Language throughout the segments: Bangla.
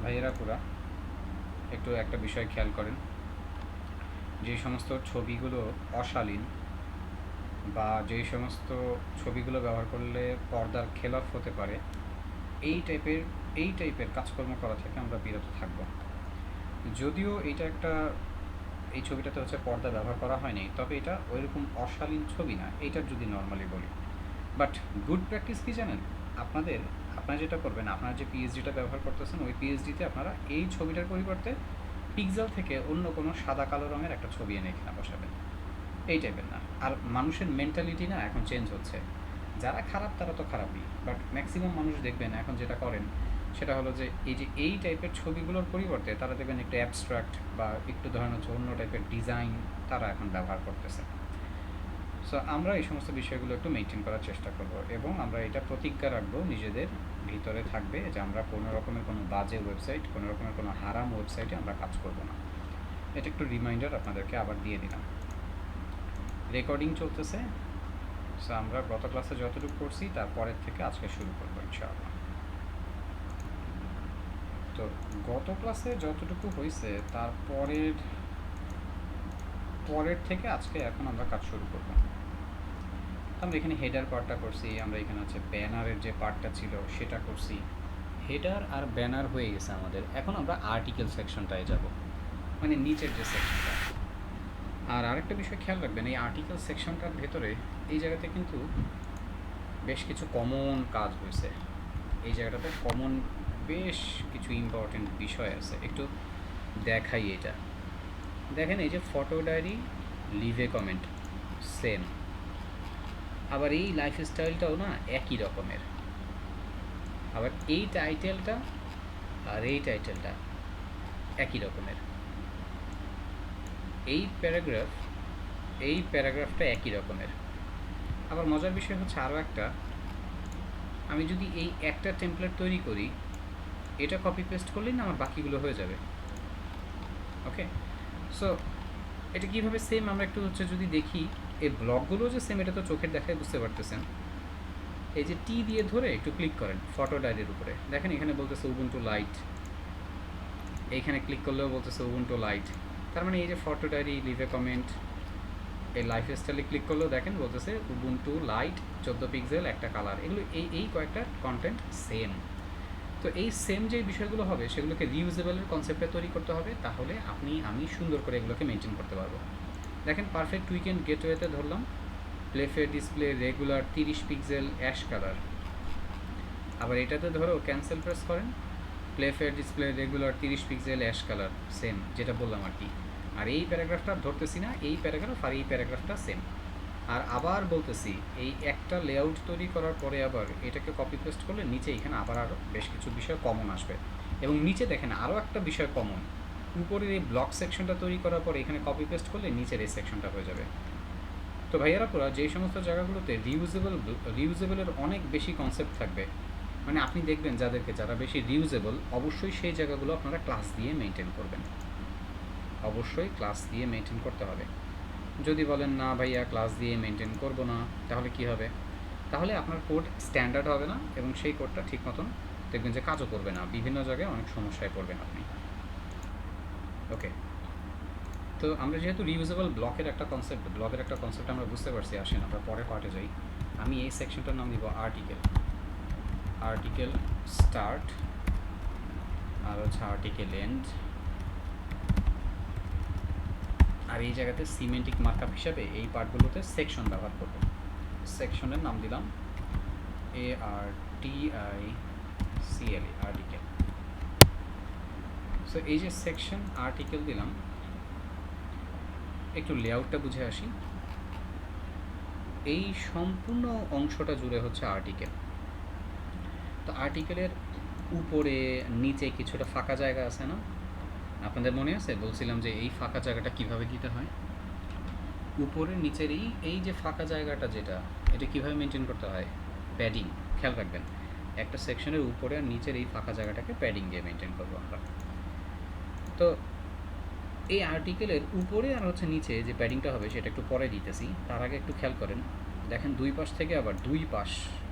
ভাইয়েরা পুরা একটু একটা বিষয় খেয়াল করেন, যে সমস্ত ছবিগুলো অশালীন বা যেই সমস্ত ছবিগুলো ব্যবহার করলে পর্দার খেলাফ হতে পারে, এই টাইপের এই টাইপের কাজকর্ম করা থেকে আমরা বিরত থাকব। যদিও এটা একটা, এই ছবিটাতে হচ্ছে পর্দা ব্যবহার করা হয়নি, তবে এটা ওইরকম অশালীন ছবি না, এইটার যদি নর্মালি বলি। বাট গুড প্র্যাকটিস কি জানেন? আপনারা যেটা করবেন, আপনারা যে পিএইচডিটা ব্যবহার করতেছেন, ওই পিএইচডিতে আপনারা এই ছবিটার পরিবর্তে পিক্সেল থেকে অন্য কোনো সাদা কালো রঙের একটা ছবি এনে এখানে বসাবেন, এই টাইপের না। আর মানুষের মেন্টালিটি না এখন চেঞ্জ হচ্ছে, যারা খারাপ তারা তো খারাপই, বাট ম্যাক্সিমাম মানুষ দেখবেন এখন যেটা করেন সেটা হলো যে এই টাইপের ছবিগুলোর পরিবর্তে তারা দেখবেন একটু অ্যাবস্ট্রাক্ট বা একটু ধরেন হচ্ছে অন্য টাইপের ডিজাইন তারা এখন ব্যবহার করতেছে। সো আমরা এই সমস্ত বিষয়গুলো একটু মেনটেন করার চেষ্টা করব, এবং আমরা এটা প্রতিজ্ঞা রাখবো নিজেদের ভিতরে থাকবে যে আমরা কোনো রকমের কোনো বাজে ওয়েবসাইট, কোনো রকমের কোনো হারাম ওয়েবসাইটে আমরা কাজ করব না। এটা একটু রিমাইন্ডার আপনাদেরকে আবার দিয়ে দিলাম। রেকর্ডিং চলতেছে, সো আমরা গত ক্লাসে যতটুকু করছি তারপরের থেকে আজকে শুরু করবো ইনশাআল্লাহ। তো গত ক্লাসে যতটুকু হয়েছে পরের থেকে আজকে এখন আমরা কাজ শুরু করব। আমরা এখানে হেডার পার্টটা করছি, আমরা এখানে হচ্ছে ব্যানারের যে পার্টটা ছিল সেটা করছি। হেডার আর ব্যানার হয়ে গেছে আমাদের, এখন আমরা আর্টিকেল সেকশনটায় যাব, মানে নিচের যে সেকশনটা। আর আরেকটা বিষয় খেয়াল রাখবেন, এই আর্টিকেল সেকশনটার ভেতরে এই জায়গাতে কিন্তু বেশ কিছু কমন কাজ হয়েছে। এই জায়গাটাতে কমন বেশ কিছু ইম্পর্টেন্ট বিষয় আছে, একটু দেখাই। এটা দেখেন, এই যে ফটো ডায়েরি, লিভ এ কমেন্ট সেম, আবার এই লাইফস্টাইলটাও না একই রকমের, আবার এই টাইটেলটা আর এই টাইটেলটা একই রকমের, এই প্যারাগ্রাফটা একই রকমের। আবার মজার বিষয় হচ্ছে আরও একটা, আমি যদি এই একটা টেমপ্লেট তৈরি করি, এটা কপি পেস্ট করলেই না আমার বাকিগুলো হয়ে যাবে। ওকে, সো এটা কীভাবে সেম আমরা একটু হচ্ছে যদি দেখি, এই ব্লকগুলো যে সেম এটা তো চোখের দেখায় বুঝতে পারতেছেন। এই যে টি দিয়ে ধরে একটু ক্লিক করেন ফটো ডায়েরির উপরে, দেখেন এখানে বলতেছে উবুন্টু লাইট, এইখানে ক্লিক করলেও বলতেছে উবুন্টু লাইট। তার মানে এই যে ফটো ডায়েরি, লিভ এ কমেন্ট, এই লাইফ স্টাইলে ক্লিক করলেও দেখেন বলতেছে উবুন্টু লাইট 14 পিক্সেল একটা কালার, এগুলো এই কয়েকটা কন্টেন্ট সেম। তো এই সেম যে বিষয়গুলো হবে সেগুলোকে রিউজেবলের কনসেপ্টে তৈরি করতে হবে, তাহলে আমি সুন্দর করে এগুলোকে মেনটেন করতে পারবো। দেখেন পারফেক্ট উইকেন্ড গেটওয়েতে ধরলাম, Playfair Display regular 30 pixel ash colour. আবার এটাতে ধরো ক্যান্সেল প্রেস করেন, Playfair Display regular 30 pixel ash colour, same যেটা বললাম আর কি। আর এই প্যারাগ্রাফটা ধরতেছি না, এই প্যারাগ্রাফ আর এই প্যারাগ্রাফটা সেম। আর আবার বলতেছি, এই একটা লেআউট তৈরি করার পরে আবার এটাকে কপি পেস্ট করলে নিচে এখানে আবার আরও বেশ কিছু বিষয় কমন আসবে, এবং নিচে দেখেন আরও একটা বিষয় কমন, উপরের এই ব্লক সেকশনটা তৈরি করার পরে এখানে কপি পেস্ট করলে নিচের এই সেকশনটা হয়ে যাবে। তো ভাইয়ারা পুরা যেই সমস্ত জায়গাগুলোতে রিউজেবলের অনেক বেশি কনসেপ্ট থাকবে, মানে আপনি দেখবেন যারা বেশি রিউজেবল, অবশ্যই সেই জায়গাগুলো আপনারা ক্লাস দিয়ে মেনটেন করবেন, অবশ্যই ক্লাস দিয়ে মেনটেন করতে হবে। যদি বলেন না ভাইয়া ক্লাস দিয়ে মেনটেন করব না, তাহলে কি হবে? তাহলে আপনার কোড স্ট্যান্ডার্ড হবে না, এবং সেই কোডটা ঠিক মতন দেখবেন যে কাজও করবে না, বিভিন্ন জায়গায় অনেক সমস্যায় পড়বেন আপনি। ওকে, তো আমরা যেহেতু রিউজেবল ব্লকের একটা কনসেপ্ট আমরা বুঝতে পারছি, আসেন আমরা পরে পার্টে যাই। আমি এই সেকশনটার নাম দিব আর্টিকেল স্টার্ট, আর হচ্ছে আর্টিকেল এন্ড। আর এই জায়গাতে সিমেন্টিক মার্কআপ হিসাবে এই পার্টগুলোতে সেকশন ব্যবহার করব। সেকশনের নাম দিলাম ARTICLE, আর্টিকেল। সো এই যে সেকশন আর্টিকেল দিলাম, একটু লেআউটটা বুঝে আসি। এই সম্পূর্ণ অংশটা জুড়ে হচ্ছে আর্টিকেল। তো আর্টিকেলের উপরে নিচে কিছুটা ফাঁকা জায়গা আছে না? আপনাদের মনে আছে বলছিলাম যে এই ফাঁকা জায়গাটা কিভাবে দিতে হয়? উপরের নিচের এই যে ফাঁকা জায়গাটা, এটা কিভাবে মেনটেন করতে হয়? প্যাডিং। খেয়াল রাখবেন, একটা সেকশনের উপরে আর নিচের এই ফাঁকা জায়গাটাকে প্যাডিং দিয়ে মেনটেন করবো আমরা। তো এই আর্টিকেলের উপরে আর হচ্ছে নিচে যে প্যাডিংটা হবে সেটা একটু পরে দিতেছি, তার আগে একটু খেয়াল করেন, দেখেন দুই পাশ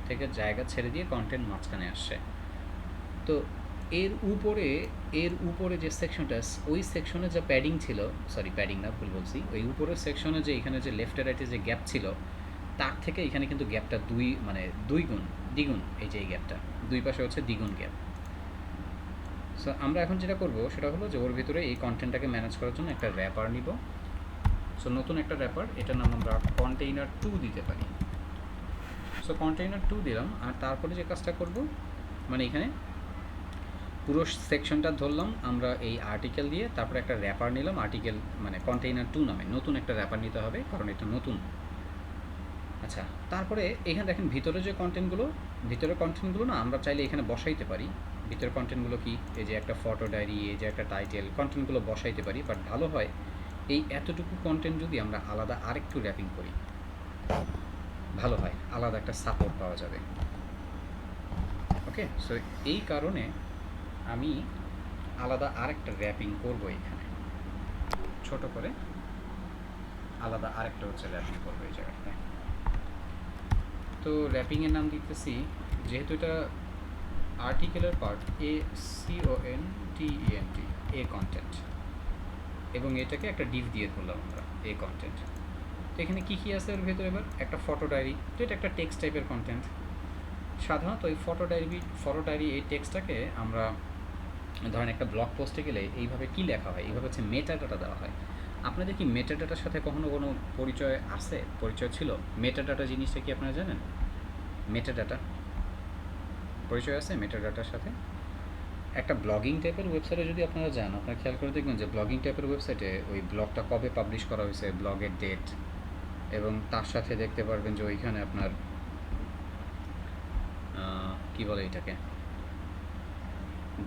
থেকে জায়গা ছেড়ে দিয়ে কন্টেন্ট মাঝখানে আসছে। তো এর উপরে যে সেকশনটা, ওই সেকশনে যে প্যাডিং ছিল, সরি প্যাডিং না, ভুল বলছি, ওই উপরের সেকশনে যে এখানে যে লেফট রাইটে যে গ্যাপ ছিল, তার থেকে এখানে কিন্তু গ্যাপটা দুই গুণ, দ্বিগুণ। এই যে এই গ্যাপটা দুই পাশে হচ্ছে দ্বিগুণ গ্যাপ। সো আমরা এখন যেটা করব সেটা হলো যে ওর ভিতরে এই কন্টেন্টটাকে ম্যানেজ করার জন্য একটা র্যাপার নিব। সো নতুন একটা র্যাপার, এটার নাম আমরা কন্টেইনার 2 দিতে পারি। সো কন্টেইনার 2 দিলাম, আর তারপরে যে কাজটা করব, মানে এখানে পুরো সেকশনটা ধরলাম আমরা এই আর্টিকেল দিয়ে, তারপরে একটা র্যাপার নিলাম, আর্টিকেল মানে কন্টেইনার 2 নামে নতুন একটা র্যাপার নিতে হবে, কারণ এটা নতুন। আচ্ছা, তারপরে এখানে দেখেন ভিতরের কন্টেন্টগুলো না আমরা চাইলে এখানে বসাইতে পারি। ভিতরের কন্টেন্টগুলো কি, এই যে একটা ফটো ডায়েরি, এই যে একটা টাইটেল, কন্টেন্টগুলো বসাইতে পারি। বাট ভালো হয় এই এতটুকু কন্টেন্ট যদি আমরা আলাদা আরেকটু র্যাপিং করি, ভালো হয়, আলাদা একটা সাপোর্ট পাওয়া যাবে। ওকে, সো এই কারণে আমি আলাদা আরেকটা র্যাপিং করব এখানে, ছোট করে আলাদা আরেকটা হচ্ছে র্যাপিং করবো এই জায়গাটায়। তো র্যাপিংয়ের নাম দিতেছি, যেহেতু এটা আর্টিকেলের পার্ট, ACONTENT, এ কন্টেন্ট, এবং এটাকে একটা ডিভ দিয়ে ধরলাম আমরা, এ কন্টেন্ট। তো এখানে কী কী আছে এর ভেতরে? এবার একটা ফটো ডায়েরি, তো এটা একটা টেক্সট টাইপের কন্টেন্ট। সাধারণত এই ফটো ডায়েরি এই টেক্সটটাকে আমরা ধরেন একটা ব্লগ পোস্টে গেলে এইভাবে কি লেখা হয়, এইভাবে হচ্ছে মেটা ডাটা দেওয়া হয়। আপনাদের কি মেটা ডাটার সাথে কখনো কোনো পরিচয় ছিল? মেটা ডাটা জিনিসটা কি আপনারা জানেন? মেটা ডাটা পরিচয় আছে মেটা ডাটার সাথে? একটা ব্লগিং টাইপের ওয়েবসাইটে যদি আপনারা যান, আপনারা খেয়াল করে দেখবেন যে ব্লগিং টাইপের ওয়েবসাইটে ওই ব্লগটা কবে পাবলিশ করা হয়েছে, ব্লগের ডেট, এবং তার সাথে দেখতে পারবেন যে ওইখানে আপনার কি বলে এটাকে,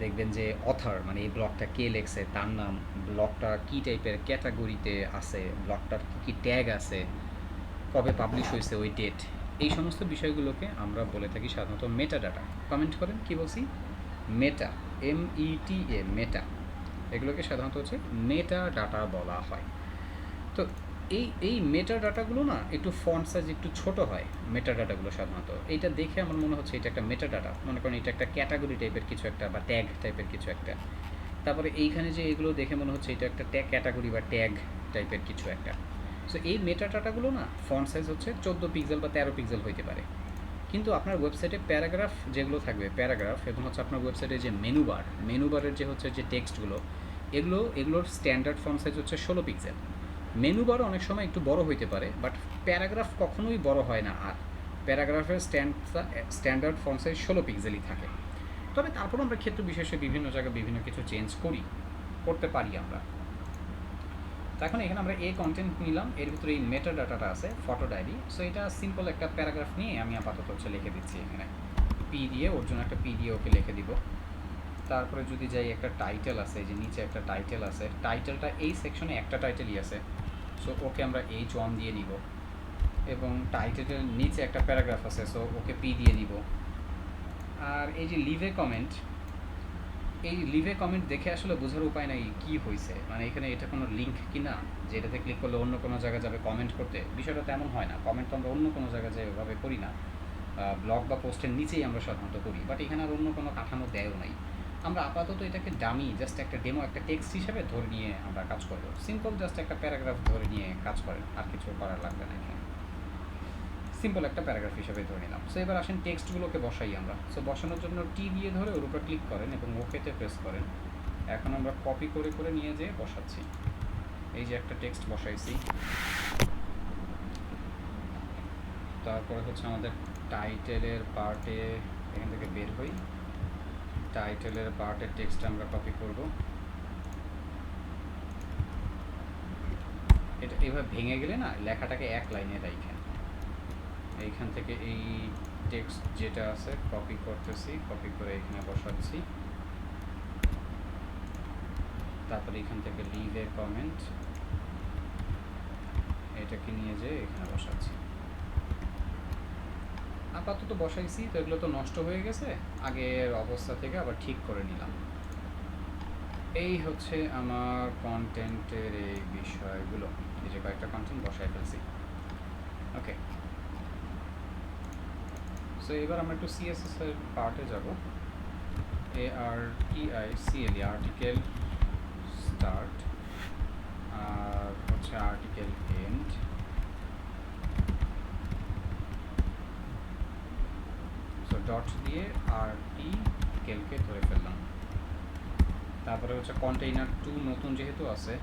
দেখবেন যে অথার, মানে এই ব্লগটা কে লেখছে, তার নাম, ব্লগটা কী টাইপের ক্যাটাগরিতে আছে, ব্লগটার কী কী ট্যাগ আছে, কবে পাবলিশ হয়েছে, ওই ডেট, এই সমস্ত বিষয়গুলোকে আমরা বলে থাকি সাধারণত মেটা ডাটা। কমেন্ট করেন কি বলছি? মেটা, META, মেটা, এগুলোকে সাধারণত হচ্ছে মেটা ডাটা বলা হয়। তো এই মেটা ডাটাগুলো না একটু ফন্ট সাইজ একটু ছোট হয়, মেটা ডাটাগুলো সাধারণত। এইটা দেখে আমার মনে হচ্ছে এটা একটা মেটা ডাটা, মনে করেন এটা একটা ক্যাটাগরি টাইপের কিছু একটা, বা ট্যাগ টাইপের কিছু একটা। তারপরে এইখানে যে এগুলো দেখে মনে হচ্ছে এটা একটা ক্যাটাগরি বা ট্যাগ টাইপের কিছু একটা। সো এই মেটা ডাটাগুলো না ফন্ট সাইজ হচ্ছে 14 পিক্সেল বা 13 পিক্সেল হইতে পারে। কিন্তু আপনার ওয়েবসাইটে প্যারাগ্রাফ যেগুলো থাকবে, প্যারাগ্রাফ, এবং হচ্ছে আপনার ওয়েবসাইটে যে মেনুবারের যে হচ্ছে যে টেক্সটগুলো, এগুলোর স্ট্যান্ডার্ড ফন্ট সাইজ হচ্ছে 16 পিক্সেল। মেনুবার অনেক সময় একটু বড় হইতে পারে, বাট প্যারাগ্রাফ কখনোই বড় হয় না। আর প্যারাগ্রাফের স্ট্যান্ডার্ড ফন্ট সাইজ 16 পিক্সেলই থাকে। তবে তারপর আমরা ক্ষেত্র বিশেষে বিভিন্ন জায়গায় বিভিন্ন কিছু চেঞ্জ করতে পারি আমরা। এখন এখানে আমরা এই কন্টেন্ট নিলাম, এর ভিতরে এই মেটা ডাটাটা আছে, ফটো ডায়েরি। সো এটা সিম্পল একটা প্যারাগ্রাফ নিয়ে আমি আপাতত হচ্ছে লিখে দিচ্ছি এখানে, পি দিয়ে, ওর জন্য একটা পি দিয়ে ওকে লিখে দিব। তারপরে যদি যাই, একটা টাইটেল আছে, এই যে নিচে একটা টাইটেল আছে, টাইটেলটা এই সেকশনে একটা টাইটেলই আছে, সো ওকে আমরা H1 দিয়ে নিব। এবং টাইটেলের নিচে একটা প্যারাগ্রাফ আছে, সো ওকে পি দিয়ে নিব। আর এই যে লিভে কমেন্ট, এই লিভে কমেন্ট দেখে আসলে বোঝার উপায় নাই কি হয়েছে, মানে এখানে এটা কোনো লিঙ্ক কি না, যে এটাতে ক্লিক করলে অন্য কোনো জায়গায় যাবে কমেন্ট করতে। বিষয়টা তেমন হয় না, কমেন্ট তো আমরা অন্য কোনো জায়গায় যে এভাবে করি না, ব্লগ বা পোস্টের নিচেই আমরা সাধারণত করি। বাট এখানে আর অন্য কোনো কাঠামো দেয়ও নাই। আমরা আপাতত এটাকে ডামি, জাস্ট একটা ডেমো, একটা টেক্সট হিসাবে ধরে নিয়ে আমরা কাজ করবো। সিম্পল জাস্ট একটা প্যারাগ্রাফ ধরে নিয়ে কাজ করেন, আর কিছু করার লাগবে না এখানে। সিম্পল একটা প্যারাগ্রাফ হিসেবে ধরে নিলাম। সো এবার আসেন টেক্সটগুলোকে বসাই আমরা। সো বসানোর জন্য টি দিয়ে ধরে ওর উপর ক্লিক করেন এবং ওকেতে প্রেস করেন। এখন আমরা কপি করে করে নিয়ে যেয়ে বসাচ্ছি। এই যে একটা টেক্সট বসাইছি। তারপরে হচ্ছে আমাদের টাইটেলের পার্টে, এখান থেকে বের হই, টাইটেলের পার্টের টেক্সটটা আমরা কপি করব। এটা এইভাবে ভেঙে গেলে না লেখাটাকে এক লাইনে রাখেন। এইখান থেকে এই টেক্সট যেটা আছে কপি করতেছি, কপি করে এখানে বসাচ্ছি। তারপরে এখান থেকে লিভ এ কমেন্ট, এটাকে নিয়ে যেয়ে এখানে বসাচ্ছি। আপাতত বসাইছি, তো এগুলো তো নষ্ট হয়ে গেছে, আগের অবস্থা থেকে আবার ঠিক করে নিলাম। এই হচ্ছে আমার কন্টেন্টের এই বিষয়গুলো, এই যে কয়েকটা কন্টেন্ট বসাই ফেলছি। ওকে, সো এবার আমরা একটু CSS এর পার্টে যাব। ARTICLE আর্টিকেল স্টার্ট আর হচ্ছে আর্টিকেল এন্ড। সো ডট দিয়ে আর্টিকেলকে ধরে ফেললাম। তারপরে হচ্ছে কন্টেইনার টু নতুন যেহেতু আছে,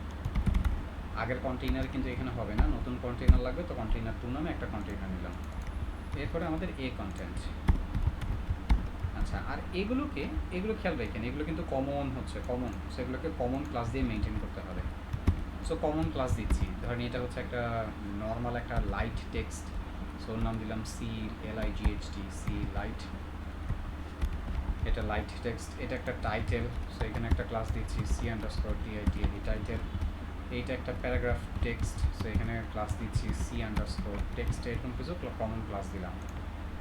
আগের কন্টেইনার কিন্তু এখানে হবে না, নতুন কন্টেইনার লাগবে, তো কন্টেইনার টু নামে একটা কন্টেইনার নিলাম। এরপরে আমাদের এ কন্টেন্ট। আচ্ছা, আর এগুলো খেয়াল রাখেন, এগুলো কিন্তু কমন হচ্ছে, কমন, সেগুলোকে কমন ক্লাস দিয়ে মেনটেন করতে হবে। সো কমন ক্লাস দিচ্ছি, ধরেন এটা হচ্ছে একটা নর্মাল একটা লাইট টেক্সট, সো ওর নাম দিলাম CLIGHT, সি লাইট, এটা লাইট টেক্সট। এটা একটা টাইটেল, সো এখানে একটা ক্লাস দিচ্ছি C_TITLE টাইটেল। এইটা একটা প্যারাগ্রাফ টেক্সট, সো এখানে ক্লাস দিচ্ছি C_text, এরকম কিছু কমন ক্লাস দিলাম।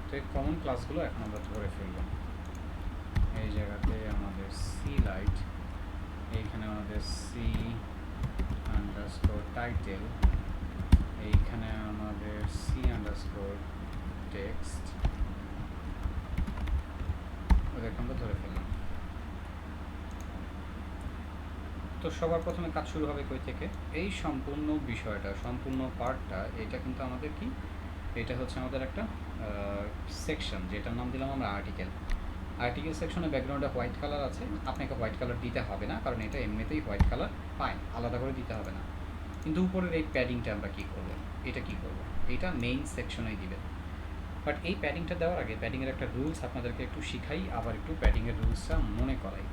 তো এই কমন ক্লাসগুলো এখন আমরা ধরে ফেলবো। এই জায়গাতে আমাদের সি লাইট, এইখানে আমাদের C_title, এইখানে আমাদের C_text, ওদেরকে আমরা ধরে ফেললাম। তো সবার প্রথমে কাজ শুরু হবে কই থেকে? এই সম্পূর্ণ বিষয়টা, সম্পূর্ণ পার্টটা, এটা কিন্তু আমাদের কি, এটা হচ্ছে আমাদের একটা সেকশন, যেটার নাম দিলাম আমরা আর্টিকেল। আর্টিকেল সেকশনে ব্যাকগ্রাউন্ডে হোয়াইট কালার আছে, আপনাকে হোয়াইট কালার দিতে হবে না, কারণ এটা এমনিতেই হোয়াইট কালার পায়, আলাদা করে দিতে হবে না। কিন্তু উপরের এই প্যাডিংটা আমরা কী করবো, এটা কী করবো, এটা মেইন সেকশনেই দিবে। বাট এই প্যাডিংটা দেওয়ার আগে প্যাডিংয়ের একটা রুলস আপনাদেরকে একটু শিখাই, আবার একটু প্যাডিংয়ের রুলসটা মনে করাই।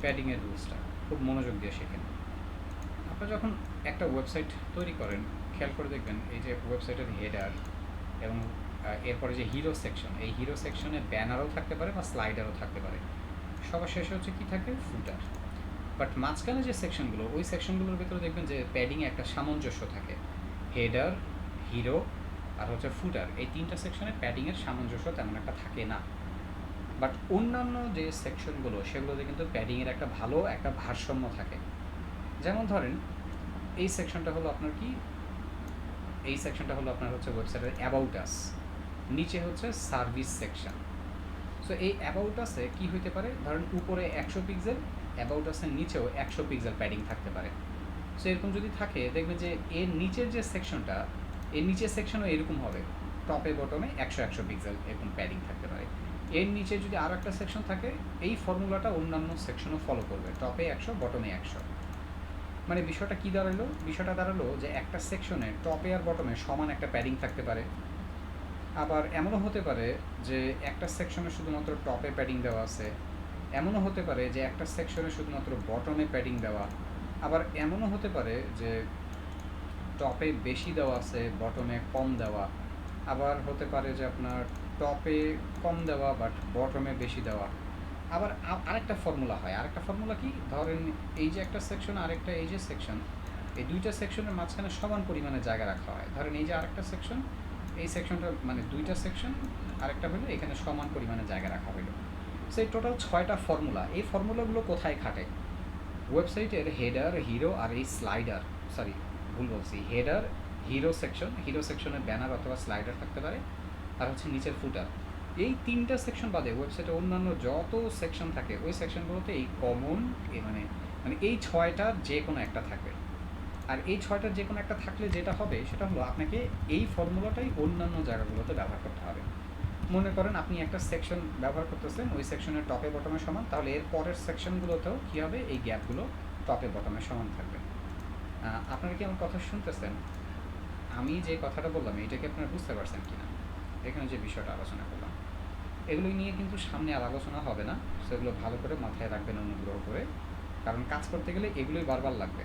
প্যাডিংয়ের রুলসটা খুব মনোযোগ দিয়ে শেখেন। আপনারা যখন একটা ওয়েবসাইট তৈরি করেন, খেয়াল করে দেখবেন এই যে ওয়েবসাইটের হেডার এবং এরপরে যে হিরো সেকশন, এই হিরো সেকশনে ব্যানারও থাকতে পারে বা স্লাইডারও থাকতে পারে। সবার শেষে হচ্ছে কি থাকে, ফুটার। বাট মাঝখানে যে সেকশনগুলো, ওই সেকশনগুলোর ভিতরে দেখবেন যে প্যাডিংয়ে একটা সামঞ্জস্য থাকে। হেডার, হিরো আর হচ্ছে ফুটার, এই তিনটা সেকশনে প্যাডিংয়ের সামঞ্জস্য তেমন একটা থাকে না। বাট অন্যান্য যে সেকশনগুলো, সেগুলোতে কিন্তু প্যাডিংয়ের একটা ভালো একটা ভারসাম্য থাকে। যেমন ধরেন এই সেকশনটা হলো আপনার কি, এই সেকশনটা হলো আপনার হচ্ছে ওয়েবসাইটের অ্যাবাউট আস, নিচে হচ্ছে সার্ভিস সেকশন। সো এই অ্যাবাউট আসে কী হইতে পারে, ধরেন উপরে 100 পিক্সেল, অ্যাবাউট আসের নিচেও 100 পিক্সেল প্যাডিং থাকতে পারে। সো এরকম যদি থাকে, দেখবেন যে এর নিচের যে সেকশনটা, এর নিচের সেকশনও এরকম হবে, টপে বটমে 100 পিক্সেল এরকম প্যাডিং থাকতে পারে। এর নিচে যদি আরও একটা সেকশন থাকে, এই ফর্মুলাটা অন্যান্য সেকশনও ফলো করবে, টপে 100 বটমে 100। মানে বিষয়টা কী দাঁড়ালো, বিষয়টা দাঁড়ালো যে একটা সেকশনে টপে আর বটমে সমান একটা প্যাডিং থাকতে পারে। আবার এমনও হতে পারে যে একটা সেকশনে শুধুমাত্র টপে প্যাডিং দেওয়া আছে, এমনও হতে পারে যে একটা সেকশনে শুধুমাত্র বটমে প্যাডিং দেওয়া, আবার এমনও হতে পারে যে টপে বেশি দেওয়া আছে, বটমে কম দেওয়া, আবার হতে পারে যে আপনার টপে কম দেওয়া বাট বটমে বেশি দেওয়া। আবার আরেকটা ফর্মুলা হয়, আরেকটা ফর্মুলা কি, ধরেন এই যে একটা সেকশন, আরেকটা এই যে সেকশন, এই দুইটা সেকশনের মাঝখানে সমান পরিমাণে জায়গা রাখা হয়। ধরেন এই যে আরেকটা সেকশন, এই সেকশনটা মানে দুইটা সেকশন, আরেকটা হলো এখানে সমান পরিমাণে জায়গা রাখা হলো। সেই টোটাল 6টা ফর্মুলা। এই ফর্মুলাগুলো কোথায় খাটে? ওয়েবসাইটের হেডার, হিরো আর এই স্লাইডার, সরি ভুল বলছি, হেডার, হিরো সেকশন, হিরো সেকশনের ব্যানার অথবা স্লাইডার থাকতে পারে, আর হচ্ছে নিচের ফুটার। এই তিনটা সেকশন বাদে ওয়েবসাইটে অন্যান্য যত সেকশন থাকে, ওই সেকশনগুলোতে এই কমন মানে মানে এই 6টার যে কোনো একটা থাকবে। আর এই 6টার যে কোনো একটা থাকলে যেটা হবে সেটা হলো আপনাকে এই ফর্মুলাটাই অন্যান্য জায়গাগুলোতে ব্যবহার করতে হবে। মনে করেন আপনি একটা সেকশন ব্যবহার করতেছেন, ওই সেকশনের টপে বটমে সমান, তাহলে এর পরের সেকশনগুলোতেও কী হবে, এই গ্যাপগুলো টপে বটমে সমান থাকবে। আপনারা কি আমার কথা শুনতেছেন? আমি যে কথাটা বললাম এটাকে আপনারা বুঝতে পারছেন কি না? এখানে যে বিষয়টা আলোচনা করলাম, এগুলোই নিয়ে কিন্তু সামনে আর আলোচনা হবে না, সেগুলো ভালো করে মাথায় রাখবেন অনুগ্রহ করে, কারণ কাজ করতে গেলে এগুলোই বারবার লাগবে।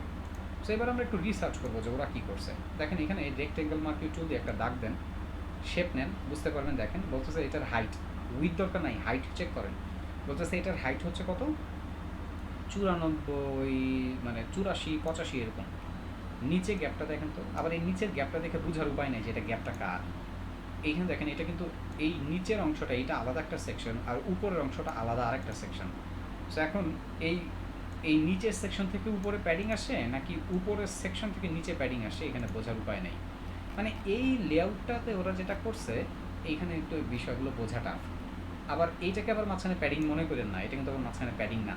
সো এবার আমরা একটু রিসার্চ করবো যে ওরা কী করছে। দেখেন এখানে রেক্টেঙ্গেল মার্কিং টুল দিয়ে একটা দাগ দেন, শেপ নেন, বুঝতে পারবেন। দেখেন বলতেছে এটার হাইট, উইথ দরকার নাই, হাইট চেক করেন। বলতেছে এটার হাইট হচ্ছে কত, 94, মানে 84, 85 এরকম। নিচে গ্যাপটা দেখেন তো, আবার এই নিচের গ্যাপটা দেখে বোঝার উপায় নেই যে এটা গ্যাপটা কার। এইখানে দেখেন এটা কিন্তু এই নিচের অংশটা এটা আলাদা একটা সেকশন, আর উপরের অংশটা আলাদা আরেকটা সেকশন। সো এখন এই এই নিচের সেকশন থেকে উপরে প্যাডিং আসে নাকি উপরের সেকশন থেকে নিচে প্যাডিং আসে, এখানে বোঝার উপায় নেই। মানে এই লেআউটটাতে ওরা যেটা করছে, এইখানে একটু বিষয়গুলো বোঝাটা। আবার এইটাকে আবার মাঝখানে প্যাডিং মনে করেন না, এটা কিন্তু আবার মাঝখানে প্যাডিং না।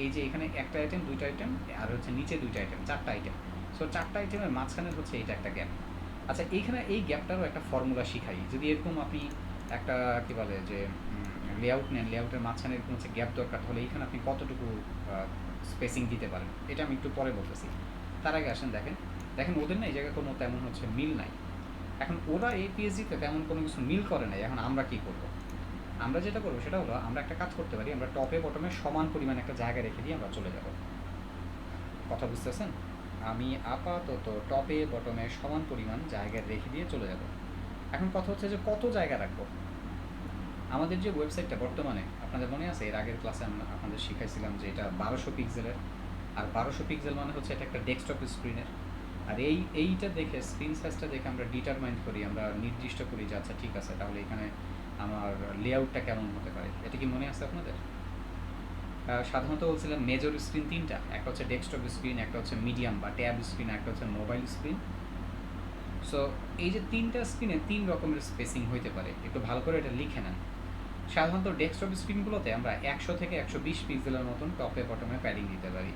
এই যে এখানে একটা আইটেম, দুইটা আইটেম, আর হচ্ছে নিচে দুইটা আইটেম, চারটা আইটেম। সো চারটা আইটেমের মাঝখানে হচ্ছে এইটা একটা গ্যাপ। আচ্ছা, এইখানে এই গ্যাপটারও একটা ফর্মুলা শিখাই। যদি এরকম আপনি একটা কী বলে যে লেআউট নেন, লেআউটের মাঝখানে এরকম হচ্ছে গ্যাপ দরকার, তাহলে এইখানে আপনি কতটুকু স্পেসিং দিতে পারেন, এটা আমি একটু পরে বলতেছি। তার আগে আসেন দেখেন, ওদের না এই জায়গায় কোনো তেমন হচ্ছে মিল নাই। এখন ওরা এই পিএইচডিতে তেমন কোনো কিছু মিল করে নাই। এখন আমরা কী করবো? আমরা যেটা করবো সেটা হলো, আমরা একটা কাজ করতে পারি, আমরা টপে বটমে সমান পরিমাণ একটা জায়গা রেখে দিয়ে আমরা চলে যাব। কথা বুঝতেছেন? আমি আপাতত টপে বটমে সমান পরিমাণ জায়গা রেখে দিয়ে চলে যাব। এখন কথা হচ্ছে যে কত জায়গা রাখবো। আমাদের যে ওয়েবসাইটটা বর্তমানে, আপনাদের মনে আছে এর আগের ক্লাসে আমরা আপনাদের শিখাইছিলাম যে এটা 1200 পিক্সেলের। আর 1200 পিক্সেল মানে হচ্ছে এটা একটা ডেস্কটপ স্ক্রিনের। আর এইটা দেখে, স্ক্রিন সাইজটা দেখে আমরা ডিটারমাইন করি, আমরা নির্দিষ্ট করি যে আচ্ছা ঠিক আছে, তাহলে এখানে আমার লেআউটটা কেমন হতে পারে। এটা কি মনে আছে আপনাদের? সাধারণত বলছিলাম মেজর স্ক্রিন তিনটা, একটা হচ্ছে ডেস্কটপ স্ক্রিন, একটা হচ্ছে মিডিয়াম বা ট্যাব স্ক্রিন, একটা হচ্ছে মোবাইল স্ক্রিন। সো এই যে তিনটা স্ক্রিনে তিন রকমের স্পেসিং হইতে পারে, একটু ভালো করে এটা লিখে নেন। সাধারণত ডেস্কটপ স্ক্রিনগুলোতে আমরা 100 থেকে 120 পিক্সেলের মতন টপে বটমে প্যাডিং দিতে পারি।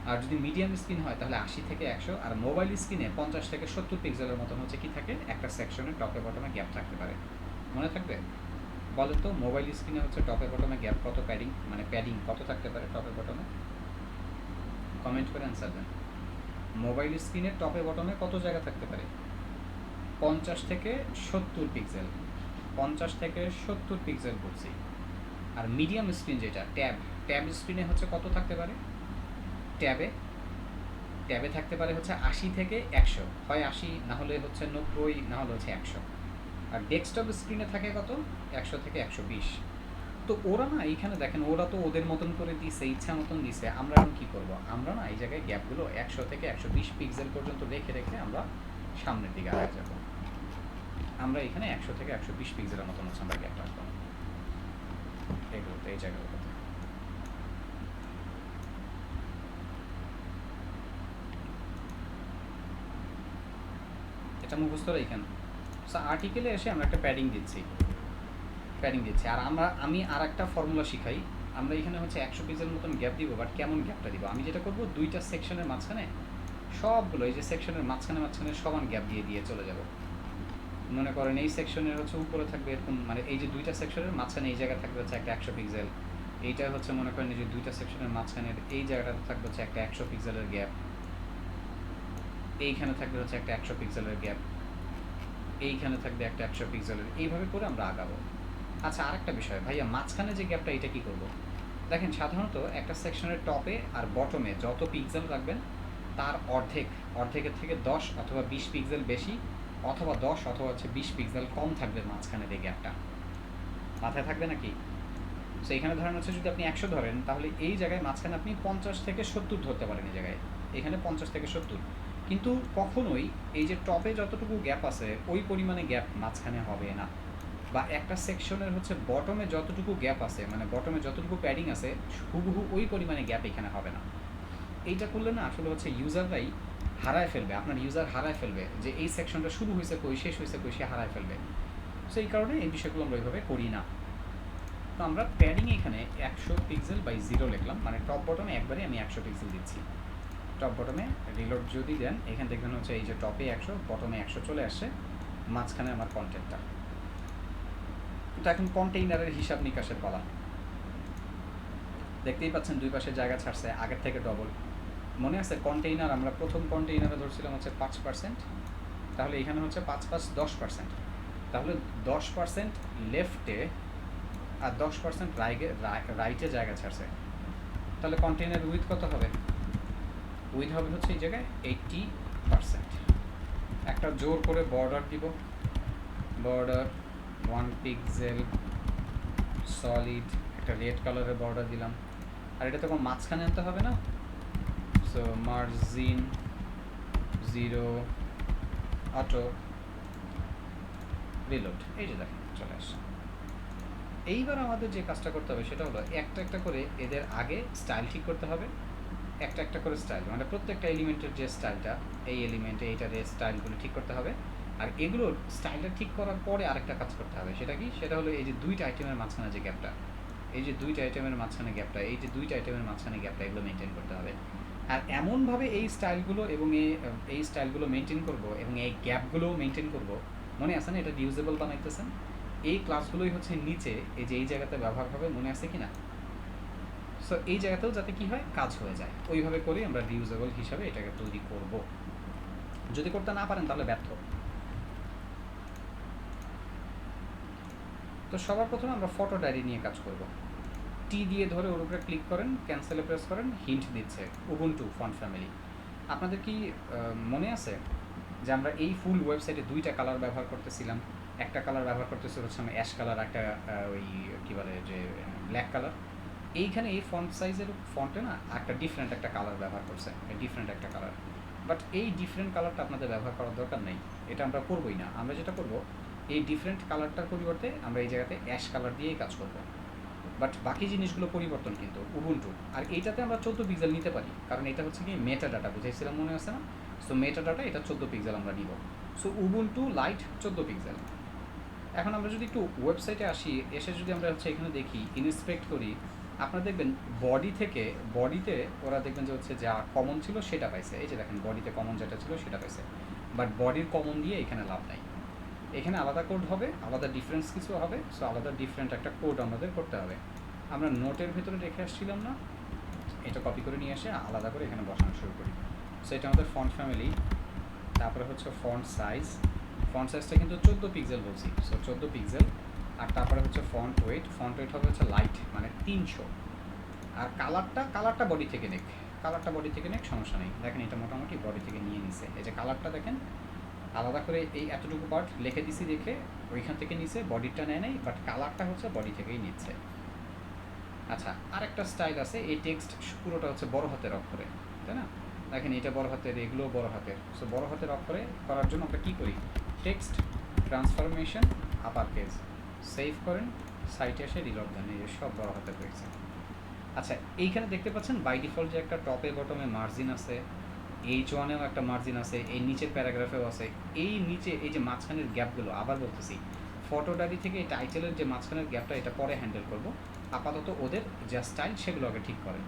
আর যদি মিডিয়াম স্ক্রিন হয় তাহলে 80 থেকে 100, আর মোবাইল স্ক্রিনে 50 থেকে 70 পিক্সেলের মতন হচ্ছে কি থাকে, একটা সেকশনে টপে বটমে গ্যাপ থাকতে পারে। মনে থাকবে? বলেন তো, মোবাইল স্ক্রিনে হচ্ছে টপে বটমে গ্যাপ কত, প্যাডিং কত থাকতে পারে টপে বটমে? কমেন্ট করে অ্যান্সার দেন। মোবাইল স্ক্রিনের টপে বটমে কত জায়গা থাকতে পারে? 50 থেকে 70 পিক্সেল। 50 থেকে 70 পিক্সেল বলছি। আর মিডিয়াম স্ক্রিন যেটা ট্যাব স্ক্রিনে হচ্ছে কত থাকতে পারে? ট্যাবে থাকতে পারে হচ্ছে 80 থেকে 100, হয় 80, না হলে হচ্ছে 90, না হলে হচ্ছে 100। আর ডেস্কটপ স্ক্রিনে থাকে কত? 100 থেকে 120। তো ওরা না এইখানে দেখেন, ওরা তো ওদের মতন করে দিছে, ইচ্ছা মতন দিছে। আমরা এখন কী করবো? আমরা না এই জায়গায় গ্যাপগুলো 100 থেকে 120 পিক্সেল পর্যন্ত রেখে আমরা সামনের দিকে আগে যাব। আমরা এখানে 100 থেকে 120 পিক্সেলের মতন হচ্ছে আমরা গ্যাপ রাখবো এগুলোতে, এই জায়গাগুলোতে। এটা মুখস্থ রাখেন। সো আর্টিকেলে এসে আমরা একটা প্যাডিং দিচ্ছি। আর আমি আর একটা ফর্মুলা শিখাই। আমরা এখানে হচ্ছে 100 পিক্সেলের মতন গ্যাপ দিব, বাট কেমন গ্যাপটা দিব? আমি যেটা করবো, দুইটা সেকশনের মাঝখানে সবগুলো, এই যে সেকশনের মাঝখানে সমান গ্যাপ দিয়ে চলে যাব। মনে করেন এই সেকশনের হচ্ছে উপরে থাকবে এরকম, মানে এই যে দুইটা সেকশনের মাঝখানে এই জায়গা থাকবে হচ্ছে একটা 100 পিক্সেল। এইটা হচ্ছে মনে করেন এই যে দুইটা সেকশনের মাঝখানের এই জায়গাটাতে থাকবে হচ্ছে একটা 100 পিক্সেলের গ্যাপ। এইখানে থাকবে হচ্ছে একটা 100 পিক্সেলের গ্যাপ। এইখানে থাকবে একটা 100 পিক্সেলের। এইভাবে করে আমরা আগাবো। আচ্ছা, আরেকটা বিষয় ভাইয়া, মাঝখানে যে গ্যাপটা, এটা কি করব? দেখেন, সাধারণত একটা সেকশনের টপে আর বটমে যত পিক্সেল রাখবেন তার অর্ধেকের থেকে 10 অথবা 20 পিক্সেল বেশি, অথবা 10 অথবা হচ্ছে 20 পিক্সেল কম থাকবে মাঝখানের এই গ্যাপটা। মাথায় থাকবে নাকি? সো এখানে ধরেন হচ্ছে যদি আপনি 100 ধরেন, তাহলে এই জায়গায় মাঝখানে আপনি 50 থেকে 70 ধরতে পারেন। এই জায়গায় এখানে 50 থেকে 70, কিন্তু কখনোই এই যে টপে যতটুকু গ্যাপ আছে ওই পরিমাণে গ্যাপ মাঝখানে হবে না। বা একটা সেকশনের হচ্ছে বটমে যতটুকু গ্যাপ আছে, মানে বটমে যতটুকু প্যাডিং আছে, হুবহু ওই পরিমাণে গ্যাপ এখানে হবে না। এইটা করলে না আসলে হচ্ছে ইউজাররাই হারায় ফেলবে, আপনার ইউজার হারায় ফেলবে যে এই সেকশনটা শুরু হয়েছে কই, শেষ হয়েছে কই, সে হারায় ফেলবে। সো এই কারণে এই বিষয়গুলো আমরা ওইভাবে করি না। তো আমরা প্যাডিং এখানে 100 পিক্সেল বাই 0 লিখলাম, মানে টপ বটমে একবারে আমি 100 পিক্সেল দিচ্ছি। টপ বটমে রিলোড যদি দেন, এখানে দেখবেন হচ্ছে এই যে টপে 100, বটমে 100 চলে আসছে, মাঝখানে আমার কন্টেন্টটা। তো এখন কন্টেইনারের হিসাব নিকাশের পালা। দেখতেই পাচ্ছেন দুই পাশে জায়গা ছাড়ছে আগের থেকে ডবল। মনে আছে কন্টেইনার, আমরা প্রথম কন্টেইনারে ধরছিলাম হচ্ছে 5%, তাহলে এখানে হচ্ছে 5 + 10%, তাহলে 10% লেফটে আর 10% রাইটে জায়গা ছাড়ছে। তাহলে কন্টেইনার উইথ কত হবে? উইথ হবে হচ্ছে এই জায়গায় 80%। একটা জোর করে বর্ডার দিব, বর্ডার 1 পিক্সেল সলিড, একটা রেড কালারের বর্ডার দিলাম। আর এটা তো কোনো মাঝখানে আনতে হবে না। সো মার্জিন 0 অটো রিলোড, এই যে দেখেন চলে আসছে। এইবার আমাদের যে কাজটা করতে হবে সেটা হলো একটা একটা করে এদের আগে স্টাইল ঠিক করতে হবে। একটা একটা করে স্টাইল, মানে প্রত্যেকটা এলিমেন্টের যে স্টাইলটা, এই এলিমেন্টে এইটার স্টাইলগুলো ঠিক করতে হবে। আর এগুলোর স্টাইলটা ঠিক করার পরে আরেকটা কাজ করতে হবে, সেটা কি? সেটা হলো এই যে দুইটা আইটেমের মাঝখানে যে গ্যাপটা, এই যে দুইটা আইটেমের মাঝখানে গ্যাপটা, এই যে দুইটা আইটেমের মাঝখানে গ্যাপটা, এগুলো মেনটেন করতে হবে। আর এমনভাবে এই স্টাইলগুলো এবং এই স্টাইলগুলো মেনটেন করব এবং এই গ্যাপগুলোও মেনটেন করব। মনে আছে না এটা রিউজেবল বানাইতেছেন? এই ক্লাসগুলোই হচ্ছে নিচে এই যে এই জায়গাতে ব্যবহার হবে, মনে আছে কি না? সো এই জায়গাতেও যাতে কি হয়, কাজ হয়ে যায়, ওইভাবে করেই আমরা রিউজেবল হিসাবে এটাকে তৈরি করব। যদি করতে না পারেন তাহলে ব্যর্থ। তো সবার প্রথমে আমরা ফটো ডায়েরি নিয়ে কাজ করব। টি দিয়ে ধরে ওর উপরে ক্লিক করেন, ক্যান্সেলে প্রেস করেন, হিন্ট দিচ্ছে উবুন্টু ফন্ট ফ্যামিলি। আপনাদের কি মনে আছে যে আমরা এই ফুল ওয়েবসাইটে দুইটা কালার ব্যবহার করতেছিলাম? একটা কালার ব্যবহার করতেছি হচ্ছে আমি অ্যাশ কালার, একটা ওই কী বলে যে ব্ল্যাক কালার। এইখানে এই ফন্ট সাইজের ফন্টে না একটা ডিফারেন্ট একটা কালার ব্যবহার করছে, ডিফারেন্ট একটা কালার। বাট এই ডিফারেন্ট কালারটা আপনাদের ব্যবহার করার দরকার নেই, এটা আমরা করবোই না। আমরা যেটা করব, এই ডিফারেন্ট কালারটার পরিবর্তে আমরা এই জায়গাতে অ্যাশ কালার দিয়েই কাজ করব। বাট বাকি জিনিসগুলো পরিবর্তন কিন্তু উবুন্টু। আর এইটাতে আমরা 14 পিক্সেল নিতে পারি, কারণ এটা হচ্ছে কি মেটা ডাটা, বুঝাইছিলাম মনে আছে না? সো মেটা ডাটা এটা 14 পিক্সেল আমরা নিব। So Ubuntu light 14 pixel. এখন আমরা যদি একটু ওয়েবসাইটে আসি, এসে যদি আমরা হচ্ছে এখানে দেখি, ইন্সপেক্ট করি, আপনারা দেখবেন বডিতে ওরা দেখবেন যে হচ্ছে যা কমন ছিল সেটা পাইছে। এই যে দেখেন বডিতে কমন যেটা ছিল সেটা পাইছে। বাট বডির কমন দিয়ে এখানে লাভ নাই, এখানে আলাদা কোড হবে, আলাদা ডিফারেন্স কিছু হবে। সো আলাদা ডিফারেন্ট একটা কোড আমাদের করতে হবে। আমরা নোটের ভিতরে রেখে আসছিলাম না, এটা কপি করে নিয়ে এসে আলাদা করে এখানে বসানো শুরু করি। সো এটা আমাদের ফন্ট ফ্যামিলি, তারপরে হচ্ছে ফন্ট সাইজটা কিন্তু 14 পিক্সেল বলছি, সো 14 পিক্সেল। আর তারপরে হচ্ছে ফন্ট ওয়েট হবে হচ্ছে লাইট মানে 300। আর কালারটা বডি থেকে নেক, সমস্যা নেই। দেখেন এটা মোটামুটি বডি থেকে নিয়ে নিছে। এই যে কালারটা দেখেন আলাদা করে এই এতটুকু পার্ট লিখে দিছি দেখে ওইখান থেকে নিছে, বডিটা নেয় নাই, বাট কালারটা হচ্ছে বডি থেকেই নিচ্ছে। আচ্ছা, আরেকটা স্টাইল আছে, এই টেক্সট পুরোটা হচ্ছে বড় হাতের অক্ষরে, তাই না? দেখেন এটা বড় হাতের, এগুলো বড় হাতের। সো বড় হাতের অক্ষরে করার জন্য আমরা কী করি? Text transformation upper case, save করেন, সাইটে এসে রিলোড দেন, এই সব বড় হাতের হয়েছে। আচ্ছা, এইখানে দেখতে পাচ্ছেন বাই ডিফল্ট যে একটা টপে বটমে মার্জিন আছে, H1-এও একটা মার্জিন আছে, এই নিচের প্যারাগ্রাফেও আছে। এই নিচে এই যে মাঝখানের গ্যাপগুলো, আবার বলতেছি, ফটো ডায়েরি থেকে এই টাইটেলের যে মাঝখানের গ্যাপটা এটা পরে হ্যান্ডেল করব। আপাতত ওদের যা স্টাইল সেগুলো আগে ঠিক করেন।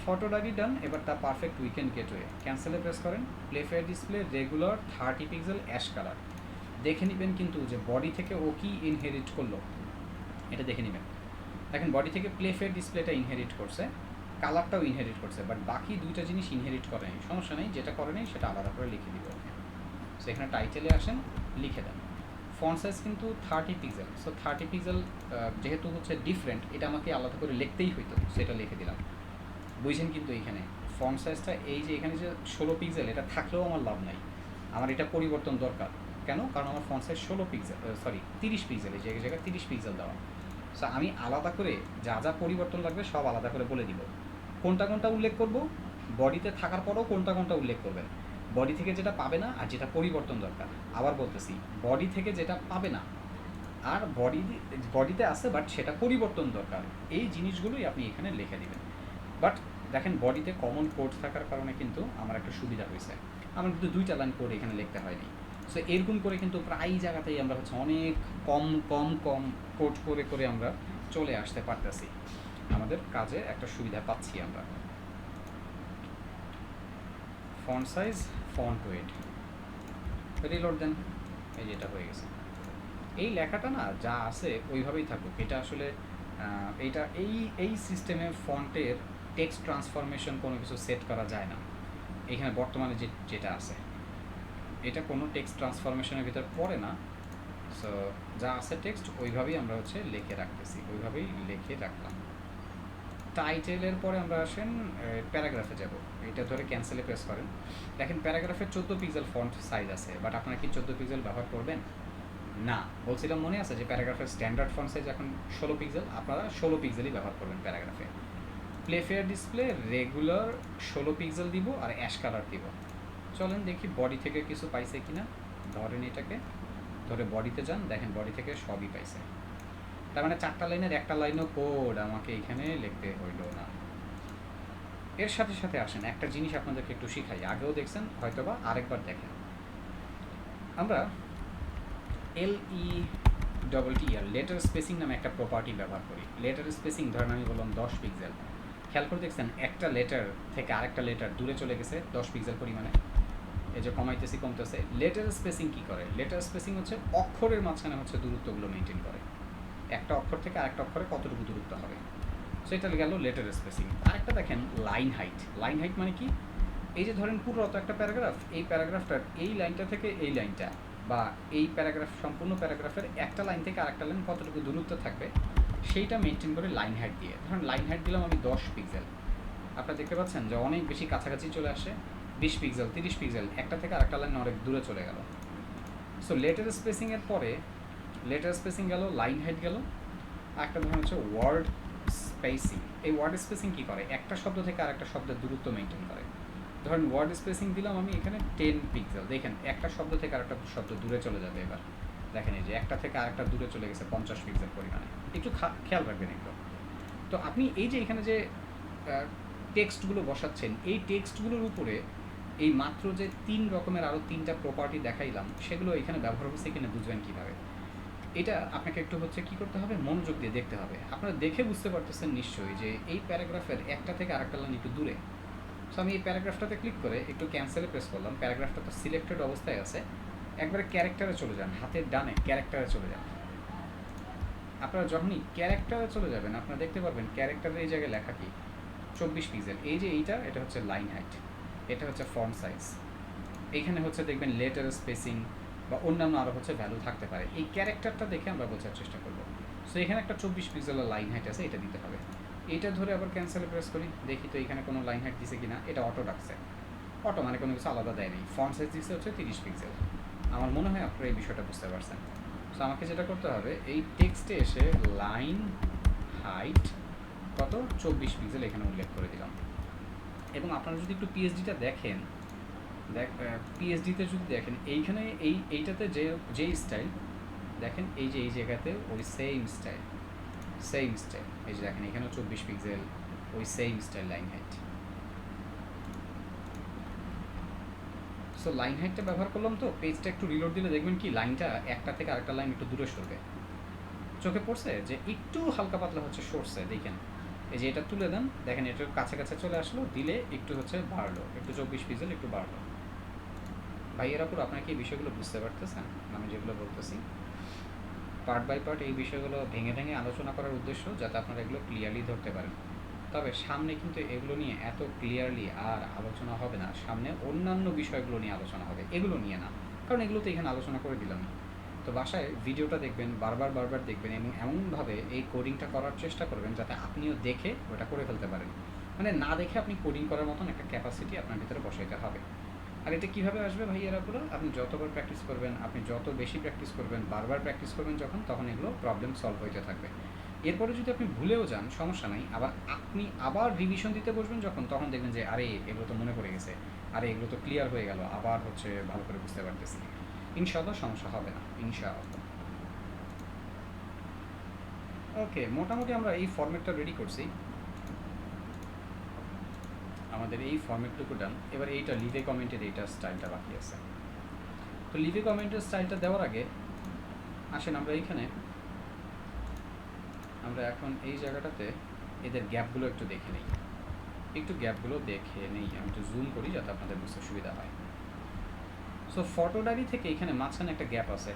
ফটো ডায়েরি ডান। এবার তা পারফেক্ট উইকেন্ড গেটওয়ে, ক্যান্সেলে প্রেস করেন, play fair Display regular 30 pixel ash colour. দেখে নেবেন কিন্তু যে বডি থেকে ও কি ইনহেরিট করলো, এটা দেখে নেবেন। দেখেন বডি থেকে প্লে ফেয়ার ডিসপ্লেটা ইনহেরিট করছে, কালারটাও ইনহেরিট করছে, বাট বাকি দুইটা জিনিস ইনহেরিট করে নেই। সমস্যা নেই, যেটা করে নেই সেটা আলাদা করে লিখে দিব। সো এখানে টাইটেলে আসেন, লিখে দেন ফন্ট সাইজ কিন্তু 30 পিক্সেল। সো 30 পিক্সেল যেহেতু হচ্ছে ডিফারেন্ট, এটা আমাকে আলাদা করে লিখতেই হইতো, সেটা লিখে দিলাম। বুঝছেন? কিন্তু এইখানে ফন্ট সাইজটা এই যে এখানে যে 16 পিক্সেল, এটা থাকলেও আমার লাভ নাই, আমার এটা পরিবর্তন দরকার। কেন? কারণ আমার ফন্ট সাইজ 16 পিক্সেল, 30 পিক্সেল, এই জায়গায় 30 পিক্সেল দেওয়া। সো আমি আলাদা করে যা যা পরিবর্তন লাগবে সব আলাদা করে বলে দিব। কোনটা উল্লেখ করব, বডিতে থাকার পরেও কোনটা উল্লেখ করবেন, বডি থেকে যেটা পাবে না আর যেটা পরিবর্তন দরকার। আবার বলতেছি, বডি থেকে যেটা পাবে না আর বডিতে আছে বাট সেটা পরিবর্তন দরকার, এই জিনিসগুলোই আপনি এখানে লিখে দিবেন। বাট দেখেন বডিতে কমন কোড থাকার কারণে কিন্তু আমার একটা সুবিধা হয়েছে, আমার কিন্তু 2টা লাইন কোড এখানে লিখতে হয়নি। সো এরকম করে কিন্তু প্রায় জায়গাতেই আমরা হচ্ছে অনেক কম কোড করে আমরা চলে আসতে পারতেছি, আমাদের কাজে একটা সুবিধা পাচ্ছি আমরা। Font size, font weight, reload দেন, এই যেটা হয়ে গেছে। এই লেখাটা না যা আছে ওইভাবেই থাকুক, এটা আসলে এই সিস্টেমে ফন্টের টেক্সট ট্রান্সফরমেশন কোনো কিছু সেট করা যায় না। এখানে বর্তমানে যেটা আছে এটা কোনো টেক্সট ট্রান্সফরমেশনের ভিতর পড়ে না। সো যা আছে টেক্সট ওইভাবেই আমরা হচ্ছে লিখে রাখতেছি, ওইভাবেই লিখে রাখলাম। টাইটেলের পরে আমরা আসেন প্যারাগ্রাফে যাব, এটা ধরে ক্যান্সেলে প্রেস করেন। দেখেন প্যারাগ্রাফের 14 পিক্সেল ফন্ট সাইজ আছে, বাট আপনারা কি 14 পিক্সেল ব্যবহার করবেন? না, বলছিলাম মনে আছে যে প্যারাগ্রাফের স্ট্যান্ডার্ড ফন্ট সাইজ এখন 16 পিক্সেল, আপনারা 16 পিক্সেলই ব্যবহার করবেন প্যারাগ্রাফে। Playfair Display regular 16 pixel দিব আর অ্যাশ কালার দিব। চলেন দেখি বডি থেকে কিছু পাইছে কিনা। ধরেন এটাকে ধরে বডিতে যান, দেখেন বডি থেকে সবই পাইছে। তার মানে 4টা লাইনের একটা লাইনও কোড আমাকে এখানে লিখতে হইল না। এর সাথে সাথে আসেন একটা জিনিস আপনাদেরকে একটু শিখাই, আগেও দেখছেন হয়তোবা, আরেকবার দেখেন। আমরা LETTR লেটার স্পেসিং নামে একটা প্রপার্টি ব্যবহার করি। লেটার স্পেসিং ধরেন আমি বললাম 10 পিক্সেল, খেয়াল করে দেখছেন একটা লেটার থেকে আরেকটা লেটার দূরে চলে গেছে 10 পিক্সেল পরিমাণে, এই যে কমাইতেছি কমতেছে। লেটার স্পেসিং কী করে? লেটার স্পেসিং হচ্ছে অক্ষরের মাঝখানে হচ্ছে দূরত্বগুলো মেনটেন করে, একটা অক্ষর থেকে আরেকটা অক্ষরে কতটুকু দূরত্ব হবে, সো এটা গেল লেটার স্পেসিং। আরেকটা দেখেন লাইন হাইট। লাইন হাইট মানে কি? এই যে ধরেন পুরো অত একটা প্যারাগ্রাফ, এই প্যারাগ্রাফটার এই লাইনটা থেকে এই লাইনটা, বা এই প্যারাগ্রাফ সম্পূর্ণ প্যারাগ্রাফের একটা লাইন থেকে আরেকটা লাইন কতটুকু দূরত্ব থাকবে সেইটা মেনটেন করে লাইন হাইট দিয়ে। ধরেন লাইন হাইট দিলাম আমি 10 পিক্সেল, আপনারা দেখতে পাচ্ছেন যে অনেক বেশি কাছাকাছি চলে আসে, 20 পিক্সেল 30 পিক্সেল, একটা থেকে আরেকটা লাইন অনেক দূরে চলে গেল। সো লেটার স্পেসিংয়ের পরে লেটার স্পেসিং গেল, লাইন হাইট গেল, একটা ধরুন হচ্ছে ওয়ার্ড স্পেসিং। এই ওয়ার্ড স্পেসিং কী করে? একটা শব্দ থেকে আরেকটা শব্দের দূরত্ব মেনটেন করে। ধরেন ওয়ার্ড স্পেসিং দিলাম আমি এখানে 10 পিক্সেল, দেখেন একটা শব্দ থেকে আরেকটা শব্দ দূরে চলে যাবে। এবার দেখেন এই যে একটা থেকে আরেকটা দূরে চলে গেছে 50 পিক্সেল পরিমাণে, একটু খেয়াল রাখবেন এগুলো। তো আপনি এই যে এখানে যে টেক্সটগুলো বসাচ্ছেন, এই টেক্সটগুলোর উপরে এই মাত্র যে 3 রকমের আরও 3টা প্রপার্টি দেখাইলাম, সেগুলো এখানে ব্যবহার হচ্ছে কিনা বুঝবেন কীভাবে। এটা আপনাকে একটু হচ্ছে কী করতে হবে, মনোযোগ দিয়ে দেখতে হবে। আপনারা দেখে বুঝতে পারতেছেন নিশ্চয়ই যে এই প্যারাগ্রাফের একটা থেকে আরেকটা লাইন একটু দূরে। সো আমি এই প্যারাগ্রাফটাতে ক্লিক করে একটু ক্যান্সেলে প্রেস করলাম, প্যারাগ্রাফটা তো সিলেক্টেড অবস্থায় আছে। একবারে ক্যারেক্টারে চলে যান, হাতের ডানে ক্যারেক্টারে চলে যান। আপনারা যখনই ক্যারেক্টারে চলে যাবেন আপনারা দেখতে পারবেন ক্যারেক্টারের এই জায়গায় লেখা কি 24 পিক্সেল। এই যে এইটা, এটা হচ্ছে লাইন হাইট, এটা হচ্ছে ফন্ট সাইজ, এইখানে হচ্ছে দেখবেন লেটার স্পেসিং বা অন্যান্য আরও হচ্ছে ভ্যালু থাকতে পারে। এই ক্যারেক্টারটা দেখে আমরা বোঝার চেষ্টা করব। সো এখানে একটা 24 পিক্সেলের লাইন হাইট আছে, এটা দিতে হবে। এইটা ধরে আবার ক্যান্সেলে প্রেস করি, দেখি তো এখানে কোনো লাইন হাইট দিছে কিনা। এটা অটো ডাকছে, অটো মানে কোনো কিছু আলাদা দেয় নেই। ফন্ট সাইজ দিচ্ছে হচ্ছে 30 পিক্সেল। আমার মনে হয় আপনারা এই বিষয়টা বুঝতে পারছেন। সো আমাকে যেটা করতে হবে, এই টেক্সটে এসে লাইন হাইট কত 24 পিক্সেল এখানে উল্লেখ করে দিলাম। এবং আপনারা যদি একটু পিএইচডিটা দেখেন, পিএইচডিতে যদি দেখেন এইখানে এইটাতে যেই স্টাইল দেখেন, এই যে এই জায়গাতে ওই সেম স্টাইল, এই যে দেখেন এখানেও 24 পিক্সেল, ওই same style line height. So line হাইটটা ব্যবহার করলাম। তো পেজটা একটু রিলোড দিলে দেখবেন কি লাইনটা একটা থেকে আরেকটা লাইন একটু দূরে সরবে। চোখে পড়ছে যে একটু হালকা পাতলা হচ্ছে সরছে, দেখেন এই যে এটা তুলে দেন, দেখেন এটার কাছাকাছি চলে আসলো, দিলে একটু হচ্ছে বাড়লো, একটু 24 পিক্সেল একটু বাড়লো। ভাইয়েরা পুরো আপনাকে এই বিষয়গুলো বুঝতে পারতেছেন আমি যেগুলো বলতেছি? পার্ট বাই পার্ট এই বিষয়গুলো ভেঙে ভেঙে আলোচনা করার উদ্দেশ্য যাতে আপনারা এগুলো ক্লিয়ারলি ধরতে পারেন। তবে সামনে কিন্তু এগুলো নিয়ে এত ক্লিয়ারলি আর আলোচনা হবে না, সামনে অন্যান্য বিষয়গুলো নিয়ে আলোচনা হবে, এগুলো নিয়ে না, কারণ এগুলো তো এখানে আলোচনা করে দিলাম। তো বাসায় ভিডিওটা দেখবেন, বারবার দেখবেন এবং এমনভাবে এই কোডিংটা করার চেষ্টা করবেন যাতে আপনিও দেখে ওটা করে ফেলতে পারেন। মানে না দেখে আপনি কোডিং করার মতন একটা ক্যাপাসিটি আপনার ভিতরে বসাইতে হবে। আর এটা কীভাবে আসবে ভাইয়েরা পুরো? আপনি যতবার প্র্যাকটিস করবেন, আপনি যত বেশি প্র্যাকটিস করবেন, বারবার প্র্যাকটিস করবেন যখন, তখন এগুলো প্রবলেম সলভ হইতে থাকবে। এরপরে যদি আপনি ভুলেও যান সমস্যা নাই, আপনি আবার রিভিশন দিতে বসবেন যখন, তখন দেখবেন যে আরে এগুলো তো মনে পড়ে গেছে, আরে এগুলো তো ক্লিয়ার হয়ে গেল, আবার হচ্ছে ভালো করে বুঝতে পারতেছি। ইনশাআল্লাহ সমস্যা হবে না, ইনশাআল্লাহ। ওকে, মোটামুটি আমরা এই ফরম্যাটটা রেডি করছি, আমাদের এই ফরম্যাটটুকু ডান। এবার এইটা লিভে কমেন্টের এইটা স্টাইলটা বাকি আছে। তো লিভে কমেন্টের স্টাইলটা দেওয়ার আগে আসেন আমরা এখন এই জায়গাটাতে এদের গ্যাপগুলো একটু দেখে নিই, আমি একটু জুম করি যাতে আপনাদের বুঝতে সুবিধা হয়। সো ফটো ডায়েরি থেকে এখানে মাঝখানে একটা গ্যাপ আছে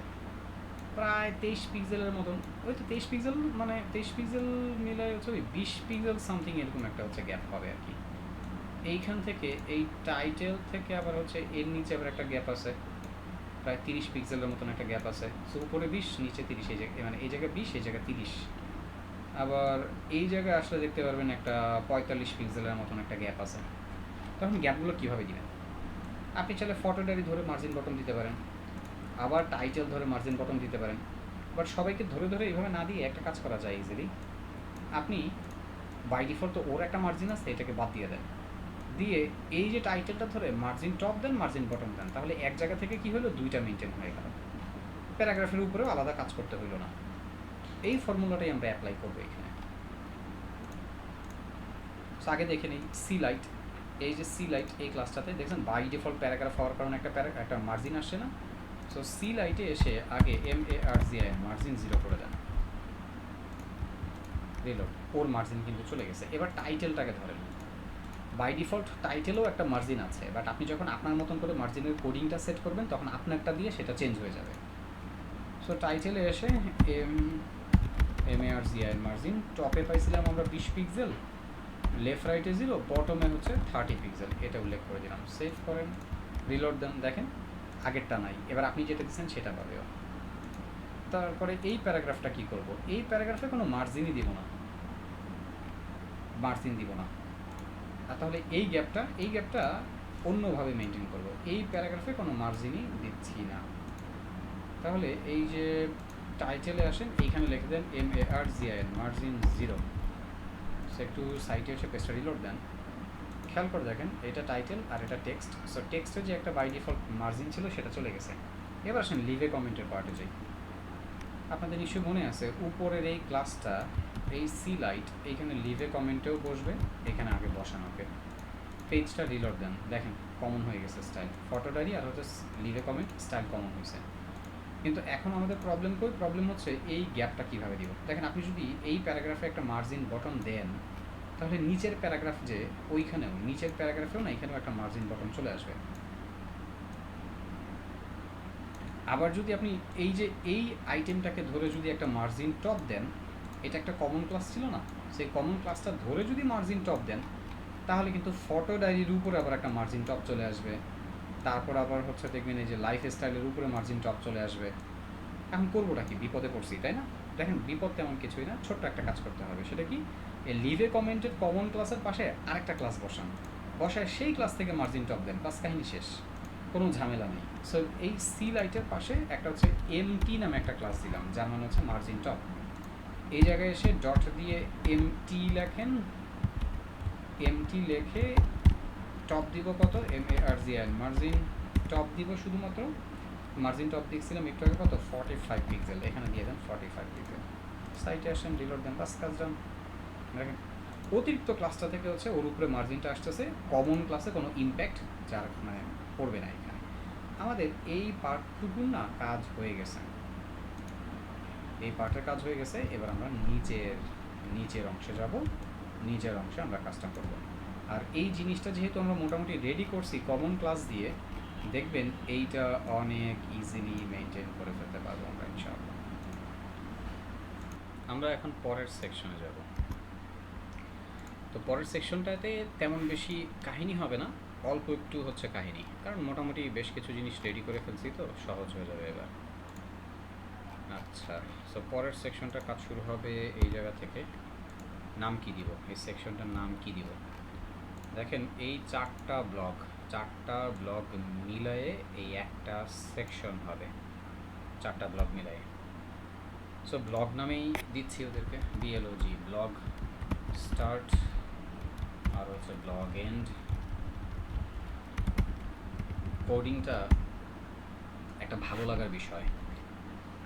প্রায় 23 পিক্সেলের মতন, ওই তো 23 পিক্সেল, মানে 23 পিক্সেল মিলে হচ্ছে ওই 20 পিক্সেল সামথিং এরকম একটা হচ্ছে গ্যাপ হবে আর কি। এইখান থেকে এই টাইটেল থেকে আবার হচ্ছে এর নিচে আবার একটা গ্যাপ আছে প্রায় 30 পিক্সেলের মতন একটা গ্যাপ আছে। সো উপরে 20 নিচে 30, এই জায়গায় মানে এই জায়গায় 20 এই জায়গায় 30। আবার এই জায়গায় আসলে দেখতে পারবেন একটা 45 পিক্সেলের মতন একটা গ্যাপ আছে। তখন গ্যাপগুলো কীভাবে দিবেন? আপনি চাইলে ফটো ডায়েরি ধরে মার্জিন বটন দিতে পারেন, আবার টাইটেল ধরে মার্জিন বটন দিতে পারেন, বাট সবাইকে ধরে এইভাবে না দিয়ে একটা কাজ করা যায় ইজিলি। আপনি বাই ডিফল্ট তো ওর একটা মার্জিন আছে, এটাকে বাদ দিয়ে দেন, দিয়ে এই যে টাইটেলটা ধরে মার্জিন টপ দেন, মার্জিন বটম দেন, তাহলে এক জায়গা থেকে কি হলো, দুইটা মেনটেন হয়ে গেল, প্যারাগ্রাফের উপরেও আলাদা কাজ করতে হইল না। এই ফর্মুলাটাই আমরা অ্যাপ্লাই করবো এখানে। আগে দেখে নিই সি লাইট, এই যে সি লাইট এই ক্লাসটাতে দেখছেন বাই ডিফল্ট প্যারাগ্রাফ হওয়ার কারণে একটা মার্জিন আসছে না, সো সি লাইটে এসে আগে MARGIN মার্জিন 0 করে দেন, রিলোড, ওর মার্জিন কিন্তু চলে গেছে। এবার টাইটেলটাকে ধরেন, বাই ডিফল্ট টাইটেলও একটা মার্জিন আছে, বাট আপনি যখন আপনার মতন করে মার্জিনের কোডিংটা সেট করবেন তখন আপনারটা দিয়ে সেটা চেঞ্জ হয়ে যাবে। সো টাইটেলে এসে MARGIN মার্জিন, টপে পাইছিলাম আমরা 20 পিক্সেল, লেফট রাইটে 0, বটমে হচ্ছে 30 পিক্সেল, এটা উল্লেখ করে দিলাম। সেভ করেন, রিলোড দেন, দেখেন আগেরটা নাই, এবার আপনি যেটা দিচ্ছেন সেটা পাবেও। তারপরে এই প্যারাগ্রাফটা কি করব, এই প্যারাগ্রাফে কোনো মার্জিনই দিব না, মার্জিন দিব না। আর তাহলে এই গ্যাপটা অন্যভাবে মেনটেন করব, এই প্যারাগ্রাফে কোনো মার্জিনই দিচ্ছি না। তাহলে এই যে টাইটেলে আসেন, এইখানে লিখে দেন MARGIN মার্জিন 0, সো একটু সাইটে এসে পেজটা রিলোড দেন, খেয়াল করে দেখেন এটা টাইটেল আর এটা টেক্সট। সো টেক্সটে যে একটা বাই ডিফল্ট মার্জিন ছিল সেটা চলে গেছে। এবার আসেন লিভে কমেন্টের পার্টে যাই। আপনাদের নিশ্চয়ই মনে আছে উপরের এই ক্লাসটা, এই সি লাইট এইখানে লিভে কমেন্টেও বসবে, এখানে আগে বসানোকে। পেজটা রিলোড দেন, দেখেন কমন হয়ে গেছে স্টাইল, ফটো ডায়েরি আর হচ্ছে লিভে কমেন্ট স্টাইল কমন হয়েছে। কিন্তু এখন আমাদের প্রবলেম হচ্ছে এই গ্যাপটা কীভাবে দিব। দেখেন আপনি যদি এই প্যারাগ্রাফে একটা মার্জিন বটন দেন, তাহলে নিচের প্যারাগ্রাফ যে ওইখানেও, নিচের প্যারাগ্রাফেও না এখানেও একটা মার্জিন বটন চলে আসবে। আবার যদি আপনি এই যে এই আইটেমটাকে ধরে যদি একটা মার্জিন টপ দেন, এটা একটা কমন ক্লাস ছিল না, সেই কমন ক্লাসটা ধরে যদি মার্জিন টপ দেন, তাহলে কিন্তু ফটো ডায়েরির উপরে আবার একটা মার্জিন টপ চলে আসবে। তারপর আবার হচ্ছে দেখবেন এই যে লাইফ স্টাইলের উপরে মার্জিন টপ চলে আসবে। এখন করবোটা কি, বিপদে পড়ছি তাই না? দেখেন বিপদ তেমন কিছুই না, ছোট্ট একটা কাজ করতে হবে। সেটা কি, এই লিভে কমেন্টেড কমন ক্লাসের পাশে আরেকটা ক্লাস বসায় সেই ক্লাস থেকে মার্জিন টপ দেন, বাস কাহিনী শেষ, কোনো ঝামেলা নেই। সো এই সি লাইটের পাশে একটা হচ্ছে এমটি নামে একটা ক্লাস দিলাম, যার মানে হচ্ছে মার্জিন টপ। এই জায়গায় এসে ডট দিয়ে এমটি লেখেন, এমটি লেখে টপ দিব কত, MARGIN মার্জিন টপ দিব শুধুমাত্র, মার্জিন টপ দেখছিলাম একটু আগে কত, 45 পিক্সেল, এখানে দিয়ে দেন 45 পিক্সেল। সাইটে আসেন, রিলোড দেন, বাস কাজ ডান। দেখেন অতিরিক্ত ক্লাসটা থেকে হচ্ছে ওর উপরে মার্জিনটা আসতেছে, কমন ক্লাসে কোনো ইম্প্যাক্ট যার মানে পড়বে না। এখানে আমাদের এই পার্টটুকুর না কাজ হয়ে গেছে, এই পার্টের কাজ হয়ে গেছে। এবার আমরা নিচের অংশে যাব, নিচের অংশে আমরা কাজটা করব। আর এই জিনিসটা যেহেতু আমরা মোটামুটি রেডি করছি কমন ক্লাস দিয়ে, দেখবেন এইটা অনেক ইজিলি মেনটেন করে ফেলতে পারবো আমরা ইনশাআল্লাহ। আমরা এখন পরের সেকশনে যাব। তো পরের সেকশনটাতে তেমন বেশি কাহিনী হবে না, অল্প একটু হচ্ছে কাহিনী, কারণ মোটামুটি বেশ কিছু জিনিস রেডি করে ফেলছি, তো সহজ হয়ে যাবে এবার। আচ্ছা, সো পরের সেকশনটার কাজ শুরু হবে এই জায়গা থেকে। নাম কি দিব, এই সেকশনটার নাম কি দিব? দেখেন এই চারটা ব্লক মিলায়ে এই একটা সেকশন হবে, চারটা ব্লক মিলায়ে। সো ব্লগ নামেই দিচ্ছি ওদেরকে, BLOG, ব্লগ স্টার্ট, আর হচ্ছে ব্লগ এন্ড। কোডিংটা একটা ভালো লাগার বিষয়,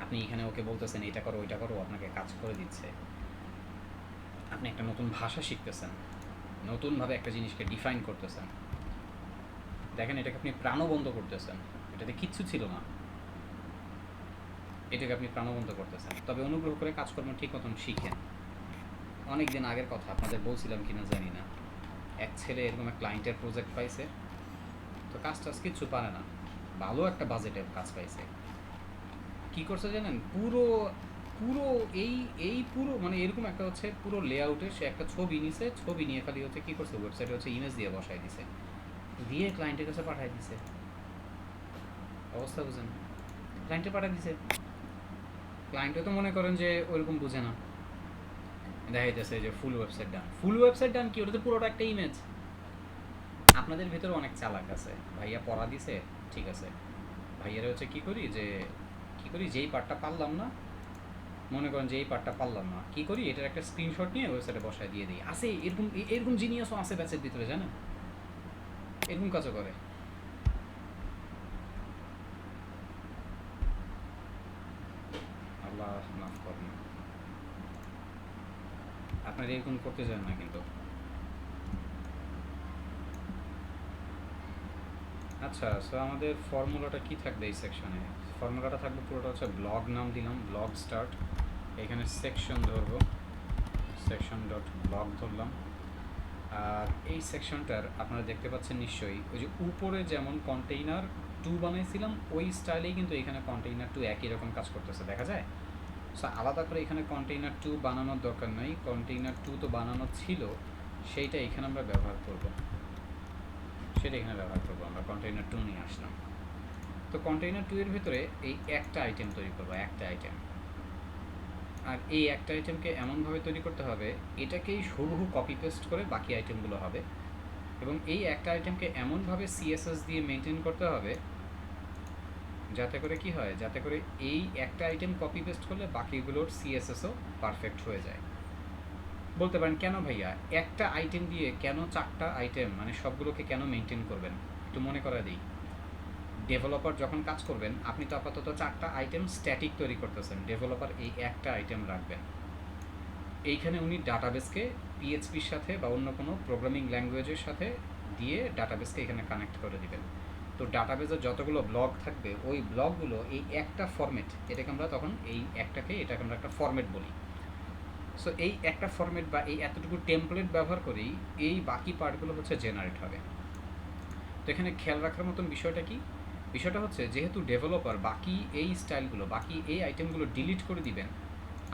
আপনি এখানে ওকে বলতেছেন এটা করো ওইটা করো, আপনাকে কাজ করে দিচ্ছে। আপনি একটা নতুন ভাষা শিখতেছেন, নতুনভাবে একটা জিনিসকে ডিফাইন করতেছেন। দেখেন এটাকে আপনি প্রাণবন্ত করতেছেন, এটাতে কিচ্ছু ছিল না, এটাকে আপনি প্রাণবন্ত করতেছেন। তবে অনুগ্রহ করে কাজকর্ম ঠিক মতন শিখেন। অনেক দিন আগের কথা, আপনাদের বলছিলাম কিনা জানি না, এক ছেলে এরকম এক ক্লায়েন্টের প্রজেক্ট পাইছে, তো কাজ কিচ্ছু পারে না, ভালো একটা বাজেটের কাজ পাইছে। কি করছে জানেন, পুরো পুরো এই পুরো মানে এরকম একটা হচ্ছে পুরো লেআউটের সে একটা ছবি নিছে, ছবি নিয়ে খালি হচ্ছে কী করছে, ওয়েবসাইটে হচ্ছে ইমেজ দিয়ে বসাই দিছে, দিয়ে ক্লায়েন্টের কাছে পাঠাই দিছে। অবস্থা বুঝেন, ক্লায়েন্টে পাঠাই দিছে, ক্লায়েন্টে তো মনে করেন যে ওইরকম বুঝে না, দেখা যাচ্ছে যে ফুল ওয়েবসাইট ডান কি, ওটা তো পুরোটা একটা ইমেজ। আপনাদের ভিতরে অনেক চালাক আছে, ভাইয়া পড়া দিছে ঠিক আছে, ভাইয়ারা হচ্ছে কী করি যেই পার্টটা পারলাম না, মনে করেন যে এই পার্টটা পারলাম না, কী করি, এটার একটা স্ক্রিনশট নিয়ে ওয়েবসাইটে বসায় দিয়ে দিই। আছে এরকম জিনিয়াসও আছে ব্যাচের ভিতরে, জানেন, এরকম কাজও করে। আল্লাহ মাফ করুন, আপনারা এরকম করতে চান না কিন্তু। আচ্ছা আচ্ছা, সো আমাদের ফর্মুলাটা কি থাকবে এই সেকশনে? ফর্মুলাটা থাকবে পুরোটা হচ্ছে ব্লগ নাম দিলাম, ব্লগ স্টার্ট, এখানে সেকশন ধরবো, সেকশন ডট ব্লগ ধরলাম। আর এই সেকশনটার আপনারা দেখতে পাচ্ছেন নিশ্চয়ই ওই যে উপরে যেমন কন্টেইনার 2 বানাইছিলাম ওই স্টাইলেই কিন্তু এখানে কন্টেইনার 2 একই রকম কাজ করতেছে, দেখা যায়। সো আলাদা করে এখানে কন্টেইনার 2 বানানোর দরকার নাই, কন্টেইনার 2 তো বানানো ছিল, সেইটা এখানে আমরা ব্যবহার করব, সেটা এখানে ব্যবহার করবো। আমরা কন্টেইনার 2 নিয়ে আসলাম। তো কন্টেইনার 2 এর ভেতরে এই একটা আইটেম তৈরি করবো, একটা আইটেম। আর এই একটা আইটেমকে এমনভাবে তৈরি করতে হবে এটাকেই হুবহু কপি পেস্ট করে বাকি আইটেমগুলো হবে, এবং এই একটা আইটেমকে এমনভাবে সিএসএস দিয়ে মেনটেন করতে হবে যাতে করে কি হয়, যাতে করে এই একটা আইটেম কপি পেস্ট করলে বাকিগুলোর সিএসএসও পারফেক্ট হয়ে যায়। বলতে পারেন কেন ভাইয়া একটা আইটেম দিয়ে কেন 4টা আইটেম, মানে সবগুলোকে কেন মেনটেন করবেন? একটু মনে করা দিই। ডেভেলপার যখন কাজ করবেন আপনি তো আপাতত 4টা আইটেম স্ট্যাটিক তৈরি করতেছেন, ডেভেলপার এই একটা আইটেম রাখবেন। এইখানে উনি ডাটাবেসকে পিএইচপির সাথে বা অন্য কোনো প্রোগ্রামিং ল্যাঙ্গুয়েজের সাথে দিয়ে ডাটাবেসকে এখানে কানেক্ট করে দিবেন। তো ডাটাবেসের যতগুলো ব্লক থাকবে ওই ব্লকগুলো এই একটা ফরম্যাট, এটাকে আমরা তখন এটাকে আমরা একটা ফরম্যাট বলি। সো এই একটা ফরম্যাট বা এই এতটুকু টেমপ্লেট ব্যবহার করেই এই বাকি পার্টগুলো হচ্ছে জেনারেট হবে। তো এখানে খেয়াল রাখার মতন বিষয়টা কি, বিষয়টা হচ্ছে যেহেতু ডেভেলপার বাকি এই স্টাইলগুলো, বাকি এই আইটেমগুলো ডিলিট করে দিবেন,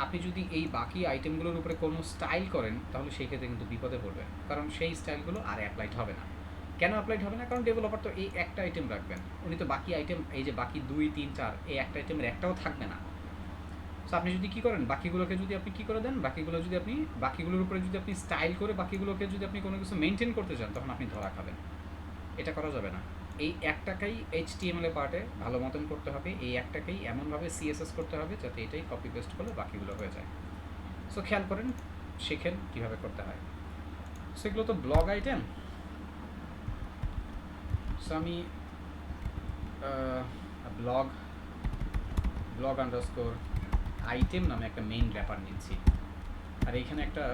আপনি যদি এই বাকি আইটেমগুলোর উপরে কোনো স্টাইল করেন তাহলে সেই ক্ষেত্রে কিন্তু বিপদে পড়বেন, কারণ সেই স্টাইলগুলো আর অ্যাপ্লাইড হবে না। কেন অ্যাপ্লাইড হবে না? কারণ ডেভেলপার তো এই একটা আইটেম রাখবেন, উনি তো বাকি আইটেম, এই যে বাকি 2, 3, 4 এই একটা আইটেমের একটাও থাকবে না। সো আপনি যদি কী করেন, বাকিগুলোকে যদি আপনি কী করে দেন, বাকিগুলোর উপরে যদি আপনি স্টাইল করে বাকিগুলোকে যদি আপনি কোনো কিছু মেনটেন করতে চান তখন আপনি ধরা খাবেন। এটা করা যাবে না। এই একটাকেই HTML পার্টে ভালো মতন করতে হবে, এই একটাকেই এমনভাবে CSS করতে হবে যাতে এটাই কপি পেস্ট করলে বাকিগুলো হয়ে যায়। সো খেয়াল করেন, শেখেন কীভাবে করতে হয়। সেগুলো তো ব্লগ আইটেম। সো আমি ব্লগ আন্ডারস্কোর আইটেম নামে একটা মেইন র্যাপার নিচ্ছি, আর এইখানে একটা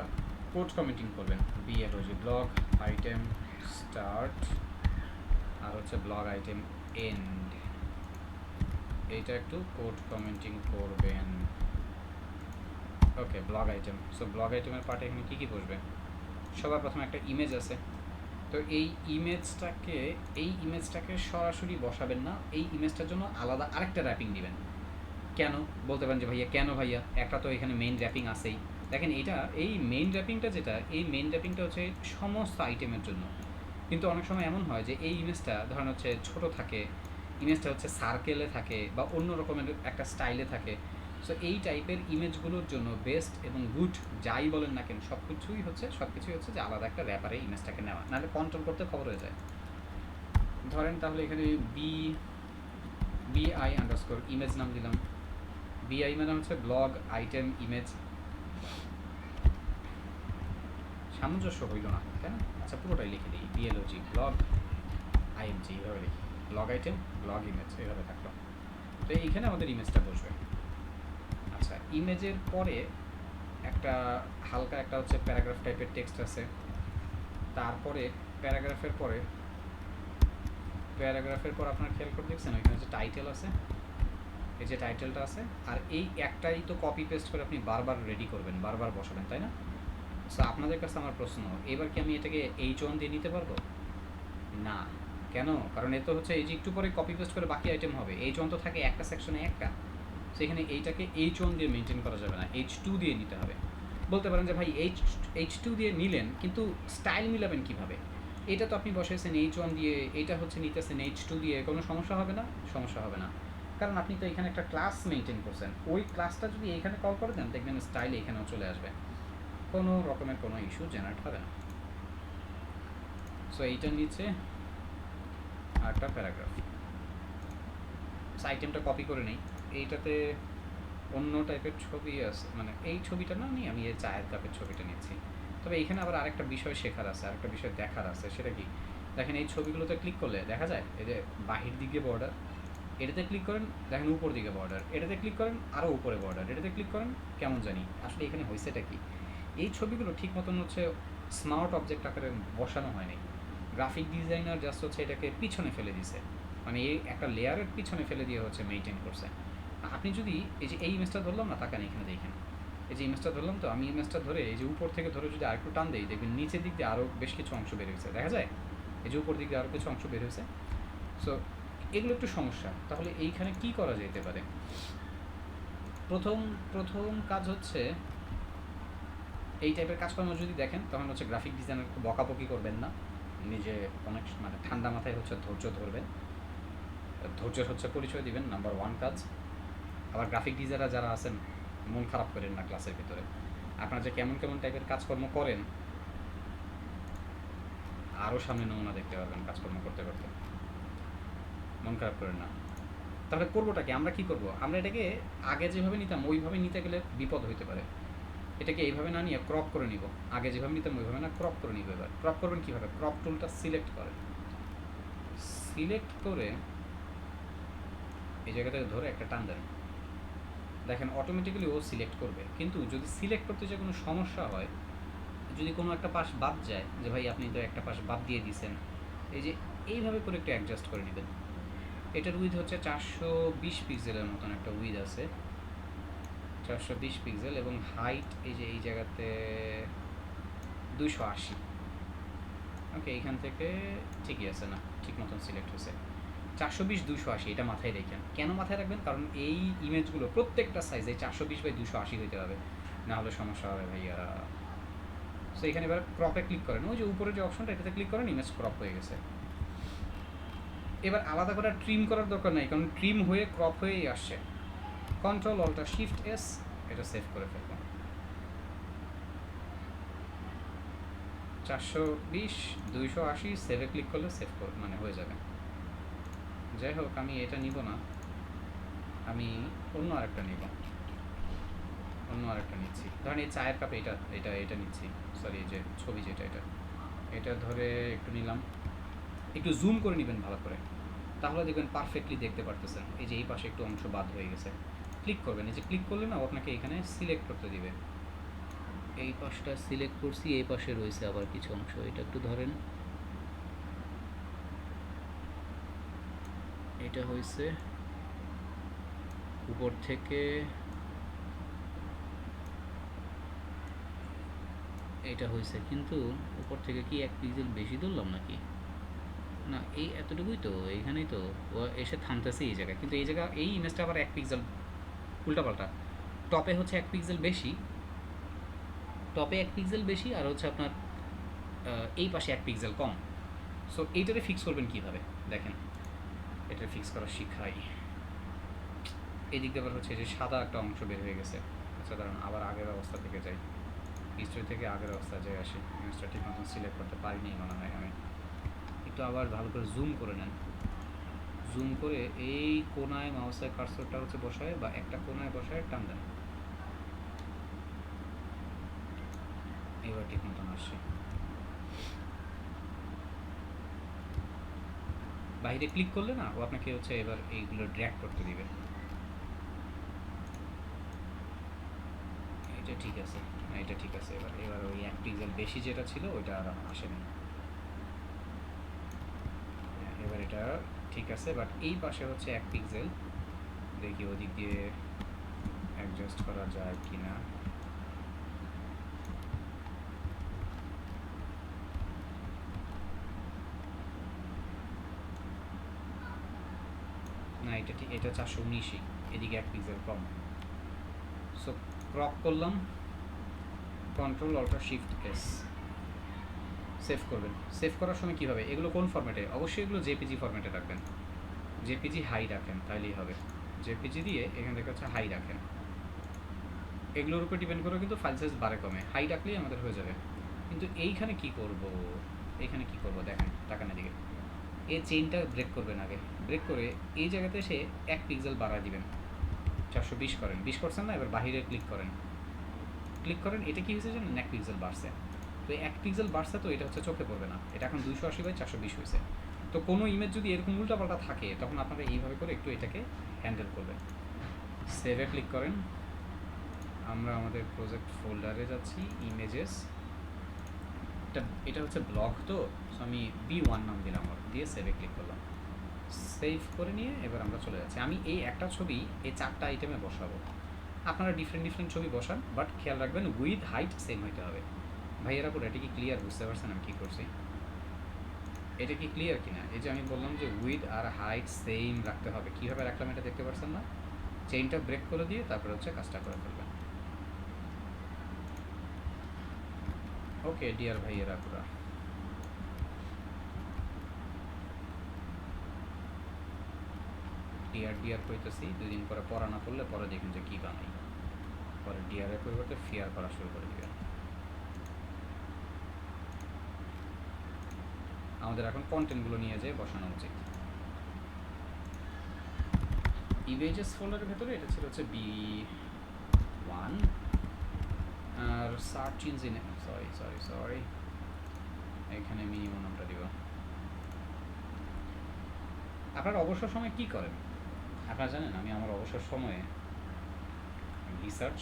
কোড কমেন্টিং করবেন, BLOG ব্লগ আইটেম স্টার্ট, আর হচ্ছে ব্লগ আইটেম এন্ড, এইটা একটু কোড কমেন্টিং করবেন। ওকে, ব্লগ আইটেম। সো ব্লগ আইটেমের পার্টে এখানে কী কী বসবে? সবার প্রথমে একটা ইমেজ আছে, তো এই ইমেজটাকে সরাসরি বসাবেন না, এই ইমেজটার জন্য আলাদা আরেকটা র্যাপিং দিবেন। কেন বলতে পারেন যে ভাইয়া কেন ভাইয়া, একটা তো এখানে মেইন র্যাপিং আছেই। দেখেন এই মেইন র্যাপিংটা হচ্ছে সমস্ত আইটেমের জন্য, কিন্তু অনেক সময় এমন হয় যে এই ইমেজটা ধরেন হচ্ছে ছোটো থাকে, ইমেজটা হচ্ছে সার্কেলে থাকে বা অন্য রকমের একটা স্টাইলে থাকে। সো এই টাইপের ইমেজগুলোর জন্য বেস্ট এবং গুড যাই বলেন না কেন সব কিছুই হচ্ছে যে আলাদা একটা র্যাপারে ইমেজটাকে নেওয়া, নাহলে কন্ট্রোল করতে খবর হয়ে যায়। ধরেন তাহলে এখানে BI আন্ডারস্কোর ইমেজ নাম দিলাম, BI মানে হচ্ছে ব্লগ আইটেম ইমেজ। সামঞ্জস্য হইল না কেন? আচ্ছা পুরোটাই লিখে দিই, BLOG ব্লগ IMG, এভাবে লিখি, ব্লগ আইটেম ব্লগ ইমেজ, এভাবে থাকলো। তো এইখানে আমাদের ইমেজটা বসবে। আচ্ছা, ইমেজের পরে একটা হালকা একটা হচ্ছে প্যারাগ্রাফ টাইপের টেক্সট আছে, তারপরে প্যারাগ্রাফের পর আপনার খেয়াল করে দেখছেন ওইখানে যে টাইটেল আছে, এই যে টাইটেলটা আছে, আর এই একটাই তো কপি পেস্ট করে আপনি বারবার রেডি করবেন, বারবার বসাবেন, তাই না? সো আপনাদের কাছে আমার প্রশ্ন, এবার কি আমি এটাকে H1 দিয়ে নিতে পারবো? না। কেন? কারণ এ তো হচ্ছে এই যে একটু পরে কপি পেস্ট করে বাকি আইটেম হবে, H1 তো থাকে একটা সেকশনে একটা, সেখানে এইটাকে H1 দিয়ে মেনটেন করা যাবে না, H2 দিয়ে নিতে হবে। বলতে পারেন যে ভাই H2 দিয়ে নিলেন, কিন্তু স্টাইল মিলাবেন কীভাবে? এটা তো আপনি বসাইছেন H1 দিয়ে, এইটা হচ্ছে নিতেছেন H2 দিয়ে, কোনো সমস্যা হবে না? সমস্যা হবে না, কারণ আপনি তো এখানে একটা ক্লাস মেনটেন করছেন, ওই ক্লাসটা যদি এইখানে কল করে দেন দেখবেন স্টাইল এখানেও চলে আসবে, কোনো রকমের কোনো ইস্যু জেনারেট হবে না। সো এইটার নিচে আরেকটা প্যারাগ্রাফ, আইটেমটা কপি করে নেই, এইটাতে অন্য টাইপের ছবি আছে, মানে এই ছবিটা না নিয়ে আমি এই চায়ের কাপের ছবিটা নিচ্ছি। তবে এইখানে আবার আরেকটা বিষয় শেখার আছে, আরেকটা বিষয় দেখার আছে, সেটা কি দেখেন, এই ছবিগুলোতে ক্লিক করলে দেখা যায় এই যে বাহির দিকে বর্ডার, এটাতে ক্লিক করেন দেখেন উপর দিকে বর্ডার, এটাতে ক্লিক করেন আরও উপরে বর্ডার, এটাতে ক্লিক করেন কেমন জানি। আসলে এখানে হয়েছেটা কি, এই ছবিগুলো ঠিক মতন হচ্ছে স্মার্ট অবজেক্ট আকারে বসানো হয়নি, গ্রাফিক ডিজাইনার জাস্ট হচ্ছে এটাকে পিছনে ফেলে দিছে, মানে এই একটা লেয়ারের পিছনে ফেলে দিয়ে হচ্ছে মেইনটেইন করছে। আপনি যদি এই যে এই ইমেজটা ধরলাম না, তাকান এখানে দেখেন, এই যে ইমেজটা ধরলাম, তো আমি ইমেজটা ধরে এই যে উপর থেকে ধরে যদি আরেকটু টান দিই, দেখবেন নিচের দিক দিয়ে আরও বেশ কিছু অংশ বের হয়েছে, দেখা যায় এই যে উপর দিক দিয়ে আরও কিছু অংশ বের হয়েছে। সো এগুলো একটু সমস্যা। তাহলে এইখানে কি করা যেতে পারে? প্রথম প্রথম কাজ হচ্ছে এই টাইপের কাজকর্ম যদি দেখেন, তখন হচ্ছে গ্রাফিক ডিজাইনারকে বকাবকি করবেন না, নিজে অনেক মানে ঠান্ডা মাথায় হচ্ছে ধৈর্য ধরবেন, ধৈর্যের হচ্ছে পরিচয় দিবেন, নাম্বার ওয়ান কাজ। আবার গ্রাফিক ডিজাইনার যারা আছেন, মন খারাপ করেন না ক্লাসের ভিতরে, আপনারা যে কেমন কেমন টাইপের কাজকর্ম করেন আরও সামনে নমুনা দেখতে পারবেন কাজকর্ম করতে করতে, মন খারাপ করেন না। তাহলে করবোটা কি, আমরা কি করব? আমরা এটাকে আগে যেভাবে নিতাম ওইভাবে নিতে গেলে বিপদ হইতে পারে। এটাকে এইভাবে না নিয়ে ক্রপ করে নিব, আগে যেভাবে নিতাম ওইভাবে না, ক্রপ করে নিব। এবার ক্রপ করবেন কীভাবে? ক্রপ টুলটা সিলেক্ট করেন, সিলেক্ট করে এই জায়গাটা ধরে একটা টান দেন, দেখেন অটোমেটিক্যালি ও সিলেক্ট করবে। কিন্তু যদি সিলেক্ট করতে যে কোনো সমস্যা হয়, যদি কোনো একটা পাশ বাদ যায়, যে ভাই আপনি তো একটা পাশ বাদ দিয়ে দিয়েছেন, এই যে এইভাবে করে একটু অ্যাডজাস্ট করে নেবেন। এটার উইথ হচ্ছে 420 পিক্সেলের মতন একটা উইথ আছে, 420 পিক্সেল, এবং হাইট এই যে এই জায়গাতে 280। ওকে, এইখান থেকে ঠিকই আছে, না ঠিক মতন সিলেক্ট হয়েছে। 420 280 এটা মাথায় রাখেন। কেন মাথায় রাখবেন? কারণ এই ইমেজগুলো প্রত্যেকটা সাইজে 420/280 হইতে হবে, না হলে সমস্যা হবে ভাইয়া। সো এখানে এবার ক্রপে ক্লিক করেন, ওই যে উপরে যে অপশনটা এটাতে ক্লিক করেন, ইমেজ ক্রপ হয়ে গেছে। এবার আলাদা করে ট্রিম করার দরকার নাই, কারণ ট্রিম হয়ে ক্রপ হয়েই আসছে। কন্ট্রোল অল্টার শিফট এস, এটা সেভ করে ফেলবো। 420/280 সেভে ক্লিক করলে সেভ মানে হয়ে যাবে। যাই হোক, আমি এটা নিব না, আমি অন্য আরেকটা নিব, অন্য আরেকটা নিচ্ছি। ধরেন এই চায়ের কাপে এটা এটা এটা নিচ্ছি, সরি এই যে ছবি যেটা এটা এটা ধরে একটু নিলাম। একটু জুম করে নেবেন ভালো করে, তাহলে দেখবেন পারফেক্টলি দেখতে পারতেছেন। এই যে এই পাশে একটু অংশ বাদ হয়ে গেছে, ক্লিক করবেন, এই যে ক্লিক করলে না আপনাকে এখানে সিলেক্ট করতে দিবে। এই পাশটা সিলেক্ট করছি, এই পাশে রয়েছে আবার কিছু অংশ, এটা একটু ধরেন। এটা হয়েছে উপর থেকে, এটা হয়েছে, কিন্তু উপর থেকে কি 1 পিক্সেল বেশি ধরলাম নাকি? না, এই এতটুকুই তো, এইখানেই তো ও এসে থামতেছে এই জায়গায়, কিন্তু এই জায়গা এই ইমেজটা আবার 1 পিক্সেল উল্টাপাল্টা। টপে হচ্ছে 1 পিক্সেল বেশি, টপে 1 পিক্সেল বেশি, আর হচ্ছে আপনার এই পাশে 1 পিক্সেল কম। সো এইটারে ফিক্স করবেন কীভাবে দেখেন, এটা ফিক্স করা শিখাই। এই দিক দিয়ে আবার হচ্ছে যে সাদা একটা অংশ বের হয়ে গেছে। আচ্ছা দাঁড়ান, আবার আগের অবস্থা থেকে যাই, হিস্ট্রি থেকে আগের অবস্থা যাই আসি। ইমেজটা ঠিক মতন সিলেক্ট করতে পারিনি মনে হয় আমি। একটু আবার ভালো করে জুম করে নেন, জুম করে এই কোনায় মাউসের কার্সরটা হচ্ছে বসায়, বা একটা কোনায় বসায় টান দেন, এবার ঠিক মতন আসছে। বাইরে ক্লিক করলে না ও আপনাকে হচ্ছে এবার এইগুলো ড্র্যাগ করতে দিবে। এটা ঠিক আছে, এটা ঠিক আছে। এবার এবার ওই 1 পিক্সেল বেশি যেটা ছিল ওইটা আর আসেনি। এবার এটা ঠিক আছে, বাট এই পাশে হচ্ছে 1 পিক্সেল, দেখি ওদিক দিয়ে অ্যাডজাস্ট করা যায় কি না। না এটা ঠিক, এটা 419ই, এদিকে 1 পিক্সেল কম। সো ক্রপ করলাম, control alt shift S, save করবেন। সেভ করার সময় কীভাবে, এগুলো কোন ফরম্যাটে? অবশ্যই এগুলো জেপিজি ফরম্যাটে রাখবেন, জেপিজি হাই রাখেন তাইলেই হবে। জেপিজি দিয়ে এখান থেকে হচ্ছে হাই রাখেন, এগুলোর উপর ডিপেন্ড করে কিন্তু ফাইল সাইজ বাড়ে কমে, হাই রাখলেই আমাদের হয়ে যাবে। কিন্তু এইখানে কি করব, এইখানে কি করব দেখেন, টাকার দিকে এই চেইনটা ব্রেক করবেন আগে, ব্রেক করে এই জায়গাতে এসে 1 পিক্সেল বাড়ায় দিবেন, 420 করেন, 20 করছেন না, এবার বাহিরে ক্লিক করেন, ক্লিক করেন। এটা কি হয়েছে জানেন, 1 পিক্সেল বাড়ছে। তো 1 পিক্সেল বাড়ছে, তো এটা হচ্ছে চোখে পড়বে না, এটা এখন 280/420 হয়েছে। তো কোনো ইমেজ যদি এরকম উল্টাপাল্টা থাকে, তখন আপনারা এইভাবে করে একটু এটাকে হ্যান্ডেল করবেন। সেভে ক্লিক করেন, আমরা আমাদের প্রজেক্ট ফোল্ডারে যাচ্ছি, ইমেজেস, একটা, এটা হচ্ছে ব্লগ তো, সো আমি B1 নাম দিলাম, দিয়ে সেভে ক্লিক করলাম। সেভ করে নিয়ে এবার আমরা চলে যাচ্ছি। আমি এই একটা ছবি এই 4টা আইটেমে বসাবো। আপনারা ডিফারেন্ট ডিফারেন্ট ছবি বসান, বাট খেয়াল রাখবেন উইথ হাইট সেম হইতে হবে। ভাইয়েরা পুরো এটা কি ক্লিয়ার, বুঝতে পারছেন আমি কী করছি? এটা কি ক্লিয়ার কিনা? এই যে আমি বললাম যে উইথ আর হাইট সেম রাখতে হবে, কীভাবে রাখলাম এটা দেখতে পারছেন না? চেইনটা ব্রেক করে দিয়ে তারপরে হচ্ছে কাজটা করে ফেলবেন। ওকে ডিয়ার ভাইয়েরা পুরা ডিয়ার কইতেছি, 2 দিন পরে পড়া না করলে পরে দেখুন যে কী বানাই, পরে ডিয়ারের পরিবর্তে ফিয়ার করা শুরু করে দিবেন। আমাদের এখন কন্টেন্টগুলো নিয়ে যেয়ে বসানো উচিত। ইমেজেস ফোল্ডারের ভেতরে এটা ছিল হচ্ছে B1, আর সার্চ ইঞ্জিনে সরি এখানে মিনিমাম নামটা দিব। আপনারা অবসর সময় কী করেন আপনারা জানেন? আমি আমার অবসর সময়ে রিসার্চ,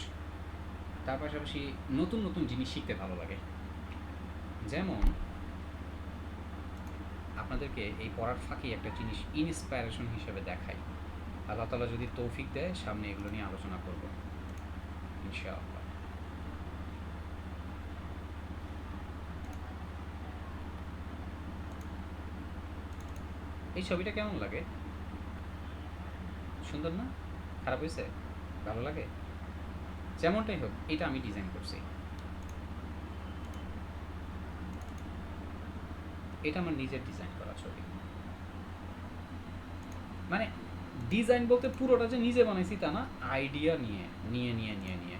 তার পাশাপাশি নতুন নতুন জিনিস শিখতে ভালো লাগে। যেমন আপনাদেরকে এই পড়ার ফাঁকি একটা জিনিস ইন্সপায়ারেশন হিসেবে দেখাই, আল্লাহ তাআলা যদি তৌফিক দেয় সামনে এগুলো নিয়ে আলোচনা করব ইনশাআল্লাহ। এই ছবিটা কেমন লাগে? সুন্দর না? খারাপ হয়েছে? ভালো লাগে? যেমনটাই হোক, এটা আমি ডিজাইন করছি। এটা আমার নিজের ডিজাইন করা ছবি। মানে ডিজাইন বলতে পুরোটা যে নিজে বানাইছি তা না, আইডিয়া নিয়ে নিয়ে নিয়ে নিয়ে নিয়ে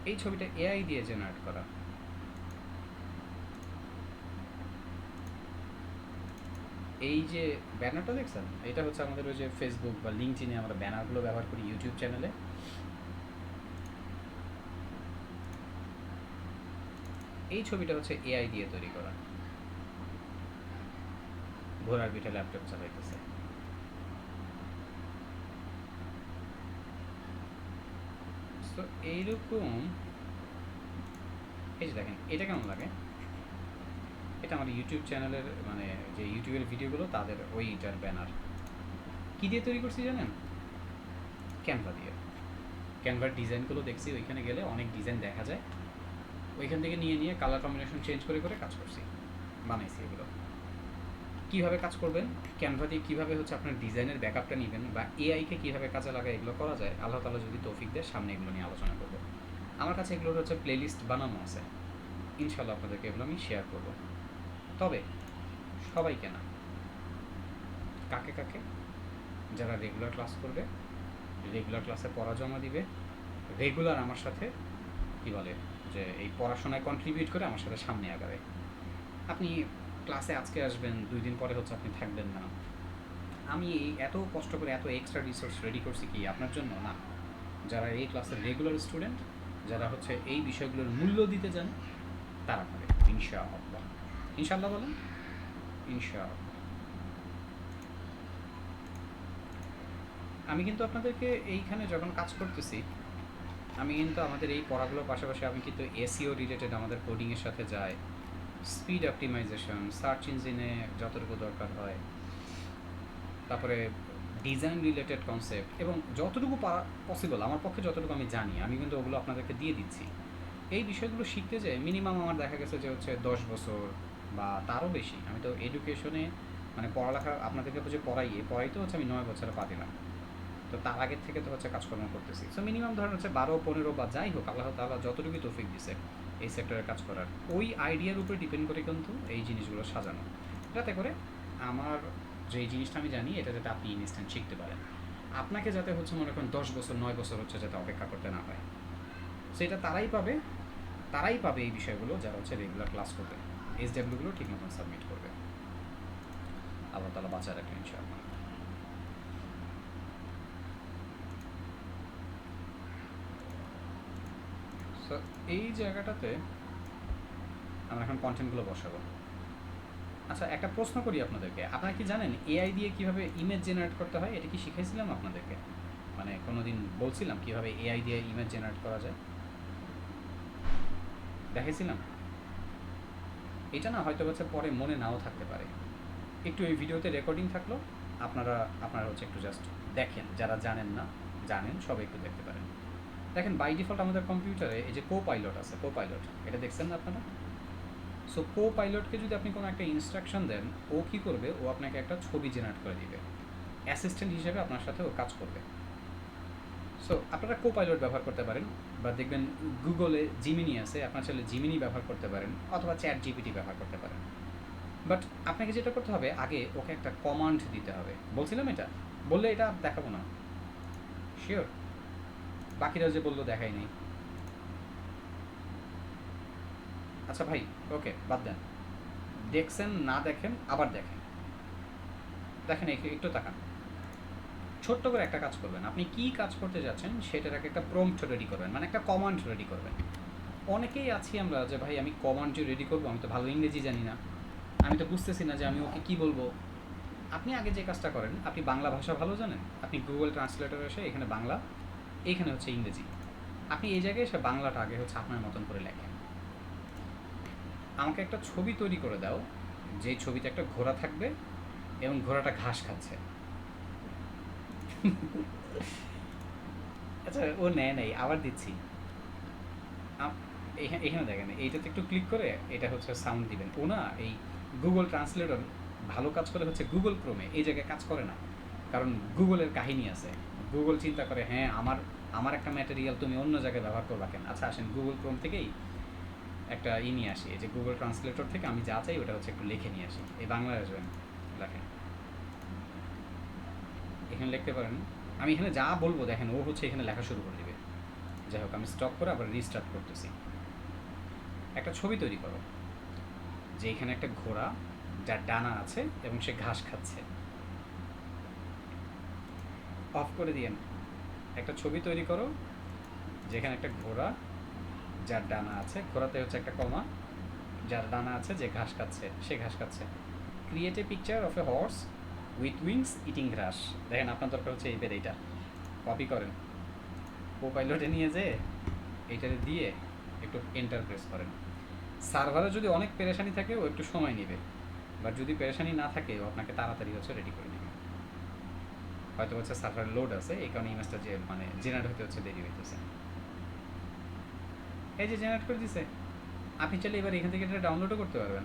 এই ছবিটা এআই দিয়ে জেনারেট করা। এই যে ব্যানারটা দেখছেন, এটা হচ্ছে আমাদের ওই যে ফেসবুক বা লিঙ্কডইনে আমরা ব্যানারগুলো ব্যবহার করি ইউটিউব চ্যানেলে। এই ছবিটা হচ্ছে এআই দিয়ে তৈরি করা। ঘোড়ার পিঠে ল্যাপটপ চালাইতেছে। তো এইরকম, এই যে দেখেন এটা কেমন লাগে? এটা আমার ইউটিউব চ্যানেলের মানে যে ইউটিউবের ভিডিওগুলো তাদের ওইটার ব্যানার। কী দিয়ে তৈরি করছি জানেন? ক্যানভা দিয়ে। ক্যানভার ডিজাইনগুলো দেখছি, ওইখানে গেলে অনেক ডিজাইন দেখা যায়, ওইখান থেকে নিয়ে নিয়ে কালার কম্বিনেশন চেঞ্জ করে করে কাজ করছি, বানাইছি এগুলো। কীভাবে কাজ করবেন, ক্যানভা দিয়ে কীভাবে হচ্ছে আপনার ডিজাইনের ব্যাকআপটা নেবেন, বা এআইকে কীভাবে কাজে লাগায় এগুলো করা যায়, আল্লাহ তাআলা যদি তৌফিক দেয় সামনে এগুলো নিয়ে আলোচনা করব। আমার কাছে এগুলোর হচ্ছে প্লেলিস্ট বানানো আছে, ইনশাল্লাহ আপনাদেরকে এগুলো আমি শেয়ার করব। তবে সবাইকে না, কাকে কাকে? যারা রেগুলার ক্লাস করবে, রেগুলার ক্লাসে পড়া জমা দিবে, রেগুলার আমার সাথে কী বলে যে এই পড়াশোনায় কন্ট্রিবিউট করে আমার সাথে সামনে আগাবে। আপনি ক্লাসে আজকে আসবেন, 2 দিন পরে হচ্ছে আপনি থাকবেন না। আমি এই এত কষ্ট করে এত এক্সট্রা রিসোর্স রেডি করছি কি আপনার জন্য না? যারা এই ক্লাসের রেগুলার স্টুডেন্ট, যারা হচ্ছে এই বিষয়গুলোর মূল্য দিতে চান, তারা পাবে ইনশাআল্লাহ। ইনশাআল্লাহ বলেন ইনশাআল্লাহ। আমি কিন্তু আপনাদেরকে এইখানে যখন কাজ করতেছি, আমি কিন্তু আমাদের এই পড়াগুলোর পাশাপাশি আমি কিন্তু এসইও রিলেটেড আমাদের কোডিংয়ের সাথে যায়, স্পিড অপটিমাইজেশন, সার্চ ইঞ্জিনে যতটুকু দরকার হয়, তারপরে ডিজাইন রিলেটেড কনসেপ্ট, এবং যতটুকু পসিবল আমার পক্ষে যতটুকু আমি জানি আমি কিন্তু ওগুলো আপনাদেরকে দিয়ে দিচ্ছি। এই বিষয়গুলো শিখতে যায় মিনিমাম আমার দেখা গেছে যে হচ্ছে 10 বছর বা তারও বেশি। আমি তো এডুকেশনে মানে পড়ালেখা আপনাদেরকে হচ্ছে পড়াইতে হচ্ছে আমি 9 বছরে পা দিলাম। তো তার আগের থেকে তো হচ্ছে কাজকর্ম করতেছি। সো মিনিমাম ধরেন হচ্ছে 12-15 বা যাই হোক, আল্লাহ তাআলা যতটুকুই তৌফিক দিছে এই সেক্টরে কাজ করার, ওই আইডিয়ার উপরে ডিপেন্ড করে কিন্তু এই জিনিসগুলো সাজানো, যাতে করে আমার যে জিনিসটা আমি জানি এটা যাতে আপনি ইনস্ট্যান্ট শিখতে পারেন। আপনাকে যাতে হচ্ছে মনে করেন 10 বছর 9 বছর হচ্ছে যাতে অপেক্ষা করতে না হয়। সেটা তারাই পাবে এই বিষয়গুলো যারা হচ্ছে রেগুলার ক্লাস করবে, SWগুলো ঠিক মতন সাবমিট করবে। আল্লাহ তাআলা বাঁচায় রাখবেন ইনশাআল্লাহ। সো এই জায়গাটাতে আমরা এখন কন্টেন্টগুলো বসাবো। আচ্ছা একটা প্রশ্ন করি আপনাদেরকে, আপনারা কি জানেন এআই দিয়ে কীভাবে ইমেজ জেনারেট করতে হয়? এটা কি শিখাইছিলাম আপনাদেরকে? মানে কোনো দিন বলছিলাম কীভাবে এআই দিয়ে ইমেজ জেনারেট করা যায়? দেখাইছিলাম? এটা না হয়তো হচ্ছে পরে মনে নাও থাকতে পারে, একটু এই ভিডিওতে রেকর্ডিং থাকলো, আপনারা আপনারা হচ্ছে একটু জাস্ট দেখেন, যারা জানেন না জানেন সবাই একটু দেখতে পারেন। দেখেন বাই ডিফল্ট আমাদের কম্পিউটারে এই যে কো পাইলট আছে, কো পাইলট এটা দেখছেন না আপনারা? সো কো পাইলটকে যদি আপনি কোনো একটা ইনস্ট্রাকশন দেন, ও কী করবে, ও আপনাকে একটা ছবি জেনারেট করে দিবে, অ্যাসিস্ট্যান্ট হিসেবে আপনার সাথে ও কাজ করবে। সো আপনারা কো পাইলট ব্যবহার করতে পারেন, বা দেখবেন গুগলে জিমিনি আছে, আপনার চাইলে জিমিনি ব্যবহার করতে পারেন, অথবা চ্যাট জিপিটি ব্যবহার করতে পারেন। বাট আপনাকে যেটা করতে হবে, আগে ওকে একটা কমান্ড দিতে হবে। বলছিলাম এটা, বললে এটা দেখাবো না, শিওর? বাকিরা যে বললো দেখাই নেই। আচ্ছা ভাই, ওকে বাদ দেন, দেখছেন না দেখেন আবার দেখেন, দেখেন একটু তাকান। ছোট্ট করে একটা কাজ করবেন, আপনি কি কাজ করতে যাচ্ছেন সেটার একটা প্রম্পট রেডি করবেন, মানে একটা কমান্ড রেডি করবেন। অনেকেই আছি আমরা যে ভাই আমি কমান্ড যে রেডি করবো, আমি তো ভালো ইংরেজি জানি না, আমি তো বুঝতেছি না যে আমি ওকে কী বলবো। আপনি আগে যে কাজটা করেন, আপনি বাংলা ভাষা ভালো জানেন, আপনি গুগল ট্রান্সলেটর এসে এখানে বাংলা, এইখানে হচ্ছে ইংরেজি, আপনি এই জায়গায় এসে বাংলাটা আগে হচ্ছে আপনার মতন করে লেখেন। আমাকে একটা ছবি তৈরি করে দাও, যেই ছবিতে একটা ঘোড়া থাকবে এবং ঘোড়াটা ঘাস খাচ্ছে। আচ্ছা ও নেয় নাই, আবার দিচ্ছি। এখানে দেখেন, এইটাতে একটু ক্লিক করে এটা হচ্ছে সাউন্ড দিবেন। ও না এই গুগল ট্রান্সলেটর ভালো কাজ করে হচ্ছে গুগল ক্রোমে, এই জায়গায় কাজ করে না, কারণ গুগলের কাহিনী আছে। গুগল চিন্তা করে হ্যাঁ আমার আমার একটা ম্যাটেরিয়াল তুমি অন্য জায়গায় ব্যবহার করবা কেন। আচ্ছা আসেন গুগল ক্রোম থেকেই একটা নিয়ে আসি, এই যে গুগল ট্রান্সলেটর থেকে আমি যা চাই ওটা হচ্ছে একটু লিখে নিয়ে আসি। এই বাংলায় আসবেন, লেখেন, এখানে লিখতে পারেন। আমি এখানে যা বলবো দেখেন ও হচ্ছে এখানে লেখা শুরু করে দেবে। যাই হোক, আমি স্টপ করে আবার রিস্টার্ট করতেছি। একটা ছবি তৈরি করো যে এখানে একটা ঘোড়া যার ডানা আছে এবং সে ঘাস খাচ্ছে। অফ করে দিয়েন। একটা ছবি তৈরি করো যেখানে একটা ঘোড়া যার ডানা আছে, ঘোড়াতে হচ্ছে একটা কমা, যার ডানা আছে, যে ঘাস খাচ্ছে, সে ঘাস খাচ্ছে। Create a picture of A horse with wings eating ঘাস। দেখেন আপনার দরকার হচ্ছে এই এইটা কপি করেন, কো পাইলটে নিয়ে যেয়ে এইটাতে দিয়ে একটু এন্টার প্রেস করেন। সার্ভারে যদি অনেক পেরেশানি থাকে ও একটু সময় নেবে, বাট যদি পেরেশানি না থাকে ও আপনাকে তাড়াতাড়ি হচ্ছে রেডি করে দেবে। হয়তো হচ্ছে সার্ভার লোড আছে, এই কারণে ইমেজটা যে মানে জেনারেট হতে হচ্ছে দেরি হইতেছে। এই যে জেনারেট করে দিছে, আপনি চাইলে এবার এখান থেকে এটা ডাউনলোডও করতে পারবেন।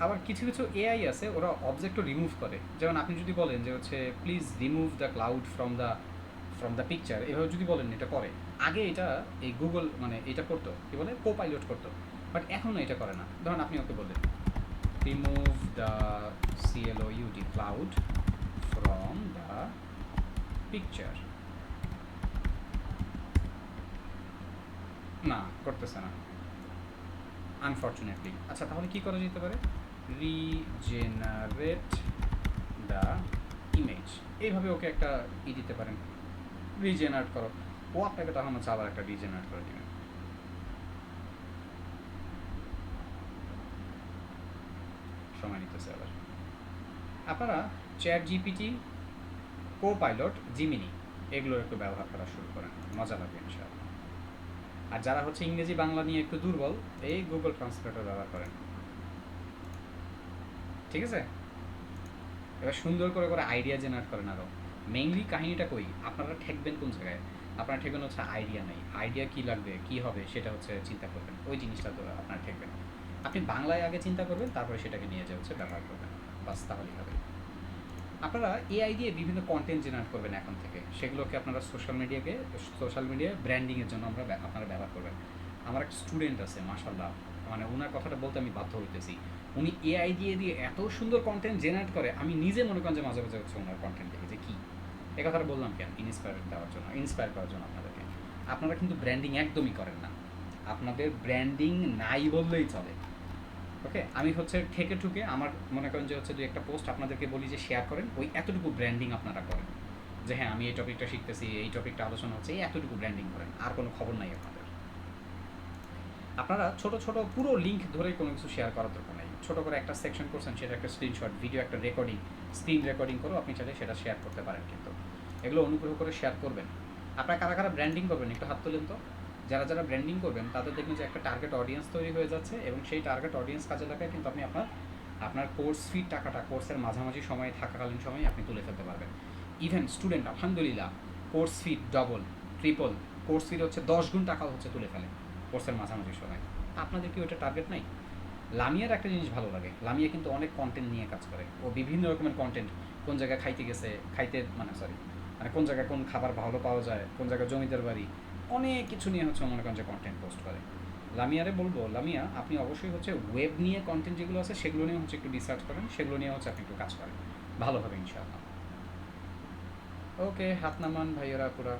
আবার কিছু কিছু এআই আছে ওরা অবজেক্টও রিমুভ করে, যেমন আপনি যদি বলেন যে হচ্ছে please remove the cloud from the picture, এভাবে যদি বলেন এটা করে। আগে এটা এই গুগল মানে এটা করতো, কী বলে, কো পাইলট করতো, বাট এখন এটা করে না। ধরুন আপনি ওকে বললেন remove the CLOUD cloud from the picture, না করতেছে না আনফর্চুনেটলি। আচ্ছা তাহলে কী করা যেতে পারে, রিজেনারেট দ্য ইমেজ, এইভাবে ওকে একটা দিতে পারেন, রিজেনারেট করো। ও আপনাকে তখন হচ্ছে আবার একটা রিজেনারেট করে দেবেন। সময় নিতেছে আবার। আপনারা chat GPT, co pilot, Gemini এগুলোর একটু ব্যবহার করা শুরু করেন, মজা লাগবে ইনশাআল্লাহ। আর যারা হচ্ছে ইংরেজি বাংলা নিয়ে একটু দুর্বল, এই গুগল ট্রান্সলেটর ব্যবহার করেন, ঠিক আছে? এবার সুন্দর করে করে আইডিয়া জেনারেট করেন আরও। মেইনলি কাহিনীটা কই, আপনারা ঠেকবেন কোন জায়গায়, আপনারা ঠেকবেন হচ্ছে আইডিয়া নেই, আইডিয়া কী লাগবে কী হবে সেটা হচ্ছে চিন্তা করবেন, ওই জিনিসটা তো আপনারা ঠেকবেন। আপনি বাংলায় আগে চিন্তা করবেন, তারপরে সেটাকে নিয়ে যে হচ্ছে ব্যবহার করবেন, বাস তাহলেই হবে। আপনারা এআই দিয়ে বিভিন্ন কন্টেন্ট জেনারেট করবেন এখন থেকে, সেগুলোকে আপনারা সোশ্যাল মিডিয়ায় ব্র্যান্ডিংয়ের জন্য আপনারা ব্যবহার করবেন। আমার একটা স্টুডেন্ট আছে মাশাআল্লাহ, মানে ওনার কথাটা বলতে আমি বাধ্য হইতেছি, উনি এআই দিয়ে এত সুন্দর কন্টেন্ট জেনারেট করে, আমি নিজে মনে করেন যে মাঝে মাঝে হচ্ছে ওনার কন্টেন্ট দেখে যে কী। এ কথাটা বললাম কেন, ইন্সপায়ার করার জন্য আপনাদেরকে। আপনারা কিন্তু ব্র্যান্ডিং একদমই করেন না, আপনাদের ব্র্যান্ডিং নাই বললেই চলে। ওকে, আমি হচ্ছে ঠেকে ঠুকে আমার মনে করেন যে হচ্ছে দুই একটা পোস্ট আপনাদেরকে বলি যে শেয়ার করেন, ওই এতটুকু ব্র্যান্ডিং আপনারা করেন, যে হ্যাঁ আমি এই টপিকটা শিখতেছি, এই টপিকটা আলোচনা হচ্ছে, এই এতটুকু ব্র্যান্ডিং করেন, আর কোনো খবর নাই আপনাদের। আপনারা ছোট ছোট পুরো লিঙ্ক ধরে কোনো কিছু শেয়ার করার দরকার নাই, ছোটো করে একটা সেকশন করছেন, সেটা একটা স্ক্রিনশট, ভিডিও একটা রেকর্ডিং, স্ক্রিন রেকর্ডিং করেও আপনি চাইলে সেটা শেয়ার করতে পারেন। কিন্তু এগুলো অনুগ্রহ করে শেয়ার করবেন। আপনারা কারা কারা ব্র্যান্ডিং করবেন একটু হাত তোলেন তো, যারা যারা ব্র্যান্ডিং করবেন তাদের দেখবেন যে একটা টার্গেট অডিয়েন্স তৈরি হয়ে যাচ্ছে, এবং সেই টার্গেট অডিয়েন্স কাজে লাগায় কিন্তু আপনি আপনার কোর্স ফির টাকাটা কোর্সের মাঝামাঝি সময়ে থাকাকালীন সময়ে আপনি তুলে ফেলতে পারবেন। ইভেন স্টুডেন্ট আলহামদুলিল্লাহ course fee double triple, course ফির হচ্ছে 10 গুণ টাকাও হচ্ছে তুলে ফেলে কোর্সের মাঝামাঝি সময়। আপনাদের কি ওটা টার্গেট নাই? লামিয়ার একটা জিনিস ভালো লাগে, লামিয়া কিন্তু অনেক কন্টেন্ট নিয়ে কাজ করে, ও বিভিন্ন রকমের কন্টেন্ট, কোন জায়গায় খাইতে গেছে, মানে কোন জায়গায় কোন খাবার ভালো পাওয়া যায়, কোন জায়গায় জমিদার বাড়ি, অনেক কিছু নিয়ে হচ্ছে মনে করেন যে কন্টেন্ট পোস্ট করে। লামিয়ারে বলবো, লামিয়া আপনি অবশ্যই হচ্ছে ওয়েব নিয়ে কন্টেন্ট যেগুলো আছে সেগুলো নিয়ে হচ্ছে একটু রিসার্চ করেন, সেগুলো নিয়ে হচ্ছে আপনি একটু কাজ করেন, ভালো হবে ইনশাআল্লাহ। ওকে, হাত নামান ভাইয়েরা পুরা,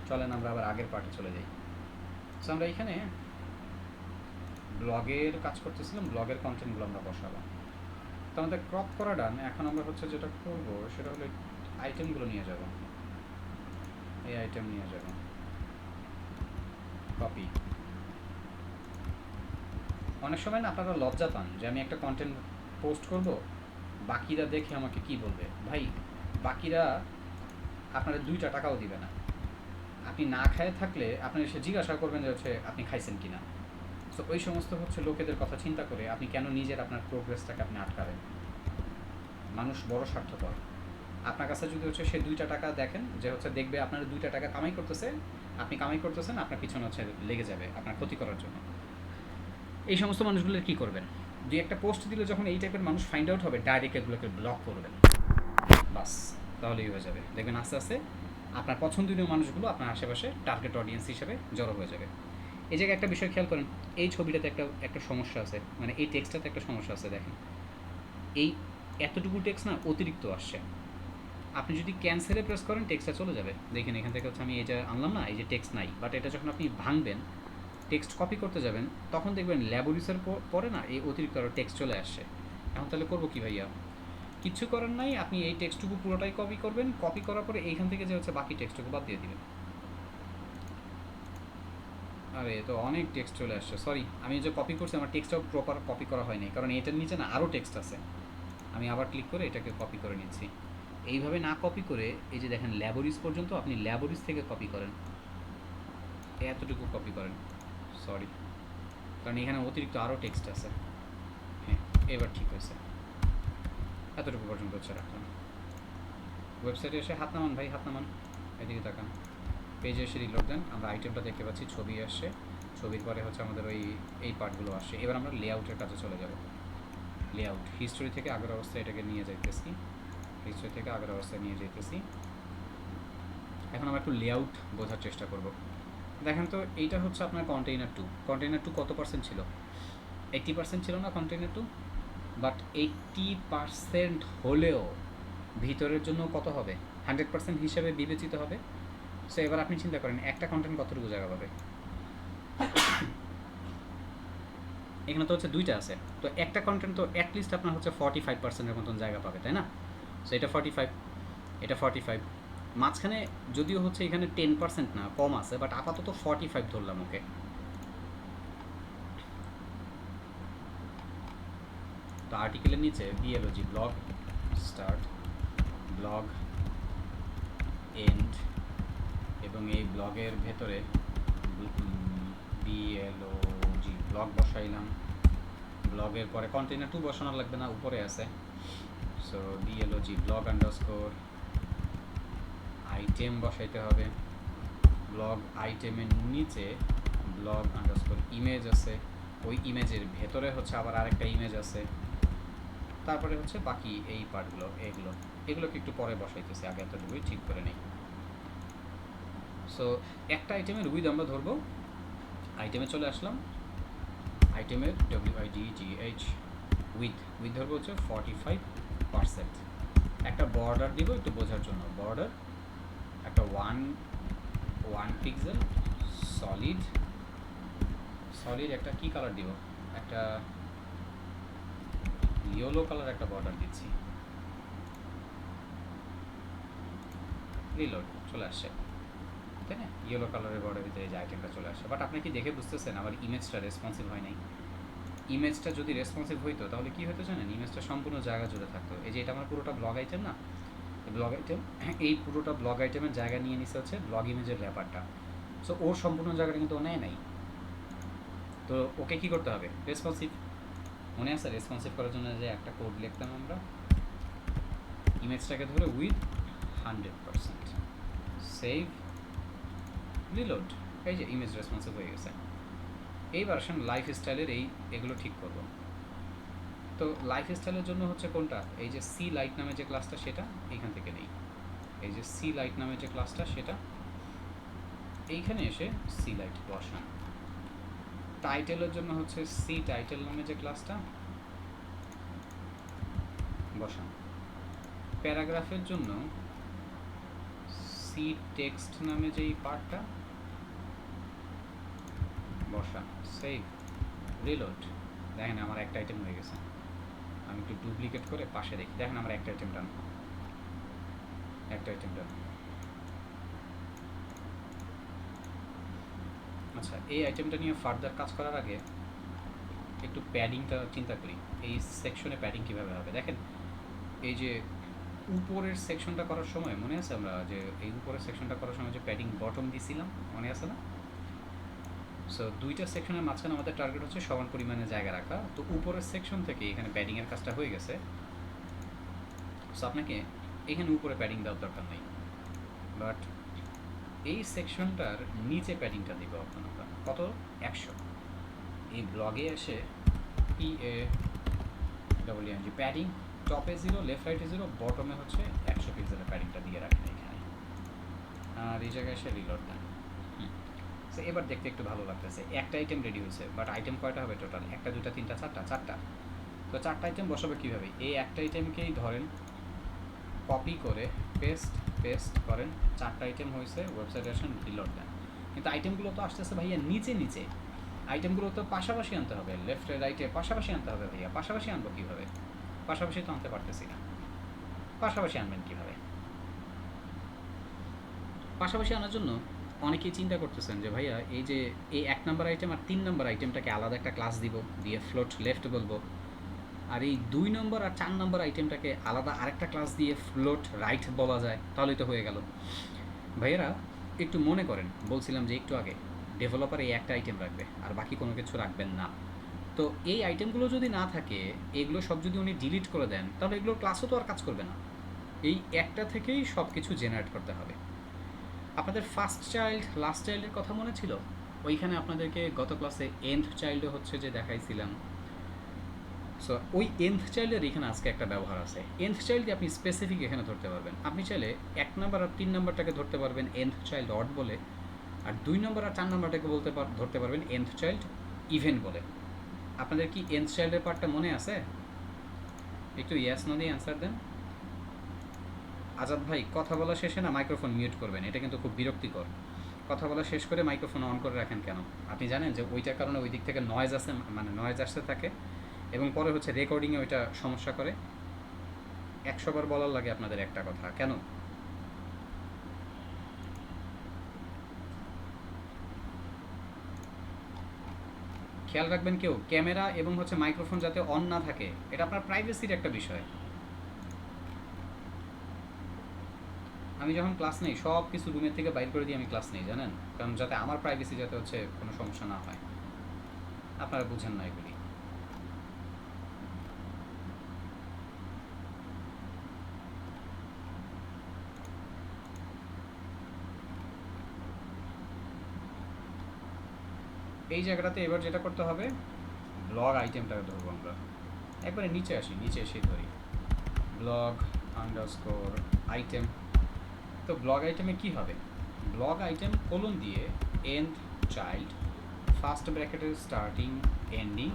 চলেন আমরা আবার আগের পার্টে চলে যাই। সো আমরা এখানে ব্লগের কাজ করতেছিলাম, ব্লগের কন্টেন্টগুলো আমরা বসালাম, তো আমাদের ক্রপ করা ডান। এখন আমরা হচ্ছে যেটা করবো সেটা হলো আইটেমগুলো নিয়ে যাব, এই আইটেম নিয়ে যাব, কপি। অনেক সময় না আপনারা লজ্জা পান যে আমি একটা কন্টেন্ট পোস্ট করব, বাকিরা দেখে আমাকে কি বলবে। ভাই, বাকিরা আপনারা 2টা টাকাও দিবে না, আপনি না খায় থাকলে আপনি এসে জিজ্ঞাসা করবেন যে হচ্ছে আপনি খাইছেন কি না। তো ওই সমস্ত হচ্ছে লোকেদের কথা চিন্তা করে আপনি কেন নিজের আপনার প্রোগ্রেসটাকে আপনি আটকাবেন? মানুষ বড় স্বার্থপর। আপনার কাছে যদি হচ্ছে সে 2টা টাকা দেখেন যে হচ্ছে দেখবে আপনার 2টা টাকা কামাই করতেছে, আপনি কামাই করতেছেন, আপনার পিছনে হচ্ছে লেগে যাবে আপনার ক্ষতি করার জন্য। এই সমস্ত মানুষগুলোর কী করবেন? যে একটা পোস্ট দিলে যখন এই টাইপের মানুষ ফাইন্ড আউট হবে, ডাইরেক্ট এগুলোকে ব্লক করবেন, বাস, তাহলেই হয়ে যাবে। দেখবেন আস্তে আস্তে আপনার পছন্দনীয় মানুষগুলো আপনার আশেপাশে টার্গেট অডিয়েন্স হিসেবে জড়ো হয়ে যাবে। এই জায়গায় একটা বিষয় খেয়াল করেন, এই ছবিটাতে একটা সমস্যা আছে, মানে এই টেক্সটটাতে একটা সমস্যা আছে। দেখেন এই এতটুকু টেক্সট না অতিরিক্ত আসছে, আপনি যদি ক্যান্সেলে প্রেস করেন টেক্সটটা চলে যাবে। দেখেন এখান থেকে হচ্ছে আমি এটা আনলাম না, এই যে টেক্সট নাই, বাট এটা যখন আপনি ভাঙবেন, টেক্সট কপি করতে যাবেন, তখন দেখবেন ল্যাবোরিসের পরে না এই অতিরিক্ত আরও টেক্সট চলে আসছে। এখন তাহলে করবো কি ভাইয়া? কিছু করার নাই, আপনি এই টেক্সটটুকু পুরোটাই কপি করবেন, কপি করার পরে এইখান থেকে যে হচ্ছে বাকি টেক্সটটুকু বাদ দিয়ে দিবেন। আরে তো অনেক টেক্সট চলে আসছে, সরি, আমি যে কপি করছি আমার টেক্সটটাও প্রপার কপি করা হয়নি, কারণ এটার নিচে না আরও টেক্সট আছে। আমি আবার ক্লিক করে এটাকে কপি করে নিচ্ছি। এইভাবে না কপি করে এই যে দেখেন ল্যাবোরিস পর্যন্ত, আপনি ল্যাবোরিস থেকে কপি করেন, এতটুকু কপি করেন, সরি, কারণ এখানে অতিরিক্ত আরও টেক্সট আছে। হ্যাঁ, এবার ঠিক হয়েছে, এতটুকু পর্যন্ত হচ্ছে রাখলাম। ওয়েবসাইটে এসে হাত নামান ভাই, হাত নামান, এদিকে তাকান, পেজে এসে রিলোড দেন, আমরা আইটেমটা দেখতে পাচ্ছি, ছবি আসছে, ছবির পরে হচ্ছে আমাদের এই পার্টগুলো আসছে। এবার আমরা লেআউটের কাছে চলে যাব। লেআউট হিস্টোরি থেকে আগের অবস্থায় এটাকে নিয়ে যাইতেছি, হিস্টোরি থেকে আগের অবস্থায় নিয়ে যাইতেছি। এখন আমরা একটু লেআউট বোঝার চেষ্টা করব। দেখেন তো এইটা হচ্ছে আপনার কন্টেইনার 2। কন্টেইনার 2 কত পার্সেন্ট ছিল? 80% ছিল না কন্টেইনার 2? বাট 80% হলেও ভিতরের জন্য কত হবে? 100% হিসেবে বিবেচিত হবে। সো এবার আপনি চিন্তা করেন একটা কন্টেন্ট কতটুকু জায়গা পাবে। এখানে তো হচ্ছে 2টা আছে, তো একটা কন্টেন্ট তো অ্যাটলিস্ট আপনার হচ্ছে 45%-এর মতন জায়গা পাবে, তাই না? সো এটা 45, এটা 45, মাঝখানে যদিও হচ্ছে এখানে 10% না কম আছে, বাট আপাতত 45 ধরলাম। ওকে, তো আর্টিকেলের নিচে B L O G, blog start, blog end, এবং এই ব্লগের ভেতরে বিএলওজি ব্লগ বসাইলাম। ব্লগের পরে কন্টেইনার 2 বসানো লাগবে না, উপরে আছে। সো বিএলওজি ব্লগ আন্ডারস্কোর আইটেম বসাইতে হবে। ব্লগ আইটেমের নিচে ব্লগ আন্ডারস্কোর ইমেজ আছে, ওই ইমেজের ভেতরে হচ্ছে আবার আরেকটা ইমেজ আছে। তারপরে হচ্ছে বাকি এই পার্টগুলো, এগুলোকে একটু পরে বসাইতেছি, আগে এতটুকুই ঠিক করে নেই। সো একটা আইটেমের উইথ আমরা ধরবো, আইটেমে চলে আসলাম, আইটেমের WIDGH উইথ ধরবো হচ্ছে 45%। একটা বর্ডার দিব একটু বোঝার জন্য, বর্ডার একটা 1 পিক্সেল সলিড একটা কি কালার দিব, একটা ইয়েলো কালার একটা বর্ডার দিচ্ছি। রিলোড চলে আসছে, তাই না? ইয়েলো কালারের বর্ডার ভিতরে যে আইটেমটা চলে আসছে। বাট আপনি কি দেখে বুঝতেছেন আমার ইমেজটা রেসপন্সিভ হয় নাই? ইমেজটা যদি রেসপন্সিভ হইতো তাহলে কী হতো জানেন? ইমেজটা সম্পূর্ণ জায়গা জুড়ে থাকতো। এই যে এটা আমার পুরোটা ব্লগ আইটেম না, ব্লগ আইটেম, এই পুরোটা ব্লগ আইটেমের জায়গা নিয়ে নিচ্ছে হচ্ছে ব্লগ ইমেজের র্যাপারটা। সো ওর সম্পূর্ণ জায়গাটা কিন্তু ও নেয় নাই। তো ওকে কী করতে হবে? রেসপন্সিভ। মনে আছে রেসপন্সিভ করার জন্য যে একটা কোড লিখতাম আমরা, ইমেজটাকে ধরে উইথ 100%, সেভ, রিলোড। এই যে ইমেজ রেসপন্সিভ হয়ে গেছে। এইবার আসেন লাইফস্টাইলের এগুলো ঠিক করব। তো লাইফস্টাইলের জন্য হচ্ছে কোনটা? এই যে সি লাইট নামে যে ক্লাসটা, সেটা এইখান থেকে নেই। এই যে সি লাইট নামে যে ক্লাসটা, সেটা এইখানে এসে সি লাইট বসান। টাইটেলের জন্য হচ্ছে সি টাইটেল নামে যে ক্লাসটা বসান। প্যারাগ্রাফের জন্য সি টেক্সট নামে যেই পার্টটা বসান, সেভ, রিলোড। দেখেন আমার একটা আইটেম হয়ে গেছে। আমি একটু ডুপ্লিকেট করে পাশে দেখি, দেখেন আমার একটা আইটেম ডান, একটা আইটেম ডান। আচ্ছা, এই আইটেমটা নিয়ে ফার্দার কাজ করার আগে একটু প্যাডিংটা চিন্তা করি। এই সেকশনে প্যাডিং কীভাবে হবে? দেখেন এই যে উপরের সেকশনটা করার সময় মনে আছে আমরা যে এই উপরের সেকশনটা করার সময় যে প্যাডিং বটম দিছিলাম, মনে আছে না? সো দুইটা সেকশনের মাঝখানে আমাদের টার্গেট হচ্ছে সমান পরিমাণে জায়গা রাখা। তো উপরের সেকশন থেকে এখানে প্যাডিংয়ের কাজটা হয়ে গেছে। সো আপনাকে এখানে উপরে প্যাডিং দেওয়ার দরকার নেই, বাট এই সেকশনটার নিচে প্যাডিংটা দিব আপনারা কত? 100। এই ব্লগে এসে PADDING প্যাডিং টপে 0, লেফট রাইটে 0, বটমে হচ্ছে 100 পিক্সেলের প্যাডিংটা দিয়ে রাখেন এখানে। আর এই জায়গায় এসে রিলোড দেন। সো এবার দেখতে একটু ভালো লাগতেছে। একটা আইটেম রেডি হয়েছে, বাট আইটেম কয়টা হবে টোটাল? একটা, দুটা, তিনটা, চারটা, চারটা। তো চারটা আইটেম বসাবে কীভাবে? এই একটা আইটেমকেই ধরেন, কপি করে পেস্ট করেন, চারটা আইটেম হয়েছে, ওয়েবসাইটে আসেন, রিলোড দেন। কিন্তু আইটেমগুলো তো আসতেছে ভাইয়া নিচে নিচে, আইটেমগুলো তো পাশাপাশি আনতে হবে, লেফটে রাইটে পাশাপাশি আনতে হবে ভাইয়া। পাশাপাশি আনবো কীভাবে? পাশাপাশি তো আনতে পারতেছি না। পাশাপাশি আনবেন কীভাবে? পাশাপাশি আনার জন্য অনেকেই চিন্তা করতেছেন যে ভাইয়া এই যে এই 1 নম্বর আইটেম আর 3 নম্বর আইটেমটাকে আলাদা একটা ক্লাস দিব, দিয়ে ফ্লোট লেফট বলবো, আর এই 2 নম্বর আর 4 নম্বর আইটেমটাকে আলাদা আরেকটা ক্লাস দিয়ে ফ্লোট রাইট বলা যায়, তাহলেই তো হয়ে গেল। ভাইয়েরা একটু মনে করেন, বলছিলাম যে একটু আগে ডেভেলপার এই একটা আইটেম রাখবে আর বাকি কোনো কিছু রাখবেন না। তো এই আইটেমগুলো যদি না থাকে, এগুলো সব যদি উনি ডিলিট করে দেন, তাহলে এগুলোর ক্লাসও তো আর কাজ করবে না। এই একটা থেকেই সব কিছু জেনারেট করতে হবে। আপনাদের ফার্স্ট চাইল্ড লাস্ট চাইল্ডের কথা মনে ছিল? ওইখানে আপনাদেরকে গত ক্লাসে nth চাইল্ডে হচ্ছে যে দেখাইছিলাম। সো ওই nth চাইল্ডের এখানে আজকে একটা ব্যবহার আছে। nth চাইল্ডকে আপনি স্পেসিফিক এখানে ধরতে পারবেন। আপনি চাইলে 1 নম্বর আর 3 নম্বরটাকে ধরতে পারবেন nth চাইল্ড অড বলে, আর 2 নম্বর আর 4 নম্বরটাকে ধরতে পারবেন nth চাইল্ড ইভেন বলে। আপনাদের কি nth চাইল্ডের পার্টটা মনে আছে? একটু ইয়াস না দিয়ে অ্যান্সার দেন। আজাদ ভাই, কথা বলা শেষে না মাইক্রোফোন মিউট করবেন, এটা কিন্তু খুব বিরক্তিকর। কথা বলা শেষ করে মাইক্রোফোন অন করে রাখেন কেন? আপনি জানেন যে ওইটার কারণে ওই দিক থেকে নয়েজ আসে, মানে নয়েজ আসতে থাকে, এবং পরে হচ্ছে রেকর্ডিংয়ে ওইটা সমস্যা করে। 100 বার বলার লাগে আপনাদের একটা কথা, কেন? খেয়াল রাখবেন কেউ ক্যামেরা এবং হচ্ছে মাইক্রোফোন যাতে অন না থাকে, এটা আপনার প্রাইভেসির একটা বিষয়। আমি যখন ক্লাস নেই সব কিছু রুমের থেকে বাইর করে দিয়ে আমি ক্লাস নেই, জানেন? কারণ যাতে আমার প্রাইভেসি যাতে হচ্ছে কোনো সমস্যা না হয়। আপনারা বুঝেন না এগুলি। এই জায়গাটাতে এবার যেটা করতে হবে, ব্লগ আইটেমটাকে ধরবো আমরা। একবারে নিচে আসি, নিচে এসে ধরি ব্লগ আন্ডারস্কোর আইটেম। তো ব্লগ আইটেমে কী হবে? ব্লগ আইটেম কোলন দিয়ে nth চাইল্ড, ফার্স্ট ব্র্যাকেটের স্টার্টিং এন্ডিং,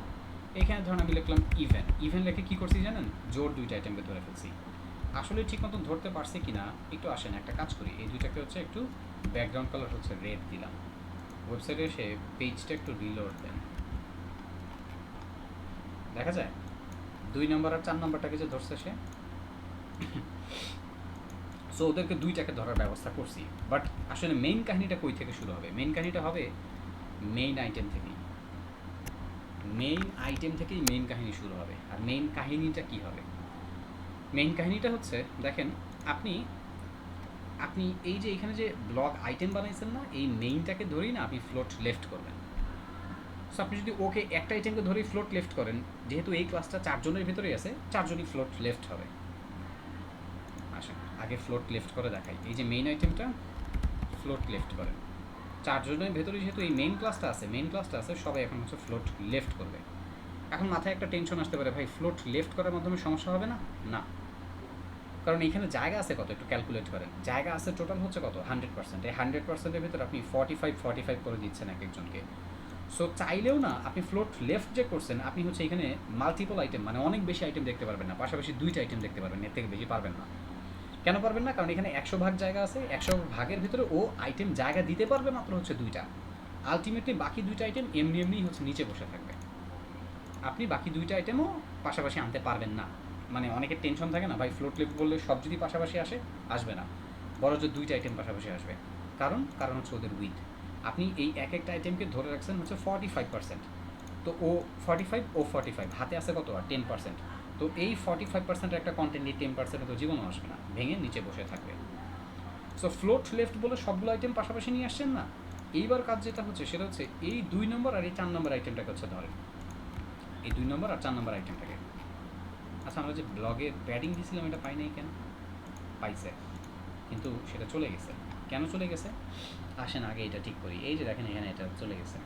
এখানে ধরুন আমি লিখলাম ইভেন লিখে কী করছি জানেন? জোর দুইটা আইটেমকে ধরে ফেলছি। আসলে ঠিক মতন ধরতে পারছি কি না একটু আসেন একটা কাজ করি, এই দুইটাকে হচ্ছে একটু ব্যাকগ্রাউন্ড কালার হচ্ছে রেড দিলাম। ওয়েবসাইটে এসে পেজটা একটু রিলোড দেন, দেখা যায় 2 নম্বর আর 4 নম্বরটাকে যে ধরছে সে। সো ওদেরকে দুইটাকে ধরার ব্যবস্থা করছি, বাট আসলে মেইন কাহিনীটা কই থেকে শুরু হবে? মেইন কাহিনীটা হবে মেইন আইটেম থেকেই। মেইন আইটেম থেকেই মেইন কাহিনী শুরু হবে। আর মেইন কাহিনীটা কী হবে? মেইন কাহিনীটা হচ্ছে, দেখেন আপনি আপনি এই যে এখানে যে ব্লক আইটেম বানাইছেন না, এই মেইনটাকে ধরেই না আপনি ফ্লোট লেফট করবেন। সো আপনি যদি ওকে একটা আইটেমকে ধরেই ফ্লোট লেফট করেন, যেহেতু এই ক্লাসটা 4 জনের ভিতরেই আছে, 4 জনই ফ্লোট লেফট হবে। আসেন আগে ফ্লোট লেফট করে দেখাই। এই যে মেইন আইটেমটা ফ্লোট লেফট করেন, 4 জনের ভেতরে যেহেতু এই মেইন ক্লাসটা আছে, সবাই এখন হচ্ছে ফ্লোট লেফট করবে। এখন মাথায় একটা টেনশন আসতে পারে, ভাই ফ্লোট লেফট করার মাধ্যমে সমস্যা হবে না? না, কারণ এখানে জায়গা আছে কত, একটু ক্যালকুলেট করেন। জায়গা আছে টোটাল হচ্ছে কত, 100%। এই 100%-এর ভিতরে আপনি 45 করে দিচ্ছেন এক একজনকে। সো চাইলেও না আপনি ফ্লোট লেফট যে করছেন, আপনি হচ্ছে এখানে মাল্টিপল আইটেম, মানে অনেক বেশি আইটেম দেখতে পারবেন না, পাশাপাশি 2টা আইটেম দেখতে পারবেন, এর থেকে বেশি পারবেন না। কেন পারবেন না? কারণ এখানে 100 ভাগ জায়গা আছে, 100 ভাগের ভিতরে ও আইটেম জায়গা দিতে পারবে মাত্র হচ্ছে 2টা। আলটিমেটলি বাকি 2টা আইটেম এমনি হচ্ছে নিচে বসে থাকবে। আপনি বাকি 2টা আইটেমও পাশাপাশি আনতে পারবেন না। মানে অনেকের টেনশন থাকে না, ভাই ফ্লোট লেফট বললে সব যদি পাশাপাশি আসবে না, বড় যে 2টা আইটেম পাশাপাশি আসবে। কারণ হচ্ছে ওদের উইথ। আপনি এই এক একটা আইটেমকে ধরে রাখছেন হচ্ছে 45%। তো ও 45, ও 45, হাতে আছে কত আর 10%। তো এই 45%-এর একটা কন্টেন্ট, এই 10% তো জীবনও আসবে না, ভেঙে নিচে বসে থাকবে। সো ফ্লোট লেফট বলে সবগুলো আইটেম পাশাপাশি নিয়ে আসছেন না। এইবার কাজ যেটা হচ্ছে সেটা হচ্ছে এই 2 নম্বর আর এই 4 নম্বর আইটেমটাকে হচ্ছে ধরেন, এই 2 নম্বর আর 4 নম্বর আইটেমটাকে। আচ্ছা, আমরা যে ব্লগে প্যাডিং দিয়েছিলাম এটা পাই নাই কেন? পাইছে, কিন্তু সেটা চলে গেছে। কেন চলে গেছে? আসেন আগে এটা ঠিক করি। এই যে দেখেন এখানে এটা চলে গেছে,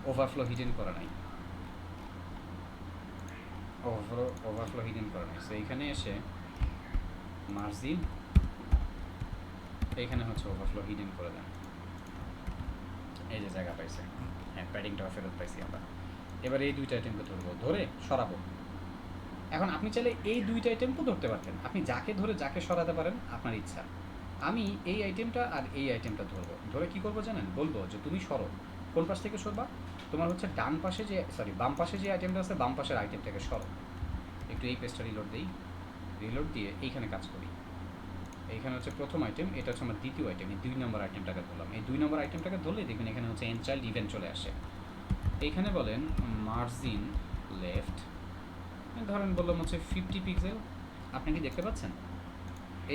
ওভারফ্লো হিডেন করা নাই, ওভারফ্লো হিডেন করা নাই। সো এইখানে এসে মার্জিন, এইখানে হচ্ছে ওভারফ্লো হিডেন করে দেন। এই যে জায়গা পাইছে, হ্যাঁ প্যাডিংটাও ফেরত পাইছি আমরা। এবার এই 2টা আইটেমকে ধরবো, ধরে সরাবো। এখন আপনি চাইলে এই 2টা আইটেমকেও ধরতে পারতেন, আপনি যাকে ধরে যাকে সরাতে পারেন আপনার ইচ্ছা। আমি এই আইটেমটা আর এই আইটেমটা ধরবো, ধরে কী করবো জানেন? বলবো যে তুমি সরো। কোন পাশ থেকে সরবা? তোমার হচ্ছে ডান পাশে যে, বাম পাশে যে আইটেমটা আছে, বাম পাশের আইটেমটাকে সরো। একটু এই পেজটা রিলোড দিই, রিলোড দিয়ে এইখানে কাজ করি। এইখানে হচ্ছে প্রথম আইটেম, এটা হচ্ছে আমার দ্বিতীয় আইটেম, এই 2 নম্বর আইটেমটাকে ধরলাম। এই 2 নম্বর আইটেমটাকে ধরলে দেখবেন এখানে হচ্ছে এন্ড চাইল্ড ইভেন্ট চলে আসে। এইখানে বলেন মার্জিন লেফট, ধরেন বললাম হচ্ছে 50 পিক্সেল। আপনি কি দেখতে পাচ্ছেন?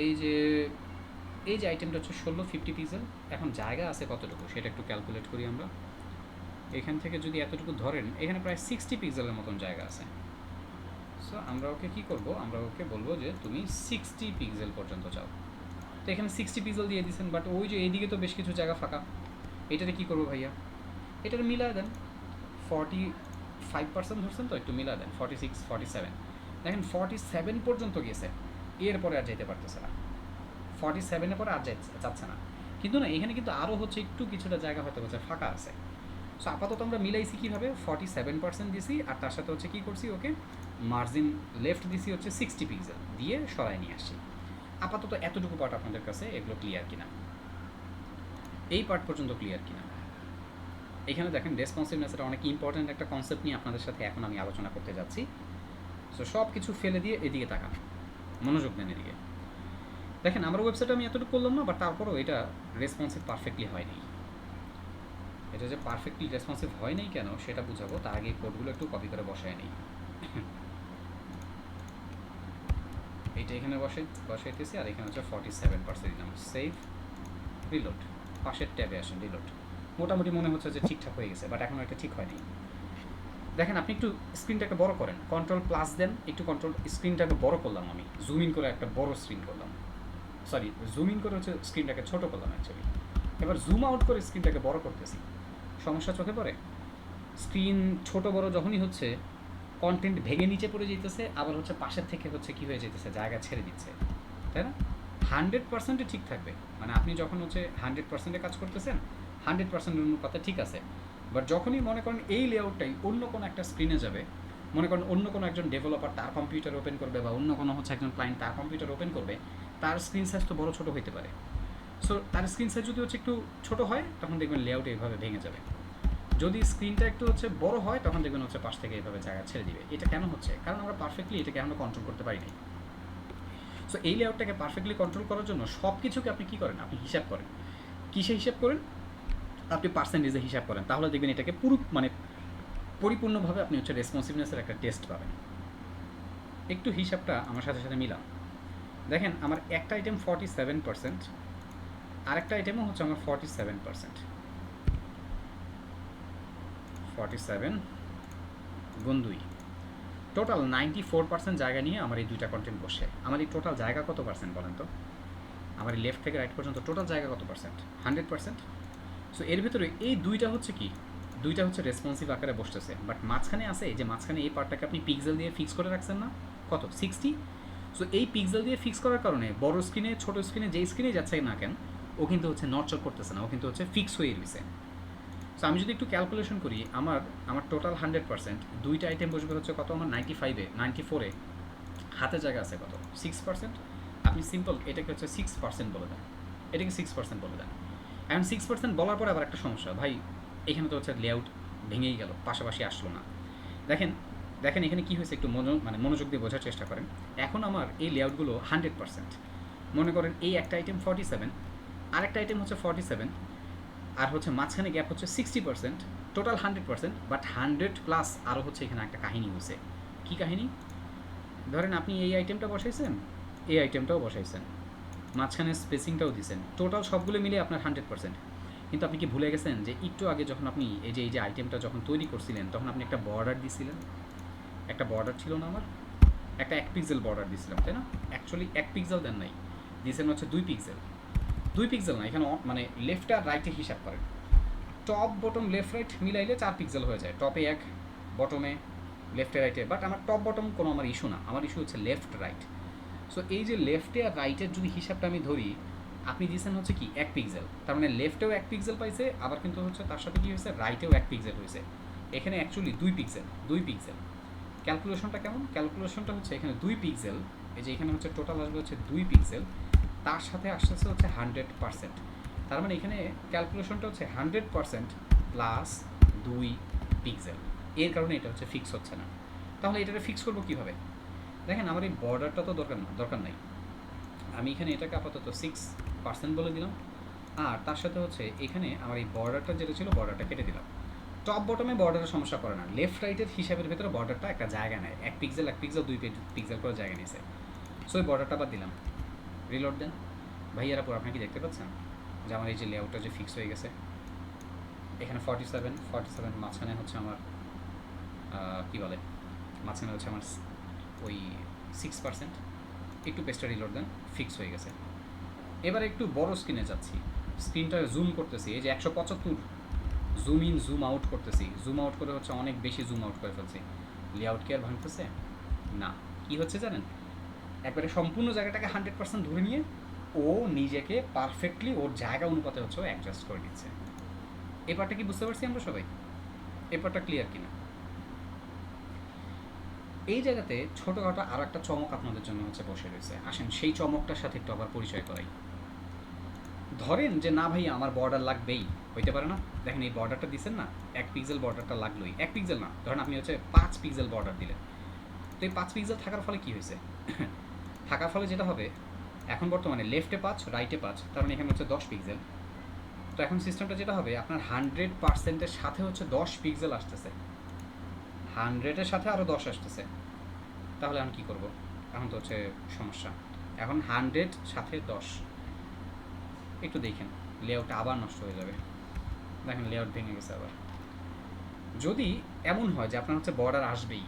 এই যে আইটেমটা হচ্ছে 50 পিক্সেল। এখন জায়গা আছে কতটুকু সেটা একটু ক্যালকুলেট করি আমরা। এখান থেকে যদি এতটুকু ধরেন, এখানে প্রায় 60 পিক্সেলের মতন জায়গা আছে। সো আমরা ওকে কী করবো, আমরা ওকে বলবো যে তুমি 60 পিক্সেল পর্যন্ত চাও। তো এখানে 60 পিক্সেল দিয়ে দিচ্ছেন, বাট ওই যে এইদিকে তো বেশ কিছু জায়গা ফাঁকা। এটাতে কী করবো ভাইয়া? এটাতে মিলা দেন। 45% ধরছেন তো, একটু মিলা দেন। 46, 47, দেখেন 47 পর্যন্ত গেছে, এরপরে আর যেতে পারতেছে না। 47-এর পরে আর যাচ্ছে না। কিন্তু না, এখানে কিন্তু আরও হচ্ছে একটু কিছুটা জায়গা হয়তো হচ্ছে ফাঁকা আছে। সো আপাতত আমরা মিলাইছি কীভাবে, 47% দিছি, আর তার সাথে হচ্ছে কী করছি, ওকে মার্জিন লেফট দিছি হচ্ছে 60 পিক্সেল দিয়ে সরাই নিয়ে আসছি। আপাতত এতটুকু পার্ট আপনাদের কাছে এগুলো ক্লিয়ার কিনা, এই পার্ট পর্যন্ত ক্লিয়ার কিনা? এখানে দেখেন রেসপন্সিভনেসটা অনেক ইম্পর্ট্যান্ট একটা কনসেপ্ট নিয়ে আপনাদের সাথে এখন আমি আলোচনা করতে যাচ্ছি। সো সব কিছু ফেলে দিয়ে এদিকে তাকান, মনোযোগ দেন এদিকে। দেখেন আমার ওয়েবসাইটে আমি এতটুকু করলাম না, বাট তারপরেও এটা রেসপন্সিভ পারফেক্টলি হয়নি। এটা যে পারফেক্টলি রেসপন্সিভ হয় নাই কেন সেটা বুঝাবো, তার আগে কোডগুলো একটু কপি করে বসায় নিই। এইটা এখানে বসাইতেছি, আর এখানে হচ্ছে 47% দিলাম। সেভ, রিলোড, পাশের ট্যাবে আসেন, রিলোড। মোটামুটি মনে হচ্ছে যে ঠিকঠাক হয়ে গেছে, বাট এখনও একটা ঠিক হয়নি। দেখেন আপনি একটু স্ক্রিনটাকে বড় করেন, কন্ট্রোল+ দেন, একটু স্ক্রিনটাকে বড় করলাম, আমি জুম ইন করে একটা বড় স্ক্রিন করলাম। জুম ইন করে হচ্ছে স্ক্রিনটাকে ছোট করলাম অ্যাকচুয়ালি। এবার জুম আউট করে স্ক্রিনটাকে বড় করতেছি। সমস্যা চোখে পড়ে? স্ক্রিন ছোট বড় যখনই হচ্ছে, কন্টেন্ট ভেঙে নিচে পড়ে যেতেছে, আবার হচ্ছে পাশের থেকে হচ্ছে কী হয়ে যেতেছে, জায়গা ছেড়ে দিচ্ছে, তাই না? 100%-এ ঠিক থাকবে, মানে আপনি যখন হচ্ছে 100%-এ কাজ করতেছেন, 100% কথা ঠিক আছে। বাট যখনই মনে করেন এই লেআউটটাই অন্য কোনো একটা স্ক্রিনে যাবে, মনে করেন অন্য কোনো একজন ডেভেলপার তার কম্পিউটার ওপেন করবে, বা অন্য কোনো হচ্ছে একজন ক্লায়েন্ট তার কম্পিউটার ওপেন করবে, তার স্ক্রিন সাইজ তো বড় ছোটো হতে পারে। সো তার স্ক্রিন সাইজ যদি হচ্ছে একটু ছোটো হয়, তখন দেখবেন লেআউট এইভাবে ভেঙে যাবে। যদি স্ক্রিনটা একটু হচ্ছে বড় হয়, তখন দেখবেন হচ্ছে পাশ থেকে এইভাবে জায়গা ছেড়ে দিবে। এটা কেন হচ্ছে? কারণ আমরা পারফেক্টলি এটাকে আমরা কন্ট্রোল করতে পারি নাই। সো এই লেআউটটাকে পারফেক্টলি কন্ট্রোল করার জন্য সব কিছুকে আপনি কী করেন, আপনি হিসাব করেন। কিসে হিসাব করেন? আপনি পার্সেন্টেজে হিসাব করেন। তাহলে দেখবেন এটাকে পরিপূর্ণভাবে আপনি হচ্ছে রেসপন্সিভনেসের একটা টেস্ট পাবেন। একটু হিসাবটা আমার সাথে সাথে মিলান। দেখেন আমার একটা আইটেম 47%, আরেকটা আইটেমও হচ্ছে আমার 47%। 47 গুণ 2, টোটাল 94% জায়গা নিয়ে আমার এই দুইটা কন্টেন্ট বসে। আমার এই টোটাল জায়গা কত পার্সেন্ট বলেন তো? আমার এই লেফট থেকে রাইট পর্যন্ত টোটাল জায়গা কত পার্সেন্ট? 100%। সো এর ভিতরে এই দুইটা হচ্ছে কি, দুইটা হচ্ছে রেসপন্সিভ আকারে বসতেছে, বাট মাঝখানে আছে যে মাঝখানে এই পার্টটাকে আপনি পিক্সেল দিয়ে ফিক্স করে রাখছেন না, কত 60। সো এই পিক্সেল দিয়ে ফিক্স করার কারণে বড় স্ক্রিনে ছোটো স্ক্রিনে যেই স্ক্রিনে যাচ্ছে না কেন ও কিন্তু হচ্ছে নড়চড় করতেছে না, ও কিন্তু হচ্ছে ফিক্স হয়ে রয়েছে। সো আমি যদি একটু ক্যালকুলেশন করি, আমার টোটাল 100%, দুইটা আইটেম বসবে হচ্ছে কত আমার 95-এ 94-এ, হাতে জায়গা আছে কত 6%। আপনি সিম্পল এটাকে হচ্ছে 6% বলে দেন, এটাকে 6% বলে দেন। এখন 6% বলার পরে আবার একটা সমস্যা ভাই, এখানে তো হচ্ছে লেআউট ভেঙেই গেল, পাশাপাশি আসলো না। দেখেন দেখেন এখানে কী হয়েছে, একটু মনোযোগ দিয়ে বোঝার চেষ্টা করেন। এখন আমার এই লেআউটগুলো 100%, মনে করেন এই একটা আইটেম 47, আরেকটা আইটেম হচ্ছে 47, আর হচ্ছে মাঝখানে গ্যাপ হচ্ছে 60%, টোটাল 100%, বাট 100+ আরও হচ্ছে এখানে একটা কাহিনী হয়েছে। কী কাহিনী? ধরেন আপনি এই আইটেমটা বসাইছেন, এই আইটেমটাও বসাইছেন, মাঝখানে স্পেসিংটাও দিয়েছেন, টোটাল সবগুলো মিলে আপনার 100%। কিন্তু আপনি কি ভুলে গেছেন যে একটু আগে যখন আপনি এই যে আইটেমটা যখন তৈরি করছিলেন তখন আপনি একটা বর্ডার দিয়েছিলেন, একটা বর্ডার ছিল না আমার, একটা 1 পিক্সেল বর্ডার দিয়েছিলাম, তাই না? অ্যাকচুয়ালি 1 পিক্সেল দেন নাই, দিয়েছেন হচ্ছে 2 পিক্সেল। 2 পিক্সেল না, এখানে মানে লেফট আর রাইটে হিসাব করেন, টপ বটম লেফট রাইট মিলাইলে 4 পিক্সেল হয়ে যায়, টপে 1, বটমে লেফটে রাইটে। বাট আমার টপ বটম কোনো আমার ইস্যু না, আমার ইস্যু হচ্ছে লেফট রাইট। সো এই যে লেফটে আর রাইটের যদি হিসাবটা আমি ধরি, আপনি দিয়েছেন হচ্ছে কি 1 পিক্সেল, তার মানে লেফটেও 1 পিক্সেল পাইছে, আবার কিন্তু হচ্ছে তার সাথে কী হয়েছে, রাইটেও 1 পিক্সেল হয়েছে। এখানে অ্যাকচুয়ালি 2 পিক্সেল, 2 পিক্সেল। ক্যালকুলেশনটা কেমন? ক্যালকুলেশনটা হচ্ছে এখানে 2 পিক্সেল, এই যে এখানে হচ্ছে টোটাল আসবে হচ্ছে 2 পিক্সেল, তার সাথে আসতেছে হচ্ছে 100%। তার মানে এখানে ক্যালকুলেশনটা হচ্ছে 100% প্লাস 2 পিক্সেল। এর কারণে এটা হচ্ছে ফিক্স হচ্ছে না। তাহলে এটাকে ফিক্স করবো কীভাবে? দেখেন আমার এই বর্ডারটা তো দরকার নাই, আমি এখানে এটাকে আপাতত 6% বলে দিলাম, আর তার সাথে হচ্ছে এখানে আমার এই বর্ডারটা যেটা ছিল বর্ডারটা কেটে দিলাম। টপ বটমে বর্ডারের সমস্যা করে না, লেফট রাইটের হিসাবের ভেতরে বর্ডারটা একটা জায়গা নেয়, 1 পিক্সেল 1 পিক্সেল 2 পিক্সেল করে জায়গা নিয়েছে। সো এই বর্ডারটা বাদ দিলাম, রিলোড দেন। ভাইয়ারা পুরো আপনি কি দেখতে পাচ্ছেন যে আমার এই যে লেআউটটা যে ফিক্স হয়ে গেছে, এখানে 47 মাঝখানে হচ্ছে আমার কী বলে, মাঝখানে হচ্ছে আমার ওই 6%। একটু পেজটা রিলোড দেন, ফিক্স হয়ে গেছে। এবার একটু বড় স্ক্রিনে যাচ্ছি, স্ক্রিনটা জুম করতেছি, এই যে 175 জুম ইন জুম আউট করতেছি, জুম আউট করে হচ্ছে অনেক বেশি জুম আউট করে ফেলছি। লেআউট কি আর ভাঙতেছে না? কি হচ্ছে জানেন, একবারে সম্পূর্ণ জায়গাটাকে 100% ধরে নিয়ে ও নিজেকে পারফেক্টলি ওর জায়গা অনুপাতে হচ্ছে ও অ্যাডজাস্ট করে দিচ্ছে। এবারটা কি বুঝতে পারছি আমরা সবাই? এবারটা ক্লিয়ার কিনা? এই জায়গাতে ছোটোখাটো আর একটা চমক আপনাদের জন্য হচ্ছে বসে রয়েছে, আসেন সেই চমকটার সাথে একটু আবার পরিচয় করাই। ধরেন যে না ভাই আমার বর্ডার লাগবেই, হইতে পারে না? দেখেন এই বর্ডারটা দিচ্ছেন না, 1 পিক্সেল বর্ডারটা লাগলোই, 1 পিক্সেল না, ধরেন আপনি হচ্ছে 5 পিক্সেল বর্ডার দিলেন। তো এই 5 পিক্সেল থাকার ফলে কী হয়েছে? থাকার ফলে যেটা হবে, এখন বর্তমানে লেফটে 5 রাইটে 5, তার মানে এখানে হচ্ছে 10 পিক্সেল। তো এখন সিস্টেমটা যেটা হবে, আপনার 100%-এর সাথে হচ্ছে 10 পিক্সেল আসতেছে, 100-এর সাথে আরও 10 আসতেছে। তাহলে আমি কী করবো? এখন তো হচ্ছে সমস্যা, এখন 100 সাথে 10, একটু দেখেন লেআউটটা আবার নষ্ট হয়ে যাবে। দেখেন লেআউট ভেঙে গেছে আবার। যদি এমন হয় যে আপনার হচ্ছে বর্ডার আসবেই,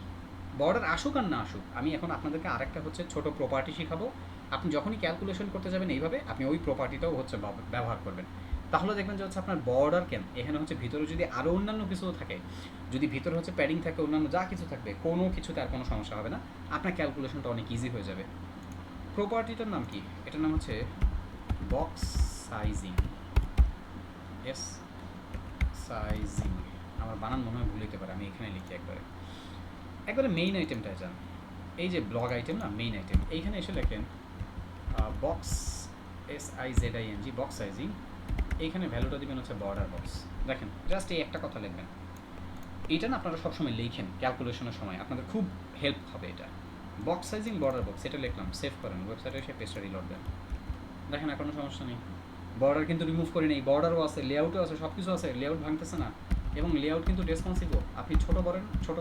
বর্ডার আসুক আর না আসুক, আমি এখন আপনাদেরকে আরেকটা হচ্ছে ছোটো প্রপার্টি শেখাবো। আপনি যখনই ক্যালকুলেশন করতে যাবেন এইভাবে আপনি ওই প্রপার্টিটাও হচ্ছে ব্যবহার করবেন, তাহলে দেখবেন যে হচ্ছে আপনার বর্ডার কেন এখানে হচ্ছে ভিতরে যদি আরও অন্যান্য কিছু থাকে, যদি ভিতরে হচ্ছে প্যাডিং থাকে, অন্যান্য যা কিছু থাকবে, কোনো কিছুতে আর কোনো সমস্যা হবে না, আপনার ক্যালকুলেশনটা অনেক ইজি হয়ে যাবে। প্রপার্টিটার নাম কি? এটার নাম হচ্ছে বক্স সাইজিং। এস সাইজিং, আমার বানান মনে হয় ভুল হতে পারে, আমি এখানে লিখি একবারে মেইন আইটেমটায় যান, এই যে ব্লগ আইটেম না, মেইন আইটেম, এইখানে এসে লেখেন বক্স SIZING, বক্স সাইজিং। এইখানে ভ্যালুটা দেবেন হচ্ছে বর্ডার বক্স। দেখেন জাস্ট এই একটা কথা লিখবেন, এটা না আপনারা সবসময় লিখেন ক্যালকুলেশনের সময়, আপনাদের খুব হেল্প হবে এটা। বক্স সাইজিং বর্ডার বক্স, এটা লিখলাম, সেভ করেন, ওয়েবসাইটে এসে পেজটা রিলোড দেন। দেখেন আর কোনো সমস্যা নেই, বর্ডার কিন্তু রিমুভ করে নেই, বর্ডারও আছে, লেআউটও আছে, সব কিছু আছে, লেআউট ভাঙতেছে না, এবং লেআউট কিন্তু রেসপন্সিভও। আপনি ছোটো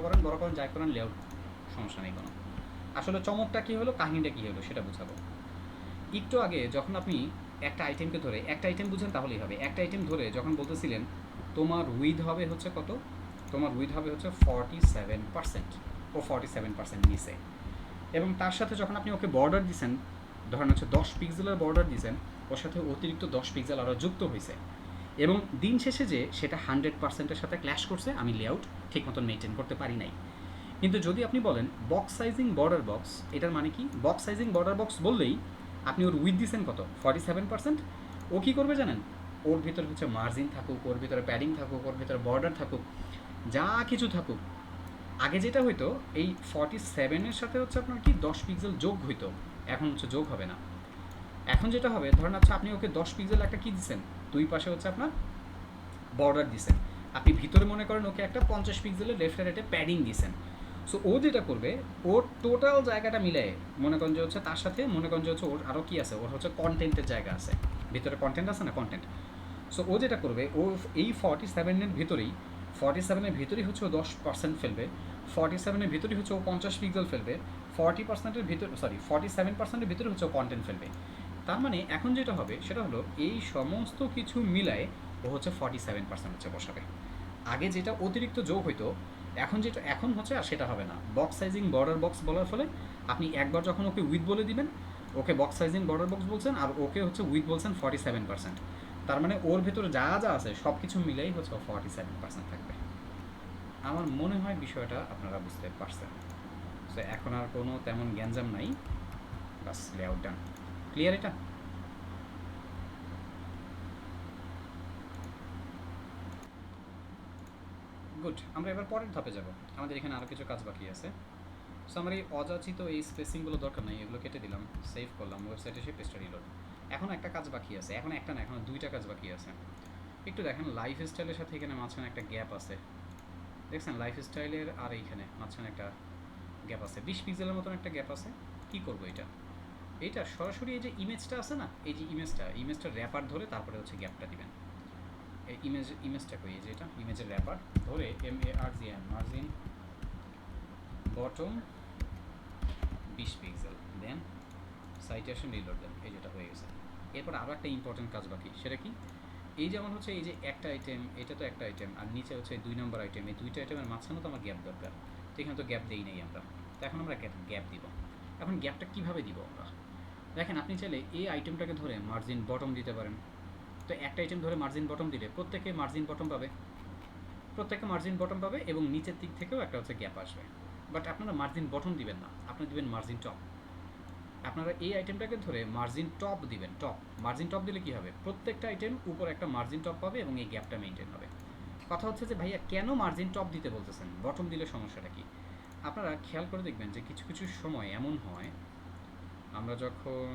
করেন বড় করেন, যাই করেন, লেআউট সমস্যা নেই কোনো। আসলে চমকটা কী হলো, কাহিনিটা কী হলো সেটা বুঝাবো। একটু আগে যখন আপনি একটা আইটেমকে ধরে, একটা আইটেম বুঝেন তাহলেই হবে, একটা আইটেম ধরে যখন বলতেছিলেন তোমার উইথ হবে হচ্ছে কত, তোমার উইথ হবে হচ্ছে 47%, ও 47% নিচে, এবং তার সাথে যখন আপনি ওকে বর্ডার দিছেন, ধরেন হচ্ছে 10 পিক্সেলের বর্ডার দিয়েছেন, ওর সাথে অতিরিক্ত 10 পিক্সেল আরও যুক্ত হয়েছে, এবং দিন শেষে যে সেটা 100%-এর সাথে ক্ল্যাশ করছে, আমি লেআউট ঠিক মতন মেনটেন করতে পারি নাই। কিন্তু যদি আপনি বলেন বক্স সাইজিং বর্ডার বক্স, এটার মানে কি, বক্স সাইজিং বর্ডার বক্স বললেই আপনি ওর উইথ দিচ্ছেন কত, 47%, ও কী করবে জানেন, ওর ভিতরে হচ্ছে মার্জিন থাকুক, ওর ভিতরে প্যাডিং থাকুক, ওর ভিতরে বর্ডার থাকুক, যা কিছু থাকুক, আগে যেটা হইতো এই 47-এর সাথে হচ্ছে আপনার কি 10 পিক্সেল যোগ হইতো, এখন হচ্ছে যোগ হবে না। এখন যেটা হবে, ধরেন আচ্ছা আপনি ওকে 10 পিক্সেল একটা কী দিচ্ছেন, দুই পাশে হচ্ছে আপনার বর্ডার দিছেন, আপনি ভিতরে মনে করেন ওকে একটা 50 পিক্সেলের লেফট রাইটে প্যাডিং দিছেন। সো ও যেটা করবে, ওর টোটাল জায়গাটা মিলাই মনে করেন যে হচ্ছে তার সাথে মনে করেন যে হচ্ছে ওর আরও কী আছে, ওর হচ্ছে কন্টেন্টের জায়গা আছে, ভিতরে কন্টেন্ট আছে না, কন্টেন্ট। সো ও যেটা করবে, ও এই 47-এর ভিতরেই, 47-এর ভিতরেই হচ্ছে ও 10% ফেলবে, 47-এর ভিতরেই হচ্ছে ও 50 পিক্সেল ফেলবে, 40%-এর ভিতরে, সরি 47%-এর ভিতরে হচ্ছে ও কন্টেন্ট ফেলবে। তার মানে এখন যেটা হবে সেটা হলো এই সমস্ত কিছু মিলায় ও হচ্ছে 47% হচ্ছে বসাবে। আগে যেটা অতিরিক্ত যোগ হইতো, এখন যেটা এখন হচ্ছে আর সেটা হবে না। বক্স সাইজিং বর্ডার বক্স বলার ফলে আপনি একবার যখন ওকে উইথ বলে দিবেন, ওকে বক্স সাইজিং বর্ডার বক্স বলছেন, আর ওকে হচ্ছে উইথ বলছেন 47%, তার মানে ওর ভেতরে যা যা আছে সব কিছু মিলেই হচ্ছে 47% থাকবে। আমার মনে হয় বিষয়টা আপনারা বুঝতে পারছেন। সো এখন আর কোনো তেমন গ্যাঞ্জাম নাই, বাস লেআউট ডান। ক্লিয়ার এটা? গুড, আমরা এবার পরের ধাপে যাব। আমাদের এখানে আরও কিছু কাজ বাকি আছে। সো আমার এই অযাচিত এই স্পেসিংগুলো দরকার নাই, এগুলো কেটে দিলাম, সেভ করলাম, ওয়েবসাইটে এসে পেজটা রিলোড। এখন একটা কাজ বাকি আছে, এখন একটা না, এখন দুইটা কাজ বাকি আছে। একটু দেখেন লাইফ স্টাইলের সাথে এখানে মাঝখানে একটা গ্যাপ আছে, দেখছেন লাইফ স্টাইলের আর এইখানে মাঝখানে একটা গ্যাপ আছে, 20 পিক্সেলের মতন একটা গ্যাপ আছে। কি করব এটা, এইটা সরাসরি এই যে ইমেজটা আছে না, এই যে ইমেজটা র্যাপার ধরে তারপরে হচ্ছে গ্যাপটা দিবেন। এই ইমেজটা কই, এই যে এটা ইমেজের র্যাপার ধরে MARGN মার্জিন বটম 20 পিক্সেল, দেন সাইটেশন রিলোড দেন, এই যেটা হয়ে গেছে। এরপর আরও একটা ইম্পর্টেন্ট কাজ বাকি, সেটা কি, এই যেমন হচ্ছে এই যে একটা আইটেম, এটা তো একটা আইটেম, আর নিচে হচ্ছে 2 নম্বর আইটেম, এই দুইটা আইটেমের মাঝখানে তো আমার গ্যাপ দরকার, তো এখানে তো গ্যাপ দেই নেই আমরা, তো এখন আমরা গ্যাপ দিব। এখন গ্যাপটা কীভাবে দিব আমরা, দেখেন আপনি চাইলে এই আইটেমটাকে ধরে মার্জিন বটম দিতে পারেন। তো একটা আইটেম ধরে মার্জিন বটম দিলে প্রত্যেকে মার্জিন বটম পাবে, এবং নিচের দিক থেকেও একটা হচ্ছে গ্যাপ আসবে। বাট আপনারা মার্জিন বটম দিবেন না, আপনারা দিবেন মার্জিন টপ। আপনারা এই আইটেমটাকে ধরে মার্জিন টপ দিবেন, মার্জিন টপ দিলে কী হবে, প্রত্যেকটা আইটেম উপর একটা মার্জিন টপ পাবে এবং এই গ্যাপটা মেনটেন হবে। কথা হচ্ছে যে ভাইয়া কেন মার্জিন টপ দিতে বলতেছেন, বটম দিলে সমস্যাটা কি? আপনারা খেয়াল করে দেখবেন যে কিছু কিছু সময় এমন হয়, আমরা যখন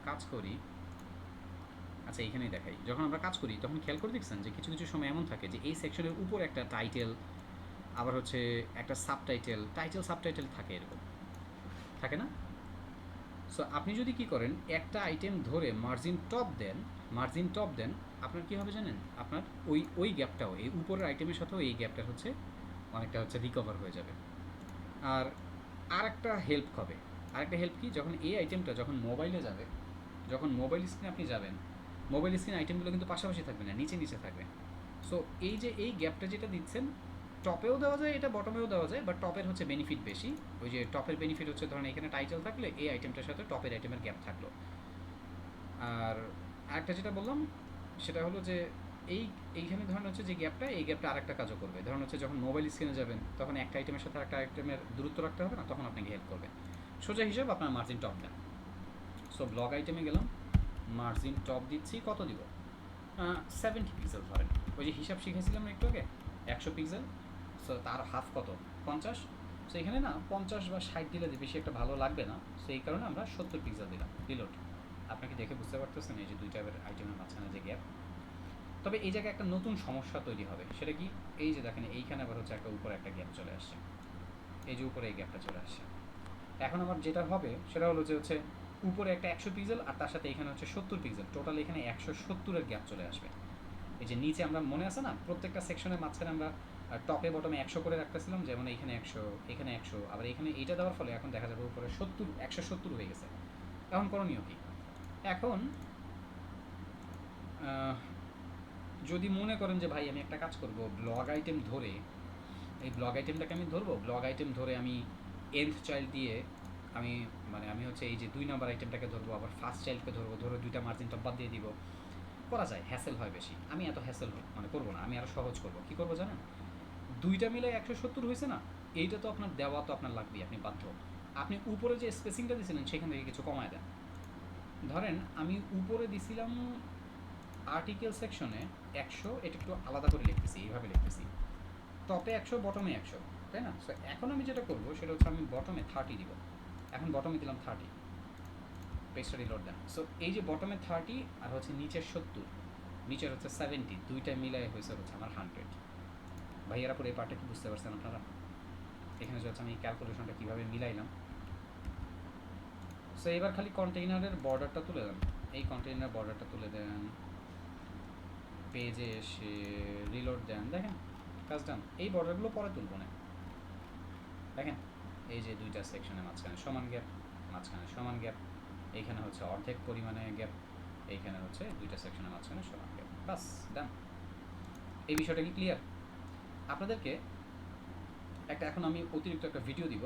কাজ করি, আচ্ছা এইখানেই দেখাই, যখন আমরা কাজ করি তখন খেয়াল করে দেখছেন যে কিছু কিছু সময় এমন থাকে যে এই সেকশনের উপর একটা টাইটেল, আবার হচ্ছে একটা সাবটাইটেল, সাবটাইটেল থাকে, এরকম থাকে না? সো আপনি যদি কি করেন, একটা আইটেম ধরে মার্জিন টপ দেন, আপনার কী হবে জানেন, আপনার ওই গ্যাপটাও এই উপরের আইটেমের সাথেও এই গ্যাপটা হচ্ছে অনেকটা হচ্ছে রিকভার হয়ে যাবে। আর আরেকটা হেল্প হবে, কি, যখন এই আইটেমটা যখন মোবাইলে যাবে, যখন মোবাইল স্ক্রিনে আপনি যাবেন, মোবাইল স্ক্রিন আইটেমগুলো কিন্তু পাশাপাশি থাকবে না, নিচে নিচে থাকবে। সো এই যে এই গ্যাপটা যেটা দিচ্ছেন, টপেও দেওয়া যায়, এটা বটমেও দেওয়া যায়, বাট টপের হচ্ছে বেনিফিট বেশি। ওই যে টপের বেনিফিট হচ্ছে, ধরেন এখানে টাইটেল থাকলে এই আইটেমটার সাথে টপের আইটেমের গ্যাপ থাকলো। আর আরেকটা যেটা বললাম সেটা হলো যে এইখানে ধরেন হচ্ছে যে গ্যাপটা, এই গ্যাপটা আরেকটা কাজও করবে। ধরেন হচ্ছে যখন মোবাইল স্ক্রিনে যাবেন তখন একটা আইটেমের সাথে একটা আইটেমের দূরত্ব রাখতে হবে না, তখন আপনাকে হেল্প করবে। সোজা হিসাব আপনার মার্জিন টপ দেন। সো ব্লগ আইটেমে গেলাম, মার্জিন টপ দিচ্ছি, কত দিব, 70 পিক্সেল ধরেন। ওই যে হিসাব শিখেছিলাম না একটু আগে, 100 পিক্সেল, সো তার হাফ কত, 50। সো এখানে না 50 বা 60 দিলে বেশি একটা ভালো লাগবে না, সো এই কারণে আমরা 70 পিক্সেল দিলাম, রিলোড। আপনাকে দেখে বুঝতে পারতেছেন এই যে দুইটা আইটেমের মাঝখানে যে গ্যাপ। তবে এই জায়গায় একটা নতুন সমস্যা তৈরি হবে, সেটা কি, এই যে দেখেন এইখানে আবার হচ্ছে একটা উপরে একটা গ্যাপ চলে আসছে, এই যে উপরে এই গ্যাপটা চলে আসছে। এখন আমার যেটা হবে সেটা হলো যে হচ্ছে উপরে একটা 100 পিক্সেল আর তার সাথে এখানে হচ্ছে 70 পিক্সেল, টোটাল এখানে 170-এর গ্যাপ চলে আসবে। এই যে নিচে আমরা মনে আছে না, প্রত্যেকটা সেকশনের মাঝখানে আমরা টপে বটমে 100 করে রাখতেছিলাম, যেমন এইখানে 100, এখানে 100, আবার এখানে এইটা দেওয়ার ফলে এখন দেখা যাবে উপরে 170 হয়ে গেছে। এখন করণীয় কি, এখন যদি মনে করেন যে ভাই আমি একটা কাজ করব, ব্লগ আইটেম ধরে এই ব্লগ আইটেমটাকে আমি ধরবো, ব্লগ আইটেম ধরে আমি nth চাইল্ড দিয়ে আমি আমি হচ্ছে এই যে 2 নম্বর আইটেমটাকে ধরবো, আবার ফার্স্ট চাইল্ডকে ধরবো, ধরে 2টা মার্জিন টপ বাদ দিয়ে দিব, করা যায়, হ্যাসেল হয় বেশি। আমি এত হ্যাসেল করবো না, আমি আরও সহজ করবো। কী করবো জানেন? 2টা মিলে 170 হয়েছে না, এইটা তো আপনার দেওয়া তো আপনার লাগবেই, আপনি বাধ্য। আপনি উপরে যে স্পেসিংটা দিয়েছিলেন সেখান থেকে কিছু কমায় দেন। ধরেন আমি উপরে দিছিলাম আর্টিকেল সেকশনে 100, এটা একটু আলাদা করে লিখতেছি, এইভাবে লিখতেছি, টপে 100, বটমে 100, তাই না? সো এখন আমি যেটা করবো সেটা হচ্ছে আমি বটমে 30 দিব। এখন বটমে দিলাম 30, পেজটা রিলোড দেন। সো এই যে বটমে 30 আর হচ্ছে নিচের 70, নিচের হচ্ছে 70, দুইটা মিলাই হয়েছে হচ্ছে আমার 100। ভাইয়ারা পরে এই পার্টটা কি বুঝতে পারছেন আপনারা? এখানে হচ্ছে আমি ক্যালকুলেশনটা কীভাবে মিলাইলাম। সো এবার খালি কন্টেইনারের বর্ডারটা তুলে দেন, এই কন্টেইনার বর্ডারটা তুলে দেন, পেজে এসে রিলোড দেন, দেখেন কাজ ডান। এই বর্ডারগুলো পরে তুলব না, দেখেন এই যে 2টা সেকশনের মাঝখানে সমান গ্যাপ, মাঝখানে সমান গ্যাপ, এইখানে হচ্ছে অর্ধেক পরিমাণে গ্যাপ, এইখানে হচ্ছে 2টা সেকশনের মাঝখানে সমান গ্যাপ, বাস ডান। এই বিষয়টা কি ক্লিয়ার আপনাদেরকে? এখন আমি অতিরিক্ত একটা ভিডিও দিব,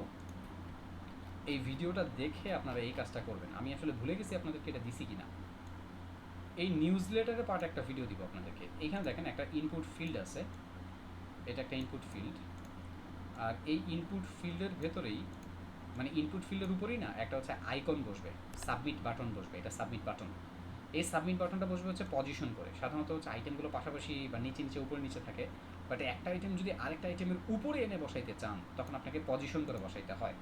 এই ভিডিওটা দেখে আপনারা এই কাজটা করবেন। আমি আসলে ভুলে গেছি আপনাদেরকে এটা দিছি কিনা। এই নিউজ লেটারের পার্ট একটা ভিডিও দিব আপনাদেরকে। এইখানে দেখেন একটা ইনপুট ফিল্ড আছে, এটা একটা ইনপুট ফিল্ড, আর এই ইনপুট ফিল্ডের ভেতরেই ইনপুট ফিল্ডের উপরেই না একটা হচ্ছে আইকন বসবে, সাবমিট বাটন বসবে, এটা সাবমিট বাটন। এই সাবমিট বাটনটা বসবে হচ্ছে পজিশন করে, সাধারণত হচ্ছে আইটেমগুলো পাশাপাশি বা নিচে নিচে উপরে নিচে থাকে, বাট একটা আইটেম যদি আরেকটা আইটেমের উপরে এনে বসাইতে চান তখন আপনাকে পজিশন করে বসাইতে হয়।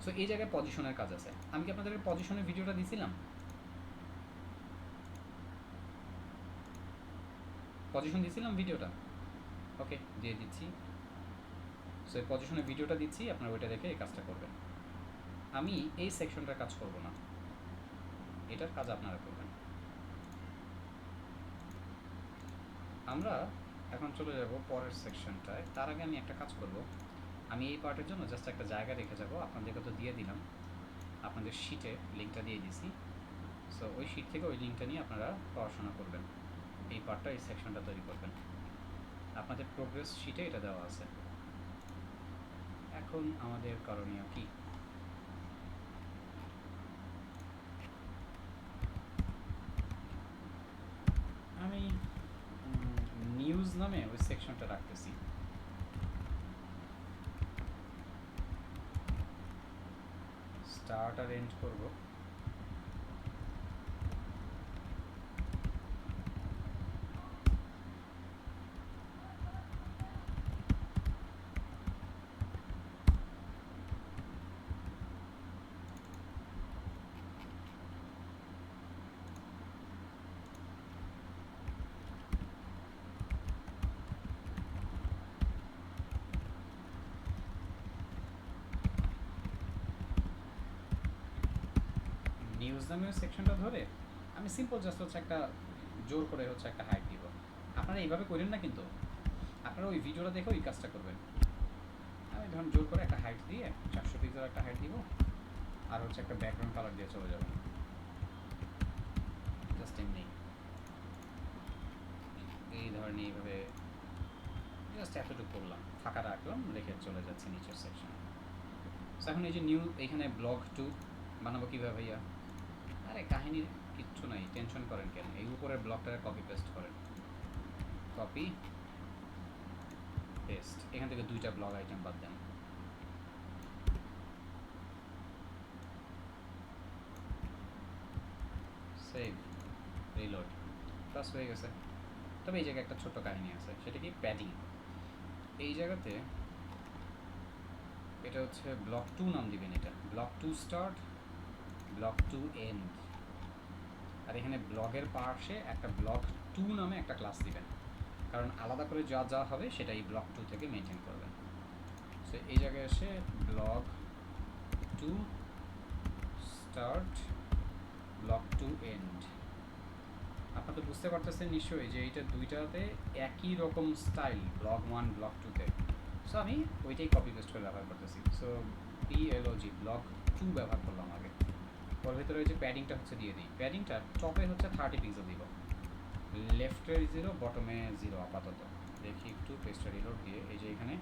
সো এই জায়গায় পজিশনের কাজ আছে। আমি কি আপনাদের পজিশনের ভিডিওটা দিয়েছিলাম? পজিশন দিয়েছিলাম ভিডিওটা? ওকে, দিয়ে দিচ্ছি। সো এই পজিশনের ভিডিওটা দিচ্ছি, আপনারা ওইটা দেখে এই কাজটা করবেন। আমি এই সেকশনটার কাজ করব না, এটার কাজ আপনারা করবেন। আমরা এখন চলে যাব পরের সেকশনটায়। তার আগে আমি একটা কাজ করব, আমি এই পার্টের জন্য জাস্ট একটা জায়গা রেখে যাব। আপনাদেরকে তো দিয়ে দিলাম, আপনাদের শিটে লিঙ্কটা দিয়ে দিছি। সো ওই শিট থেকে ওই লিঙ্কটা নিয়ে আপনারা পড়াশোনা করবেন, এই পার্টটা, এই সেকশনটা তৈরি করবেন। আপনাদের প্রোগ্রেস শিটে এটা দেওয়া আছে। এখন আমাদের করণীয় কি? আমি নিউজ নামে ওই সেকশনটা রাখতেছি। স্টার্ট আর এন্ড করব। নিউজ নামে ওই সেকশনটা ধরে আমি সিম্পল জাস্ট হচ্ছে একটা জোর করে হচ্ছে একটা হাইট দিব। আপনারা এইভাবে করেন না, কিন্তু আপনারা ওই ভিডিওটা দেখে ওই কাজটা করবেন। আমি ধরুন জোর করে একটা হাইট দিয়ে 400 পিক্সেল একটা হাইট দিব, আর হচ্ছে একটা ব্যাকগ্রাউন্ড কালার দিয়ে চলে যাবেন, জাস্ট এমনি এই ধরনের এইভাবে জাস্ট এতটুকু করলাম, ফাঁকা রাখলাম, রেখে চলে যাচ্ছে নিচের সেকশনে। সো এখন এই যে নিউ, এইখানে ব্লগ 2 বানাবো কীভাবে ভাইয়া? আরে কাহিনীর কিচ্ছু নাই, টেনশন করেন কেন? এই উপরের ব্লগটাকে কপি পেস্ট করেন, কপি পেস্ট, এখান থেকে 2টা ব্লগ আইটেম বাদ দেন। সেভ, রিলোড, প্লাস হয়ে গেছে। তবে এই জায়গায় একটা ছোট্ট কাহিনী আছে, সেটা কি প্যাডিং। এই জায়গাতে এটা হচ্ছে ব্লক 2 নাম দিবেন, এটা ব্লক 2 স্টার্ট, ব্লক 2 এন্ড, আর এখানে ব্লগের পাশে একটা ব্লক 2 নামে একটা ক্লাস দিবেন, কারণ আলাদা করে যা যা হবে সেটা এই ব্লক 2 থেকে মেনটেন করবেন। সো এই জায়গায় এসে ব্লক 2 স্টার্ট, ব্লক 2 এন্ড। আপনারা তো বুঝতে পারতেছেন নিশ্চয়ই যে এইটা দুইটাতে একই রকম স্টাইল, ব্লক 1 ব্লক 2তে। সো আমি ওইটাই কপি পেস্ট করে ব্যবহার করতেছি। সো PLOG ব্লক 2 ব্যবহার করলাম আগে, ওর ভিতরে ওই যে প্যাডিংটা হচ্ছে দিয়ে দিই, প্যাডিংটা টপে হচ্ছে 30 পিক্সেল দিব, লেফটের 0 বটমে 0 আপাতত। দেখি একটু পেজটা রিলোড দিয়ে, এই যে এখানে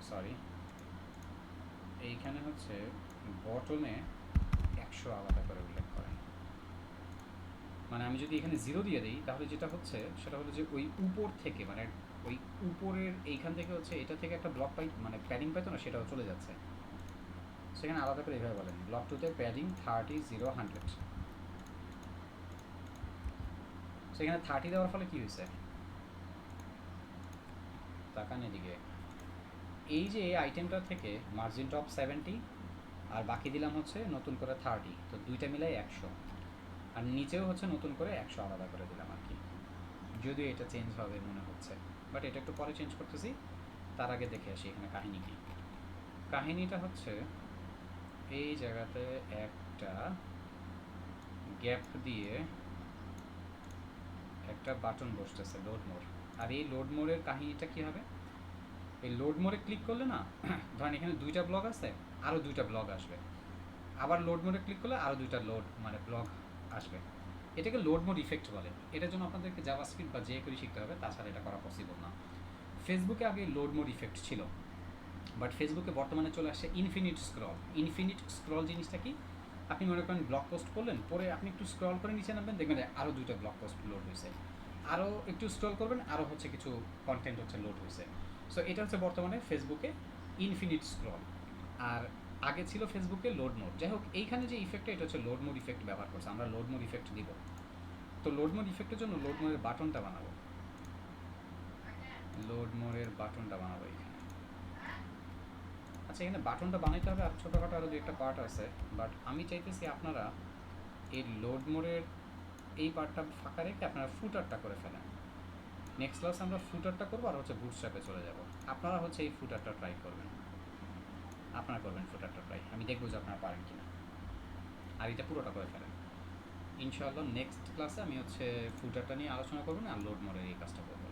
সরি এইখানে হচ্ছে বটমে 100 আলাদা করে উল্লেখ করে। মানে আমি যদি এখানে 0 দিয়ে দিই তাহলে যেটা হচ্ছে সেটা হলো যে ওই উপর থেকে, মানে ওই উপরের এইখান থেকে হচ্ছে এটা থেকে একটা ব্লক পাই, মানে প্যাডিং পাইতো না, সেটাও চলে যাচ্ছে। সেখানে আলাদা করে এইভাবে বলেন, ব্লক 2তে প্যাডিং 30 0 100। সেখানে 30 দেওয়ার ফলে কী হয়েছে, তাকান এদিকে, এই যে এই আইটেমটা থেকে মার্জিন টপ 70 আর বাকি দিলাম হচ্ছে নতুন করে 30, তো দুইটা মিলাই 100, আর নিচেও হচ্ছে নতুন করে 100 আলাদা করে দিলাম আর কি। যদিও এটা চেঞ্জ হবে মনে হচ্ছে, বাট এটা একটু পরে চেঞ্জ করতেছি। তার আগে দেখে আসি এখানে কাহিনী কী। কাহিনীটা হচ্ছে এই জায়গাতে একটা গ্যাপ দিয়ে একটা বাটন বসতেছে, লোড মোড। আর এই লোড মোডের কাহিনীটা কী হবে, এই লোড মোডে ক্লিক করলে না, ধরেন এখানে 2টা ব্লগ আছে, আরও 2টা ব্লগ আসবে, আবার লোড মোডে ক্লিক করলে আরও 2টা লোড মানে ব্লগ আসবে। এটাকে লোড মোড ইফেক্ট বলে। এটার জন্য আপনাদেরকে জাভাস্ক্রিপ্ট বা যে করে শিখতে হবে, তাছাড়া এটা করা পসিবল না। ফেসবুকে আগে লোড মোড ইফেক্ট ছিল, বাট ফেসবুকে বর্তমানে চলে আসছে ইনফিনিট স্ক্রল। ইনফিনিট স্ক্রল জিনিসটা কি, আপনি মনে করেন ব্লগ পোস্ট করলেন, পরে আপনি একটু স্ক্রল করে নিচে নামবেন, দেখবেন আরও 2টা ব্লগ পোস্ট লোড হয়েছে, আরও একটু স্ক্রল করবেন, আরও হচ্ছে কিছু কন্টেন্ট হচ্ছে লোড হয়েছে। সো এটা হচ্ছে বর্তমানে ফেসবুকে ইনফিনিট স্ক্রল। আর আগে ছিল ফেসবুকে লোড মোড। যাই হোক, এইখানে যে ইফেক্টটা, এটা হচ্ছে লোড মোড ইফেক্ট ব্যবহার করছে, আমরা লোড মোড ইফেক্ট দিব। তো লোড মোড ইফেক্টের জন্য লোড মোডের বাটনটা বানাবো, লোড মোডের বাটনটা বানাবো এখানে। আচ্ছা, এখানে বাটনটা বানাইতে হবে, আর ছোটোখাটো আরও 2-একটা পার্ট আছে, বাট আমি চাইতেছি আপনারা এই লোড মোডের এই পার্টটা ফাঁকা রেখে আপনারা ফুটারটা করে ফেলেন। নেক্সট ক্লাসে আমরা ফুটারটা করবো, আর হচ্ছে বুটস্ট্র্যাপে চলে যাব। আপনারা হচ্ছে এই ফুটারটা ট্রাই করবেন, আপনারা করবেন ফুটারটা ট্রাই, আমি দেখবো যে আপনারা পারেন কিনা। আর এটা পুরোটা করে ফেলেন ইনশাআল্লাহ। নেক্সট ক্লাসে আমি হচ্ছে ফুটারটা নিয়ে আলোচনা করবো না, আর লোড মোডের এই কাজটা করবো।